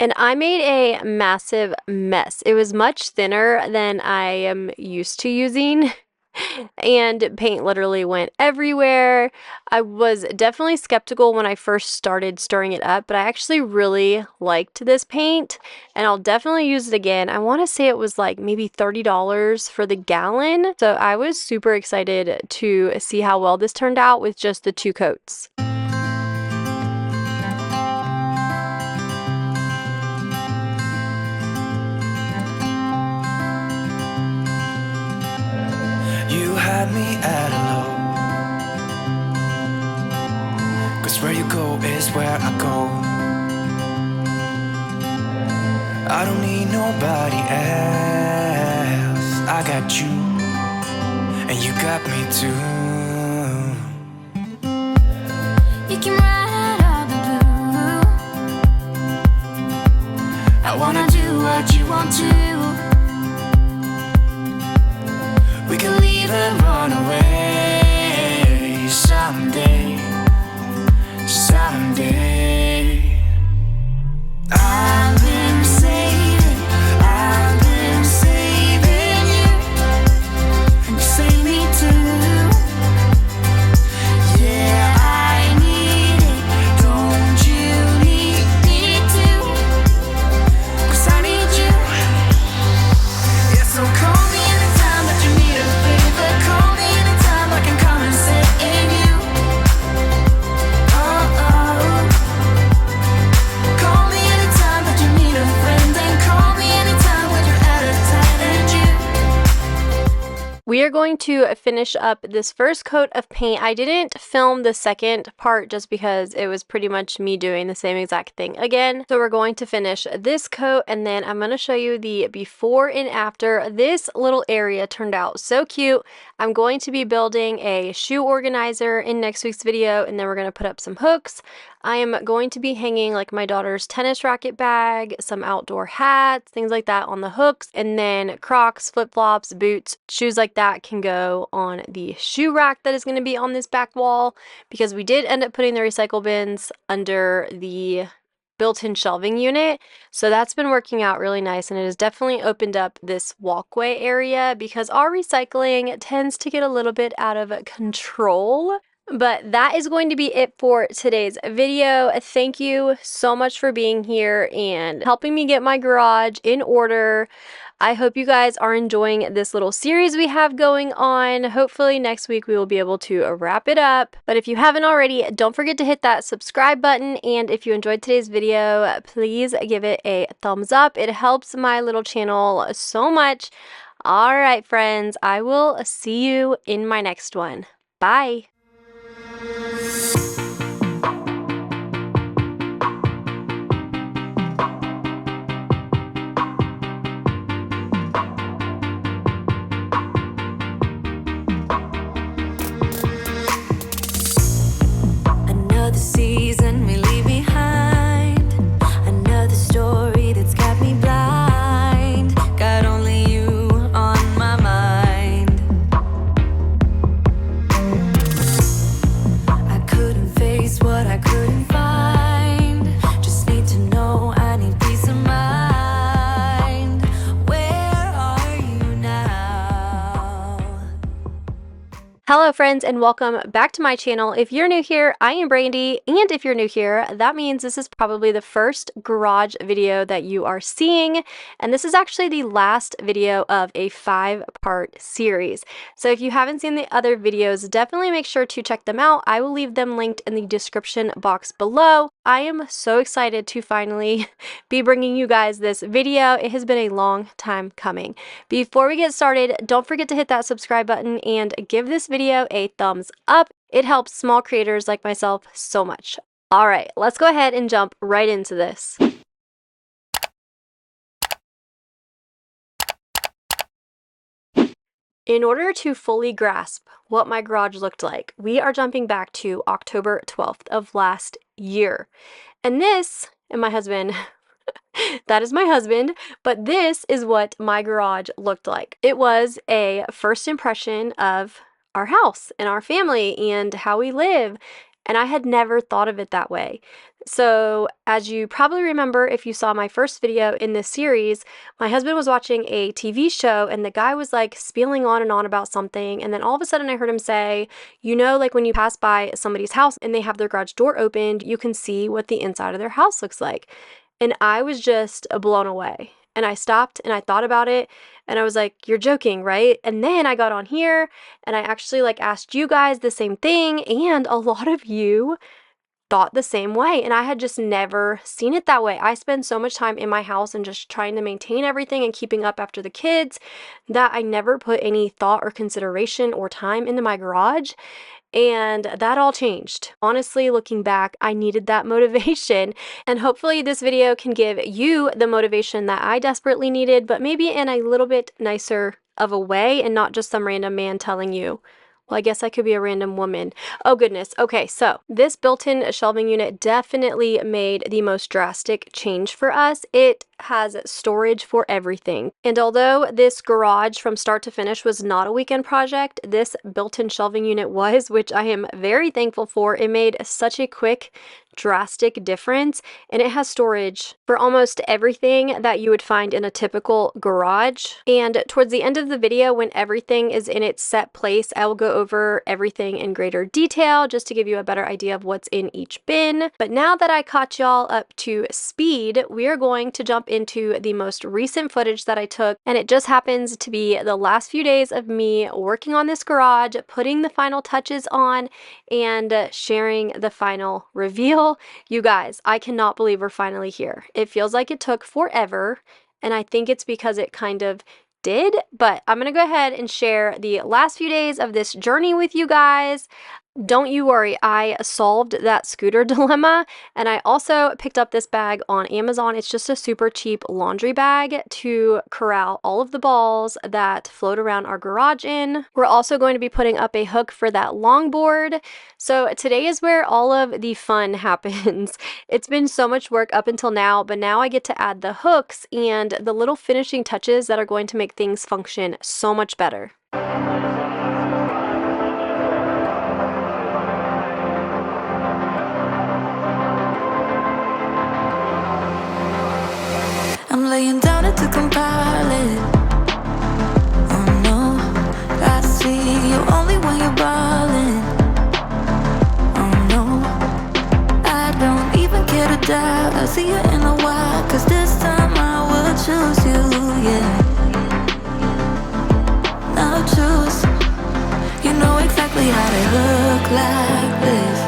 and I made a massive mess. It was much thinner than I am used to using. And paint literally went everywhere. I was definitely skeptical when I first started stirring it up, but I actually really liked this paint and I'll definitely use it again. I want to say it was like maybe $30 for the gallon. So I was super excited to see how well this turned out with just the 2 coats. You had me at hello, 'cause where you go is where I go. I don't need nobody else. I got you, and you got me too. You can ride all the blue. I wanna do what you want to. We can leave and run away someday, someday. I've been saving you, and you save me too. Yeah, I need it, don't you need me too? 'Cause I need you. Yeah, so call me anytime that you need a favor. Call me anytime I can come and sit in you. Oh, oh. Call me anytime that you need a friend, and call me anytime when you're at a tight end you. We are going to finish up this first coat of paint. I didn't film the second part just because it was pretty much me doing the same exact thing again. So we're going to finish this coat, and then I'm going to show you the before and after. This little area turned out so cute. I'm going to be building a shoe organizer in next week's video, and then we're going to put up some hooks. I am going to be hanging like my daughter's tennis racket bag, some outdoor hats, things like that on the hooks, and then Crocs, flip-flops, boots, shoes like that can go on the shoe rack that is going to be on this back wall, because we did end up putting the recycle bins under the built-in shelving unit. So that's been working out really nice, and it has definitely opened up this walkway area because our recycling tends to get a little bit out of control. But that is going to be it for today's video. Thank you so much for being here and helping me get my garage in order. I hope you guys are enjoying this little series we have going on. Hopefully next week we will be able to wrap it up. But if you haven't already, don't forget to hit that subscribe button. And if you enjoyed today's video, please give it a thumbs up. It helps my little channel so much. All right, friends, I will see you in my next one. Bye. Hello friends and welcome back to my channel. If you're new here, I am Brandy, and if you're new here, that means this is probably the first garage video that you are seeing, and this is actually the last video of a 5-part series. So if you haven't seen the other videos, definitely make sure to check them out. I will leave them linked in the description box below. I am so excited to finally be bringing you guys this video. It has been a long time coming. Before we get started, don't forget to hit that subscribe button and give this video a thumbs up. It helps small creators like myself so much. All right, let's go ahead and jump right into this. In order to fully grasp what my garage looked like, we are jumping back to October 12th of last year. And this, and my husband, that is my husband, but this is what my garage looked like. It was a first impression of our house and our family and how we live, and I had never thought of it that way. So as you probably remember, if you saw my first video in this series, my husband was watching a TV show and the guy was like spieling on and on about something, and then all of a sudden I heard him say, you know, like when you pass by somebody's house and they have their garage door opened, you can see what the inside of their house looks like. And I was just blown away. And I stopped and I thought about it and I was like, you're joking, right? And then I got on here and I actually like asked you guys the same thing, and a lot of you thought the same way, and I had just never seen it that way. I spend so much time in my house and just trying to maintain everything and keeping up after the kids that I never put any thought or consideration or time into my garage. And that all changed. Honestly, looking back, I needed that motivation, and hopefully this video can give you the motivation that I desperately needed, but maybe in a little bit nicer of a way and not just some random man telling you. Well, I guess I could be a random woman. Oh goodness. Okay, so this built-in shelving unit definitely made the most drastic change for us. It has storage for everything. And although this garage from start to finish was not a weekend project, this built-in shelving unit was, which I am very thankful for. It made such a quick, drastic difference, and it has storage for almost everything that you would find in a typical garage. And towards the end of the video, when everything is in its set place, I will go over everything in greater detail just to give you a better idea of what's in each bin. But now that I caught y'all up to speed, we are going to jump into the most recent footage that I took, and it just happens to be the last few days of me working on this garage, putting the final touches on, and sharing the final reveal. You guys, I cannot believe we're finally here. It feels like it took forever, and I think it's because it kind of did, but I'm gonna go ahead and share the last few days of this journey with you guys. Don't you worry, I solved that scooter dilemma, and I also picked up this bag on Amazon. It's just a super cheap laundry bag to corral all of the balls that float around our garage in. We're also going to be putting up a hook for that longboard. So today is where all of the fun happens. It's been so much work up until now, but now I get to add the hooks and the little finishing touches that are going to make things function so much better. I'm laying down it to compile it. Oh no, I see you only when you're ballin'. Oh no, I don't even care to doubt. I'll see you in a while, cause this time I will choose you, yeah. I'll choose. You know exactly how they look like this.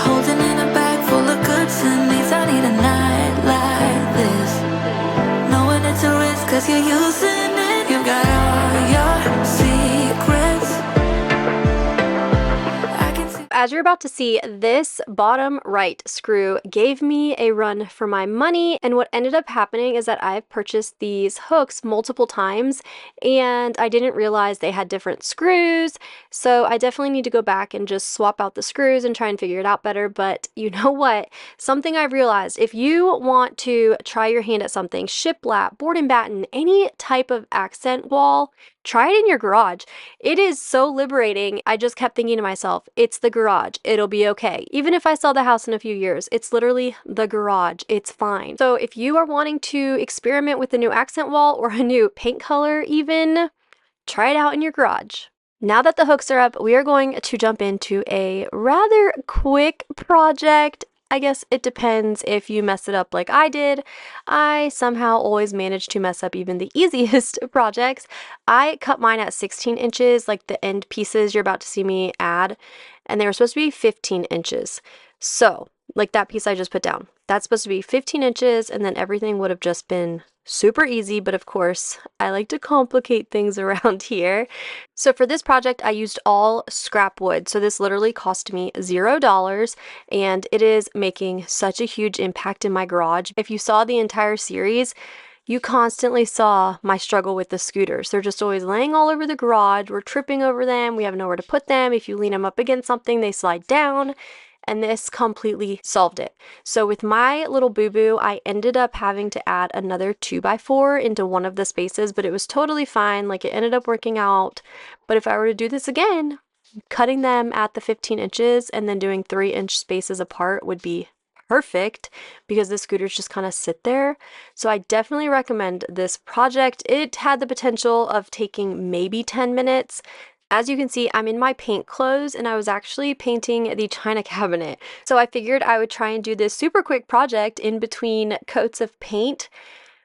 Holding in a bag full of goods and needs. I need a night like this. It's a risk cause you're using it. You got all your secrets. I can see. As you're about to see, this bottom right screw gave me a run for my money, and what ended up happening is that I've purchased these hooks multiple times and I didn't realize they had different screws, so I definitely need to go back and just swap out the screws and try and figure it out better. But you know what? Something I've realized, if you want to try your hand at something, shiplap, board and batten, any type of accent wall, try it in your garage. It is so liberating. I just kept thinking to myself, it's the garage. It'll be okay. Even if I sell the house in a few years, it's literally the garage. It's fine. So if you are wanting to experiment with a new accent wall or a new paint color even, try it out in your garage. Now that the hooks are up, we are going to jump into a rather quick project. I guess it depends if you mess it up like I did. I somehow always manage to mess up even the easiest projects. I cut mine at 16 inches, like the end pieces you're about to see me add, and they were supposed to be 15 inches. So, like that piece I just put down, that's supposed to be 15 inches, and then everything would have just been super easy, but of course, I like to complicate things around here. So for this project, I used all scrap wood. So this literally cost me $0, and it is making such a huge impact in my garage. If you saw the entire series, you constantly saw my struggle with the scooters. They're just always laying all over the garage. We're tripping over them. We have nowhere to put them. If you lean them up against something, they slide down. And this completely solved it. So with my little boo-boo, I ended up having to add another 2x4 into one of the spaces, but it was totally fine. Like, it ended up working out. But if I were to do this again, cutting them at the 15 inches and then doing 3-inch spaces apart would be perfect, because the scooters just kind of sit there. So I definitely recommend this project. It had the potential of taking maybe 10 minutes. As you can see, I'm in my paint clothes, and I was actually painting the china cabinet. So I figured I would try and do this super quick project in between coats of paint.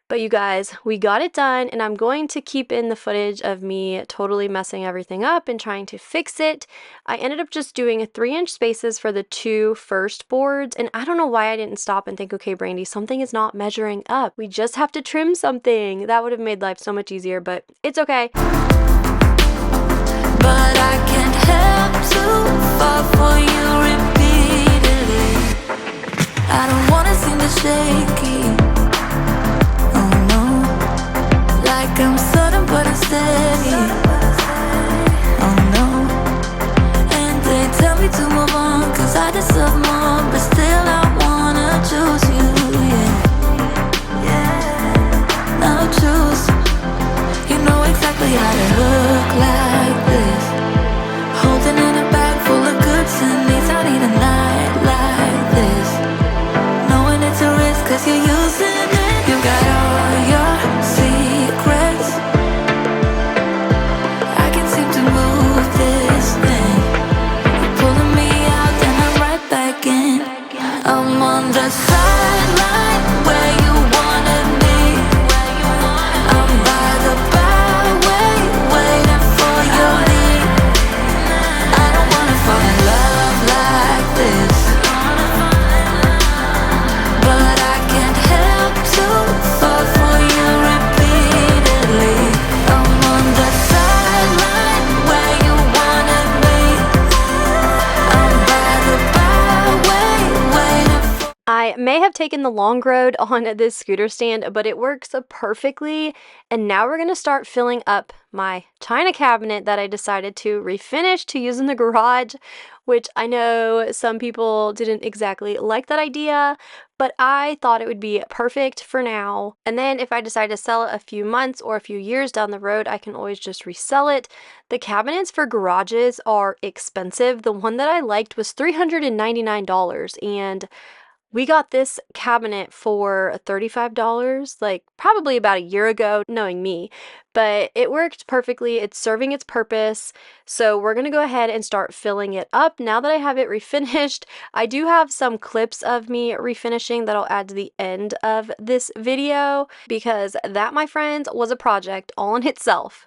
But you guys, we got it done, and I'm going to keep in the footage of me totally messing everything up and trying to fix it. I ended up just doing 3-inch spaces for the 2 first boards, and I don't know why I didn't stop and think, okay, Brandy, something is not measuring up. We just have to trim something. That would have made life so much easier, but it's okay. But I can't help to fall for you repeatedly. I don't wanna seem to shaky. Oh no, like I'm sudden but I'm steady. Oh no, and they tell me to move on, cause I deserve more, but still I wanna choose you, yeah. Now choose. You know exactly how to look like this. Holding in a bag full of goods and needs. I need a night like this. Knowing it's a risk cause you're using it. You got all your secrets. I can't seem to move this thing. You're pulling me out and I'm right back in. I'm on the sideline where you wanted me. I'm by the byway, waiting for your lead. I don't wanna fall in love like this, but I can't help to fall for you repeatedly. I'm on the sideline where you wanted me. I'm by the byway, waiting for. I may have taken the long road on this scooter stand, but it works perfectly. And now we're going to start filling up my china cabinet that I decided to refinish to use in the garage, which I know some people didn't exactly like that idea, but I thought it would be perfect for now. And then if I decide to sell it a few months or a few years down the road, I can always just resell it. The cabinets for garages are expensive. The one that I liked was $399, and we got this cabinet for $35, like probably about a year ago, knowing me, but it worked perfectly. It's serving its purpose. So we're going to go ahead and start filling it up. Now that I have it refinished, I do have some clips of me refinishing that I'll add to the end of this video, because that, my friends, was a project all in itself.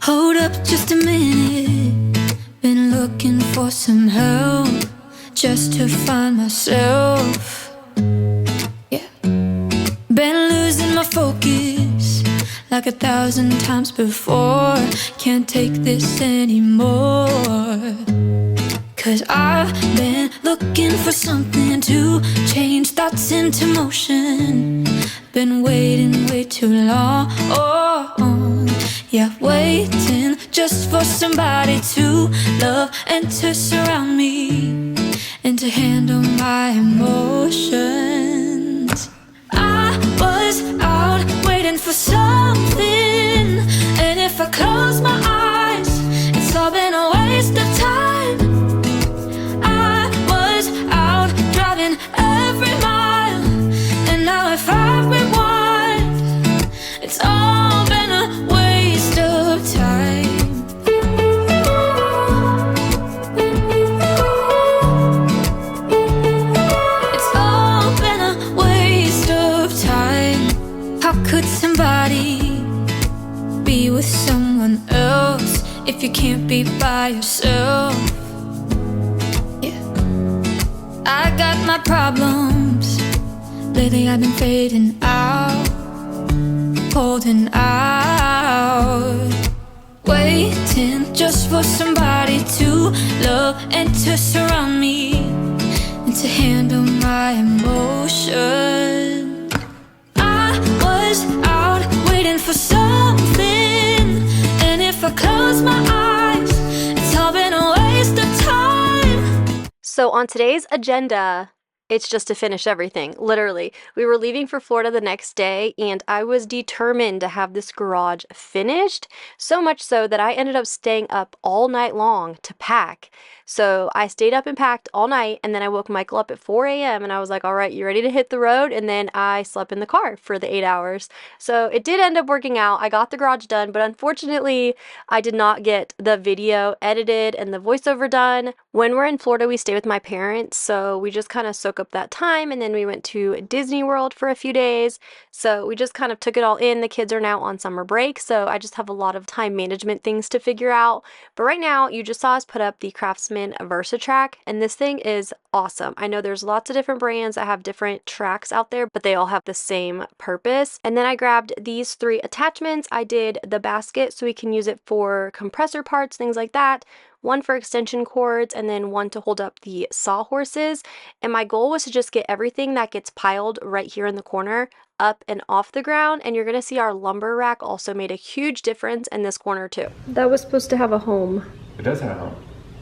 Hold up just a minute. Been looking for some help just to find myself. Yeah. Been losing my focus like 1,000 times before. Can't take this anymore. Cause I've been looking for something to change thoughts into motion. Been waiting way too long. Yeah, waiting just for somebody to love and to surround me and to handle my emotions. I was out waiting for something, and if I close my eyes, it's all been a waste of time. I was out could somebody be with someone else if you can't be by yourself? Yeah, I got my problems. Lately I've been fading out, holding out, waiting just for somebody to love and to surround me and to handle my emotions. I was out waiting for something, and if I close my eyes, it's all been a waste of time. So on today's agenda, it's just to finish everything, literally. We were leaving for Florida the next day, and I was determined to have this garage finished, so much so that I ended up staying up all night long to pack. So I stayed up and packed all night, and then I woke Michael up at 4 a.m. and I was like, all right, you ready to hit the road? And then I slept in the car for the 8 hours. So it did end up working out. I got the garage done, but unfortunately, I did not get the video edited and the voiceover done. When we're in Florida, we stay with my parents, so we just kind of soak up that time, and then we went to Disney World for a few days. So we just kind of took it all in. The kids are now on summer break, so I just have a lot of time management things to figure out. But right now, you just saw us put up the Craftsman VersaTrack, and this thing is awesome. I know there's lots of different brands that have different tracks out there, but they all have the same purpose. And then I grabbed these 3 attachments. I did the basket so we can use it for compressor parts, things like that, one for extension cords, and then one to hold up the sawhorses. And my goal was to just get everything that gets piled right here in the corner up and off the ground. And you're gonna see our lumber rack also made a huge difference in this corner too. That was supposed to have a home. It does have a home.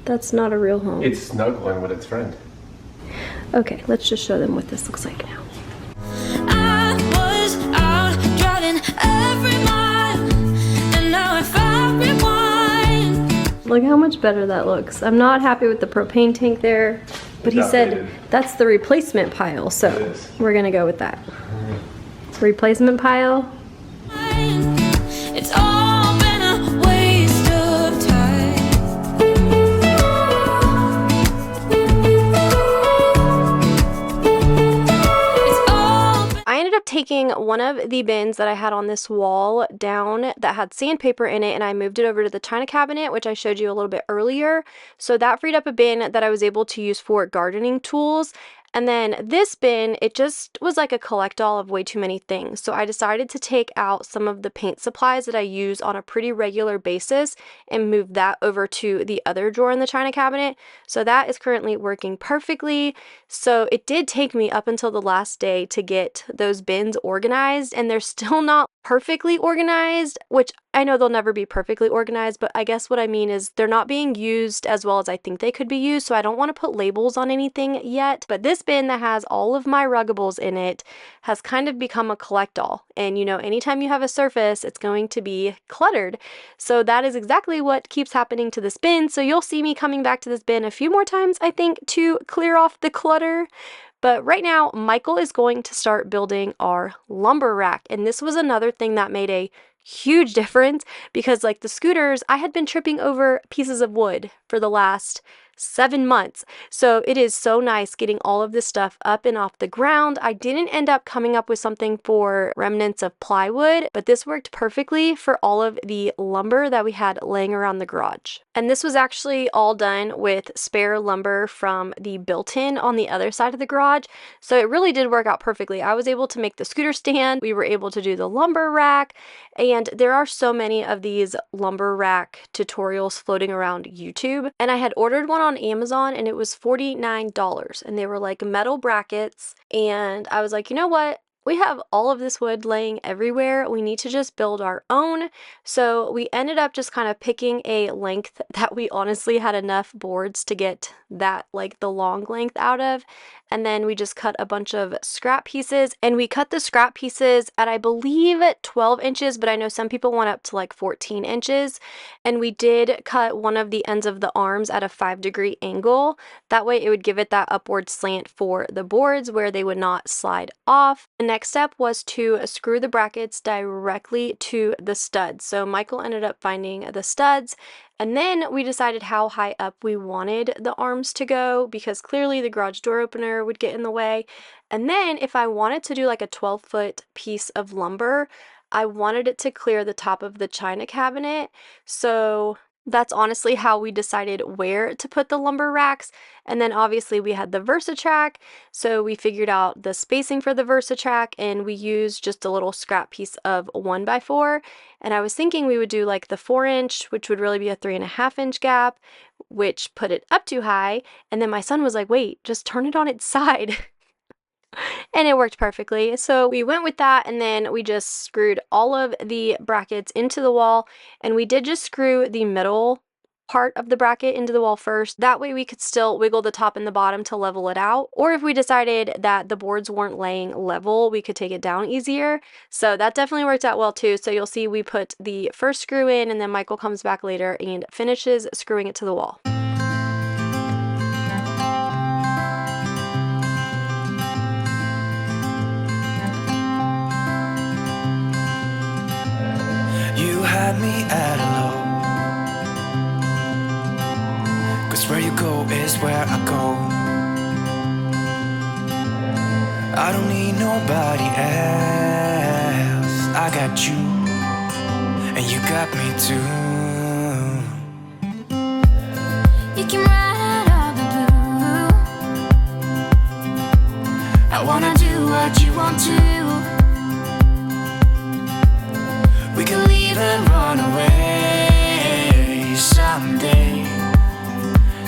That's not a real home. It's snuggling with its friend. Okay, let's just show them what this looks like now. I was out driving every mile, and now if I rewind, Look how much better that looks. I'm not happy with the propane tank there, but he said Outdated. that's the replacement pile, so It is. we're gonna go with that. Replacement pile. it's all been a waste of time. It's all been I ended up taking one of the bins that I had on this wall down that had sandpaper in it, and I moved it over to the china cabinet, which I showed you a little bit earlier. So that freed up a bin that I was able to use for gardening tools. And then this bin, it just was like a collect-all of way too many things. So I decided to take out some of the paint supplies that I use on a pretty regular basis and move that over to the other drawer in the china cabinet. So that is currently working perfectly. So it did take me up until the last day to get those bins organized, and they're still not perfectly organized, which I know they'll never be perfectly organized, but I guess what I mean is they're not being used as well as I think they could be used, so I don't want to put labels on anything yet. But this bin that has all of my ruggables in it has kind of become a collect-all, and you know, anytime you have a surface, it's going to be cluttered. So that is exactly what keeps happening to this bin, so you'll see me coming back to this bin a few more times, I think, to clear off the clutter. But right now, Michael is going to start building our lumber rack. And this was another thing that made a huge difference, because like the scooters, I had been tripping over pieces of wood for the last 7 months. So it is so nice getting all of this stuff up and off the ground. I didn't end up coming up with something for remnants of plywood, but this worked perfectly for all of the lumber that we had laying around the garage. And this was actually all done with spare lumber from the built-in on the other side of the garage. So it really did work out perfectly. I was able to make the scooter stand. We were able to do the lumber rack. And there are so many of these lumber rack tutorials floating around YouTube. And I had ordered one on Amazon, and it was $49, and they were like metal brackets. And I was like, you know what? We have all of this wood laying everywhere. We need to just build our own. So we ended up just kind of picking a length that we honestly had enough boards to get that, like the long length out of. And then we just cut a bunch of scrap pieces, and we cut the scrap pieces at, I believe, 12 inches, but I know some people went up to like 14 inches. And we did cut one of the ends of the arms at a 5-degree angle. That way it would give it that upward slant for the boards where they would not slide off. The next step was to screw the brackets directly to the studs. So Michael ended up finding the studs, And then we decided how high up we wanted the arms to go, because clearly the garage door opener would get in the way. And then if I wanted to do like a 12-foot piece of lumber, I wanted it to clear the top of the china cabinet. So that's honestly how we decided where to put the lumber racks. And then obviously we had the VersaTrack, so we figured out the spacing for the VersaTrack, and we used just a little scrap piece of 1x4. And I was thinking we would do like the 4-inch, which would really be a 3.5-inch gap, which put it up too high. And then my son was like, wait, just turn it on its side. And it worked perfectly. So we went with that, and then we just screwed all of the brackets into the wall, and we did just screw the middle part of the bracket into the wall first. That way we could still wiggle the top and the bottom to level it out. Or if we decided that the boards weren't laying level, we could take it down easier. So that definitely worked out well too. So you'll see we put the first screw in, and then Michael comes back later and finishes screwing it to the wall. You had me at a low, 'cause where you go is where I go. I don't need nobody else. I got you, and you got me too. You can ride all the blue. I wanna do what you want to. We can leave and run away someday,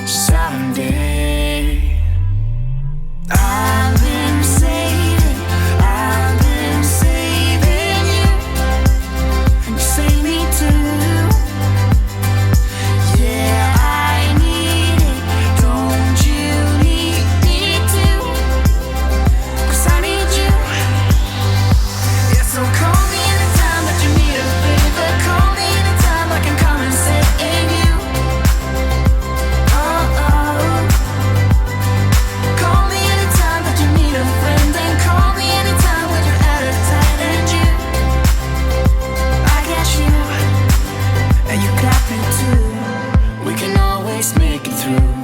someday. I've been saving you, and you save me too. Yeah, I need it, don't you need me too? 'Cause I need you. Yeah, so call me anytime that you need a favor. Call me anytime I can come and save you. Oh, oh. Call me anytime that you need a friend, and call me anytime when you're at a tight end. You, I got you, and you got me too. We can always make it through.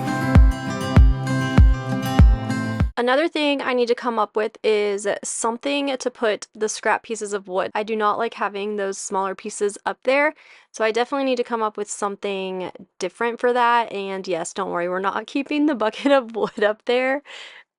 Another thing I need to come up with is something to put the scrap pieces of wood. I do not like having those smaller pieces up there, so I definitely need to come up with something different for that. And yes, don't worry, we're not keeping the bucket of wood up there.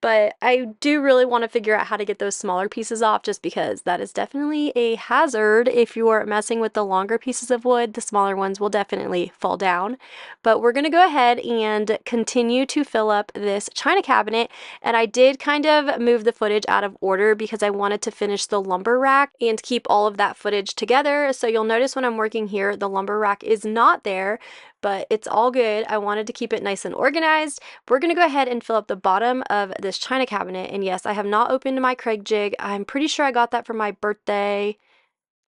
But I do really want to figure out how to get those smaller pieces off, just because that is definitely a hazard. If you are messing with the longer pieces of wood, the smaller ones will definitely fall down. But we're going to go ahead and continue to fill up this china cabinet. And I did kind of move the footage out of order because I wanted to finish the lumber rack and keep all of that footage together. So you'll notice when I'm working here, the lumber rack is not there, but it's all good. I wanted to keep it nice and organized. We're going to go ahead and fill up the bottom of this china cabinet. And yes, I have not opened my Craig jig. I'm pretty sure I got that for my birthday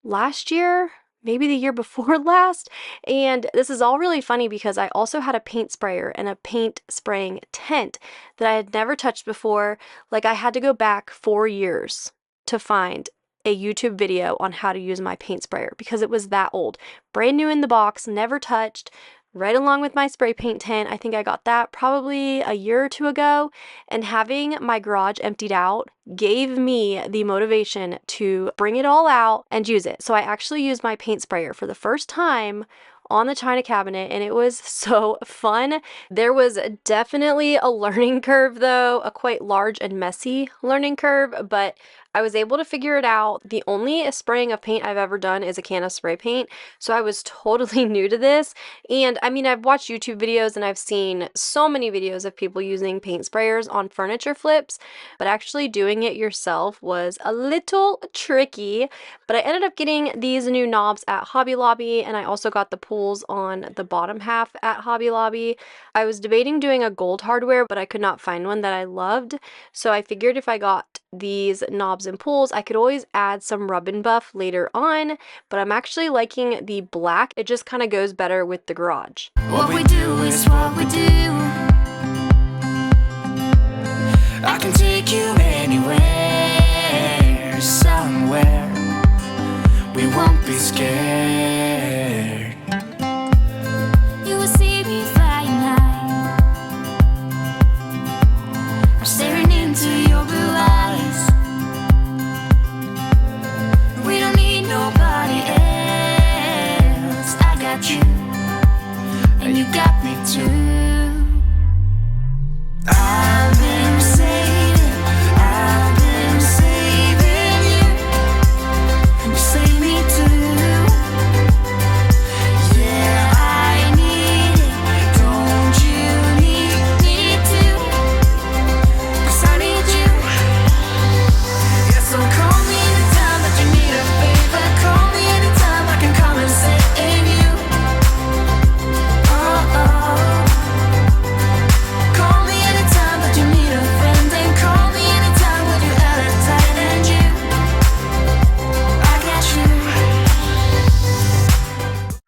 last year, maybe the year before last. And this is all really funny because I also had a paint sprayer and a paint spraying tent that I had never touched before. Like, I had to go back 4 years to find a YouTube video on how to use my paint sprayer because it was that old. Brand new in the box, never touched. Right along with my spray paint tent. I think I got that probably a year or two ago, and having my garage emptied out gave me the motivation to bring it all out and use it. So I actually used my paint sprayer for the first time on the china cabinet, and it was so fun. There was definitely a learning curve though, a quite large and messy learning curve, but I was able to figure it out. The only spraying of paint I've ever done is a can of spray paint, so I was totally new to this. And I mean, I've watched YouTube videos and I've seen so many videos of people using paint sprayers on furniture flips, but actually doing it yourself was a little tricky. But I ended up getting these new knobs at Hobby Lobby, and I also got the pulls on the bottom half at Hobby Lobby. I was debating doing a gold hardware, but I could not find one that I loved, so I figured if I got these knobs and pulls, I could always add some rub and buff later on. But I'm actually liking the black. It just kind of goes better with the garage. What we do is what we do. I can take you anywhere, somewhere. We won't be scared. You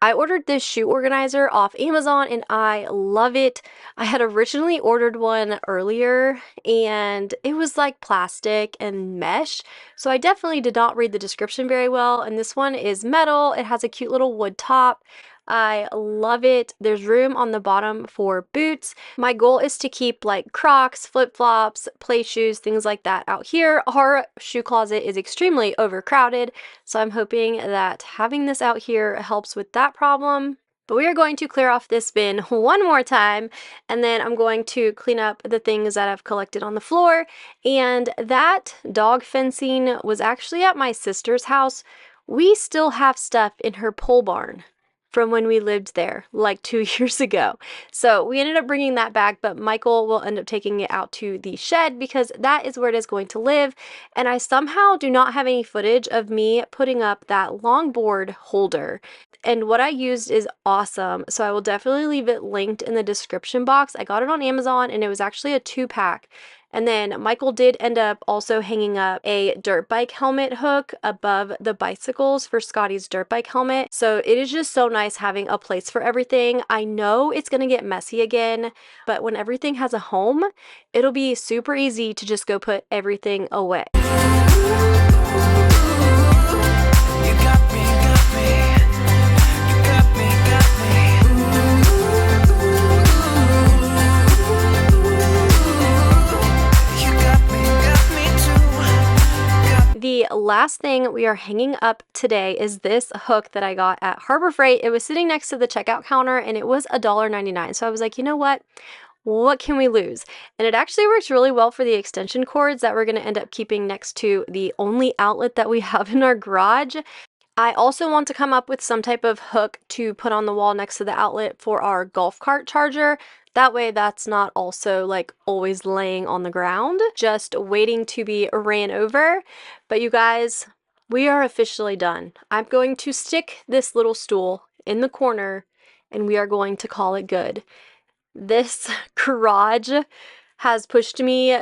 I ordered this shoe organizer off Amazon and I love it. I had originally ordered one earlier and it was like plastic and mesh, so I definitely did not read the description very well, and this one is metal. It has a cute little wood top. I love it. There's room on the bottom for boots. My goal is to keep like Crocs, flip-flops, play shoes, things like that out here. Our shoe closet is extremely overcrowded, so I'm hoping that having this out here helps with that problem. But we are going to clear off this bin one more time, and then I'm going to clean up the things that I've collected on the floor. And that dog fencing was actually at my sister's house. We still have stuff in her pole barn from when we lived there like 2 years ago. So we ended up bringing that back, but Michael will end up taking it out to the shed because that is where it is going to live. And I somehow do not have any footage of me putting up that longboard holder. And what I used is awesome, so I will definitely leave it linked in the description box. I got it on Amazon and it was actually a 2-pack. And then Michael did end up also hanging up a dirt bike helmet hook above the bicycles for Scotty's dirt bike helmet. So it is just so nice having a place for everything. I know it's going to get messy again, but when everything has a home, it'll be super easy to just go put everything away. The last thing we are hanging up today is this hook that I got at Harbor Freight. It was sitting next to the checkout counter and it was $1.99. So I was like, you know what can we lose? And it actually works really well for the extension cords that we're going to end up keeping next to the only outlet that we have in our garage. I also want to come up with some type of hook to put on the wall next to the outlet for our golf cart charger. That way that's not also like always laying on the ground, just waiting to be ran over. But you guys, we are officially done. I'm going to stick this little stool in the corner and we are going to call it good. This garage has pushed me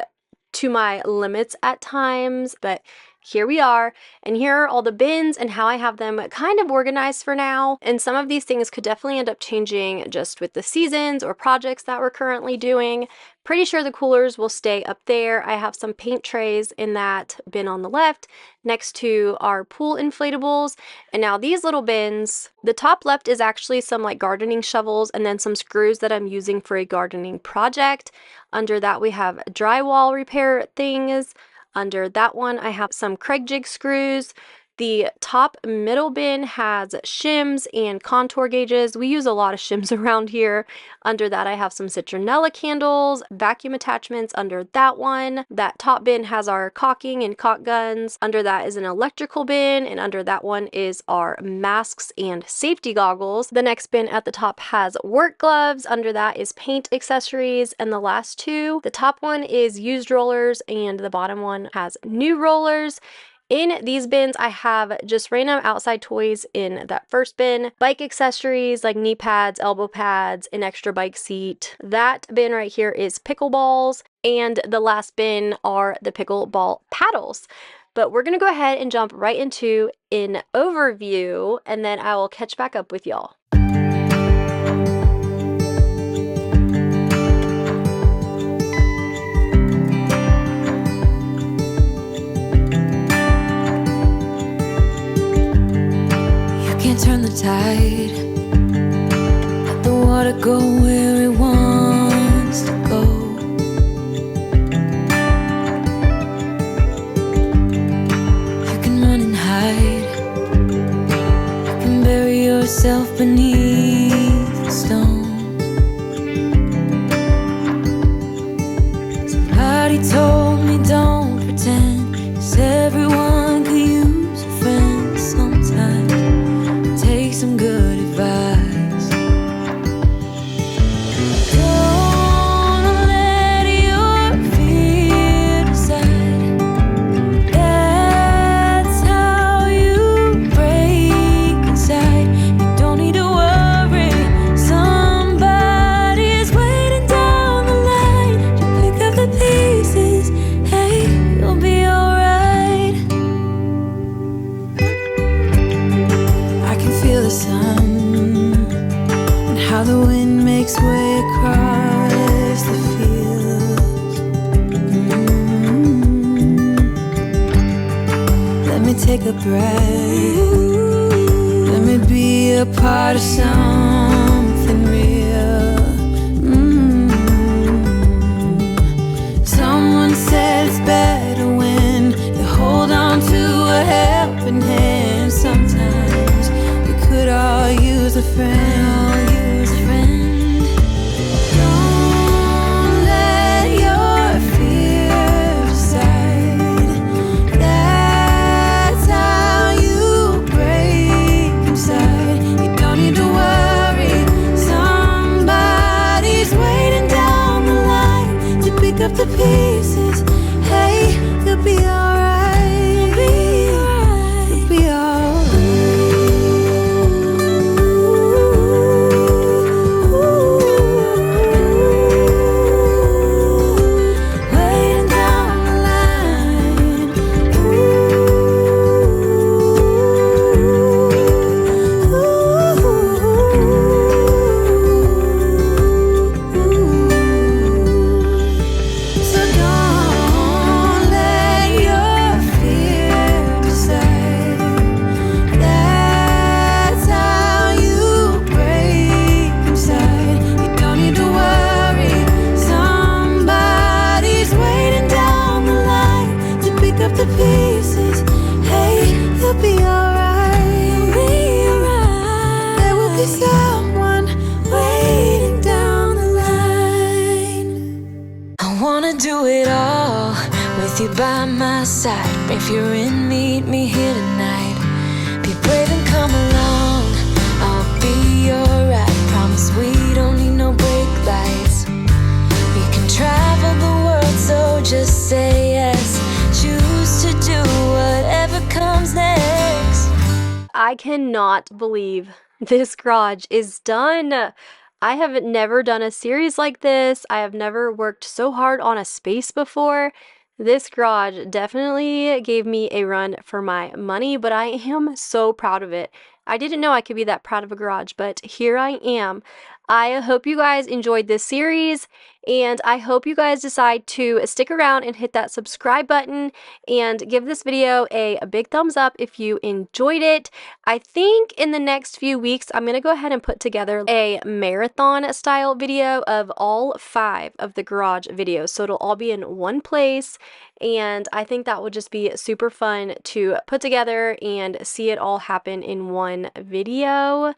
to my limits at times, but here we are, and here are all the bins and how I have them kind of organized for now. And some of these things could definitely end up changing just with the seasons or projects that we're currently doing. Pretty sure the coolers will stay up there. I have some paint trays in that bin on the left next to our pool inflatables. And now these little bins, the top left is actually some like gardening shovels and then some screws that I'm using for a gardening project. Under that we have drywall repair things. Under that one, I have some Craig jig screws. The top middle bin has shims and contour gauges. We use a lot of shims around here. Under that, I have some citronella candles, vacuum attachments under that one. That top bin has our caulking and caulk guns. Under that is an electrical bin, and under that one is our masks and safety goggles. The next bin at the top has work gloves. Under that is paint accessories, and the last two, the top one is used rollers, and the bottom one has new rollers. In these bins, I have just random outside toys in that first bin, bike accessories like knee pads, elbow pads, an extra bike seat. That bin right here is pickleballs, and the last bin are the pickleball paddles. But we're gonna go ahead and jump right into an overview, and then I will catch back up with y'all. Turn the tide, let the water go where it wants to go. You can run and hide, you can bury yourself beneath the stones. Somebody told me don't pretend, 'cause everyone could use a friend sometimes. Take some good advice. Don't let your fear decide. That's how you break inside. You don't need to worry take a breath. Let me be a part of something real. Someone said it's better when you hold on to a helping hand. Sometimes we could all use a friend. Don't let your fear decide. That's how you break inside. You don't need to worry. Somebody's waiting down the line to pick up the pieces. Hey, you'll be alright. You'll be alright. Waiting down the line. So don't let your fear decide. That's how you break inside. You don't need to worry. Somebody's waiting down the line to pick up the pieces. Hey, you'll be alright. There will be someone waiting down the line. I wanna do it all with you by my side. If you're in, meet me here tonight. Be brave and come along. I'll be your ride. Promise we don't need no brake lights. We can travel the world, so just say yes. Choose to do whatever comes next. I cannot believe this garage is done. I have never done a series like this. I have never worked so hard on a space before. This garage definitely gave me a run for my money, but I am so proud of it. I didn't know I could be that proud of a garage, but here I am. I hope you guys enjoyed this series, and I hope you guys decide to stick around and hit that subscribe button and give this video a big thumbs up if you enjoyed it. I think in the next few weeks, I'm going to go ahead and put together a marathon style video of all 5 of the garage videos. So it'll all be in one place, and I think that will just be super fun to put together and see it all happen in one video.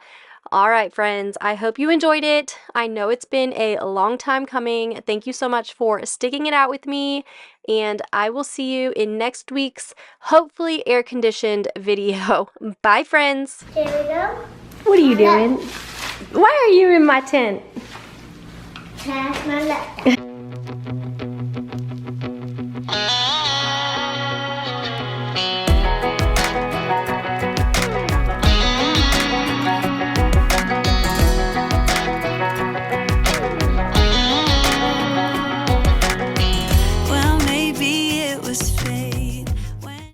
All right, friends, I hope you enjoyed it. I know it's been a long time coming. Thank you so much for sticking it out with me, and I will see you in next week's hopefully air-conditioned video. Bye, friends. Here we go. What are you doing? Why are you in my tent? Pass my left.